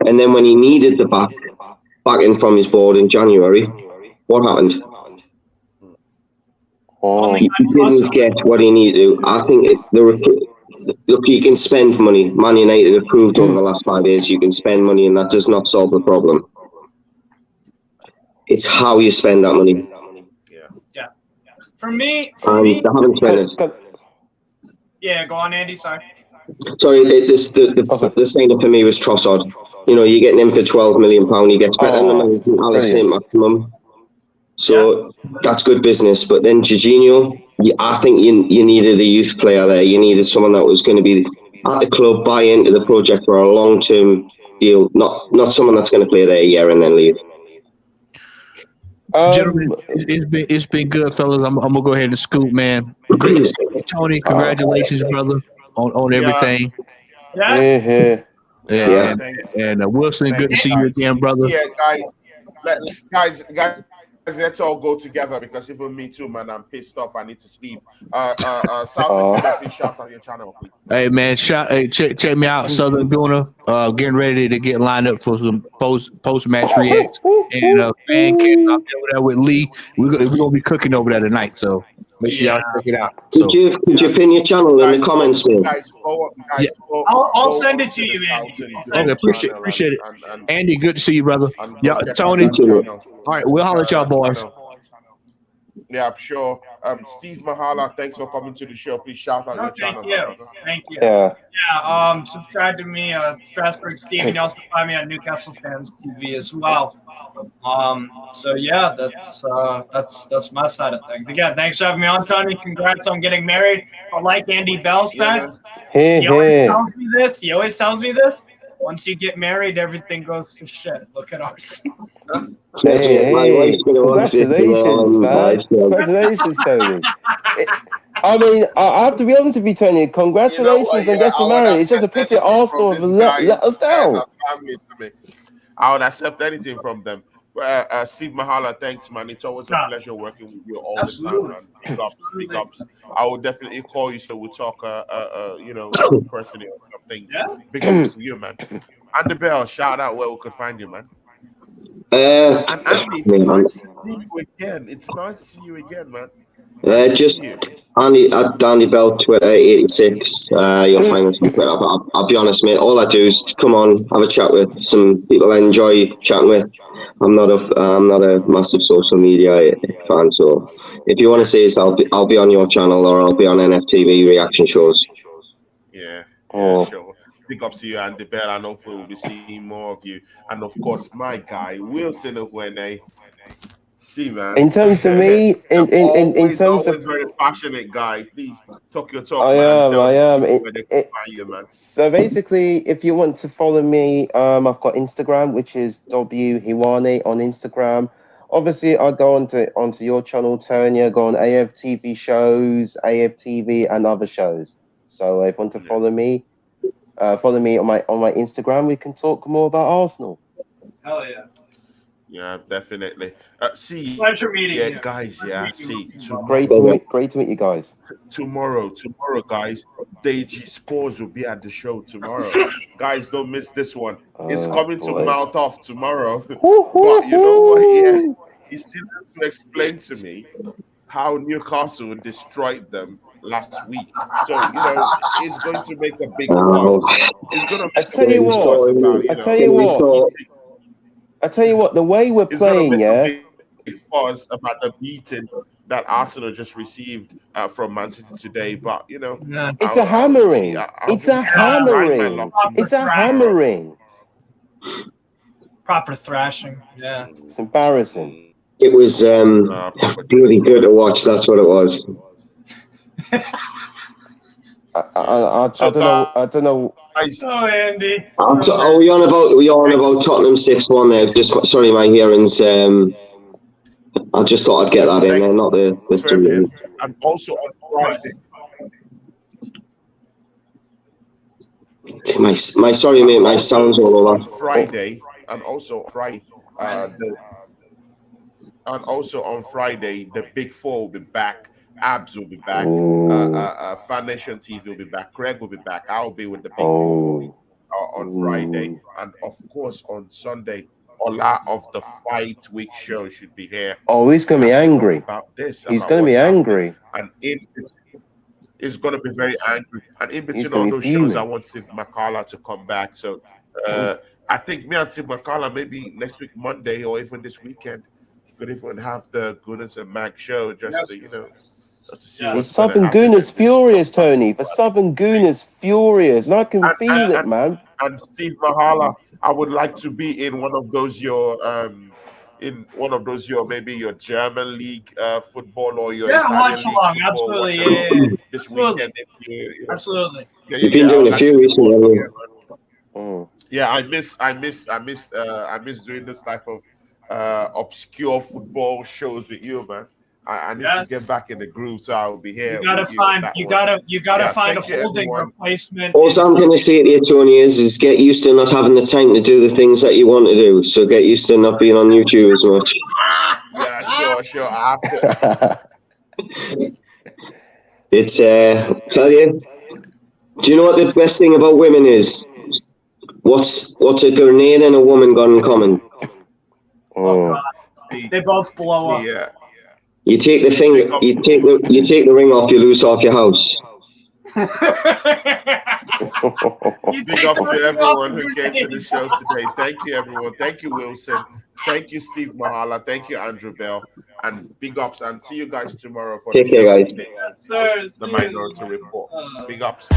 And then when he needed the backing from his board in January, what happened? He didn't get what he needed to. I think look, you can spend money. Man United have proved over the last 5 years you can spend money, and that does not solve the problem. It's how you spend that money. Yeah. For me, they haven't spent it. Yeah, go on, Andy. Sorry, the sign-up for me was Trossard. You know, you're getting him for £12 million. He gets better than Alex St. Maximum. So that's good business. But then Jorginho, I think you needed a youth player there. You needed someone that was going to be at the club, buy into the project for a long-term deal, not someone that's going to play there a year and then leave. Gentlemen, it's been good, fellas. I'm gonna go ahead and scoop, man. Great to see you, Tony. Congratulations, brother, on everything. Yeah. Yeah, Thanks, and man. Wilson, good to Thanks, see you guys. again, brother. Yeah, guys, let's all go together because even me too, man. I'm pissed off. I need to sleep. Southern Gunner, please shout out your channel, please. Hey man, check me out, Southern Gunner. Getting ready to get lined up for some post match reacts and fan cam out there over there with Lee. We're gonna be cooking over there tonight, so make sure y'all check it out. So, Could you pin your channel in the comments, man? I'll send it to you, Andy. Okay, appreciate it. Andy, good to see you, brother. Yeah, Tony. All right, we'll holler at y'all, boys. Yeah, I'm sure. Steve Machala, thanks for coming to the show. Please shout out your channel. Thank you. Yeah. Subscribe to me, Strasbourg Steve. You can also find me on Newcastle Fans TV as well. So yeah, that's my side of things. Again, thanks for having me on, Tony. Congrats on getting married. I like Andy Bell's time. He always tells me this. Once you get married, everything goes to shit. Look at ours. Congratulations, man. Congratulations, Tony. I mean, I have to be honest with you, Tony. Congratulations on getting married. It's just a pity Arsenal have let us down. I would accept anything from them. Steve Machala, thanks, man. It's always a pleasure working with you all the time, man. Big ups. I will definitely call you so we'll talk, personally or something. Big ups to you, man. And the bell, shout out where we could find you, man. And Andy, it's nice to see you again. It's nice to see you again, man. Just Andy at Dandy Bell Twitter 86. You'll find us on Twitter. I'll be honest, mate. All I do is come on, have a chat with some people I enjoy chatting with. I'm not a massive social media fan, so if you want to see us, I'll be on your channel or I'll be on NFTV reaction shows. Yeah, sure. Big up to you, Andy Bell, and hopefully we'll be seeing more of you. And of course, my guy Wilson Ogwene. See, man. In terms of me, in terms always of very passionate guy. Please talk your talk. I am. Where they can find you, man. So basically, if you want to follow me, I've got Instagram, which is W Hiwane on Instagram. Obviously, I go onto your channel, Tony. I go on AFTV shows, AFTV, and other shows. So if you want to follow me on my Instagram. We can talk more about Arsenal. Hell yeah. Yeah, definitely. See, Pleasure meeting you, guys. Yeah, see. Great to meet you guys. Tomorrow, guys. Deji Spores will be at the show tomorrow. Guys, don't miss this one. It's coming to mouth off tomorrow. But you know what? He still has to explain to me how Newcastle destroyed them last week. So, it's going to make a big fuss. It's going to make I tell you what, the way we're playing, big fuss about the beating that Arsenal just received from Mancity today. But, it's a hammering. It's a hammering. It's a hammering. Proper thrashing. Yeah. It's embarrassing. It was really good to watch. That's what it was. I don't know. Oh, Andy. We on about Tottenham 6-1 there. Just sorry, my hearing's. I just thought I'd get that in there, not the. And also on Friday. My sorry, mate. My sound's all over. On Friday, and also Friday. And also on Friday, the Big Four will be back. Abs will be back. Fan Nation TV will be back. Craig will be back. I'll be with the Big Four on Friday. And of course, on Sunday, Ola of the Fight Week show should be here. Oh, he's going to be angry. He's going to be angry. And it's going to be very angry. And in between all those shows, I want Steve Machala to come back. So I think me and Steve Machala, maybe next week, Monday, or even this weekend, could even have the Gunners and Mag show just to see what's Southern Gunners furious, Tony. The Southern Gunners furious. And I can feel it, man. And Steve Machala, I would like to be in one of those maybe your German league football or your Italian Watchalong, league absolutely, this weekend. Absolutely. You've been doing a few recently. Yeah, I miss doing this type of obscure football shows with you, man. I need to get back in the groove, so I'll be here. You gotta find a holding replacement. All I'm gonna say to you, Tony, is get used to not having the time to do the things that you want to do. So get used to not being on YouTube as much. Yeah, sure. I have to. It's tell you. Do you know what the best thing about women is? What's a grenade and a woman got in common? Oh God. They both blow up. Yeah. You take the finger, you take the ring off, you lose half your house. Big ups to everyone who came to the show today. Thank you, everyone. Thank you, Wilson. Thank you, Steve Machala. Thank you, Andrew Bell. And big ups, and see you guys tomorrow for Take care, guys. Yes, sir. The Minority Report. Big ups.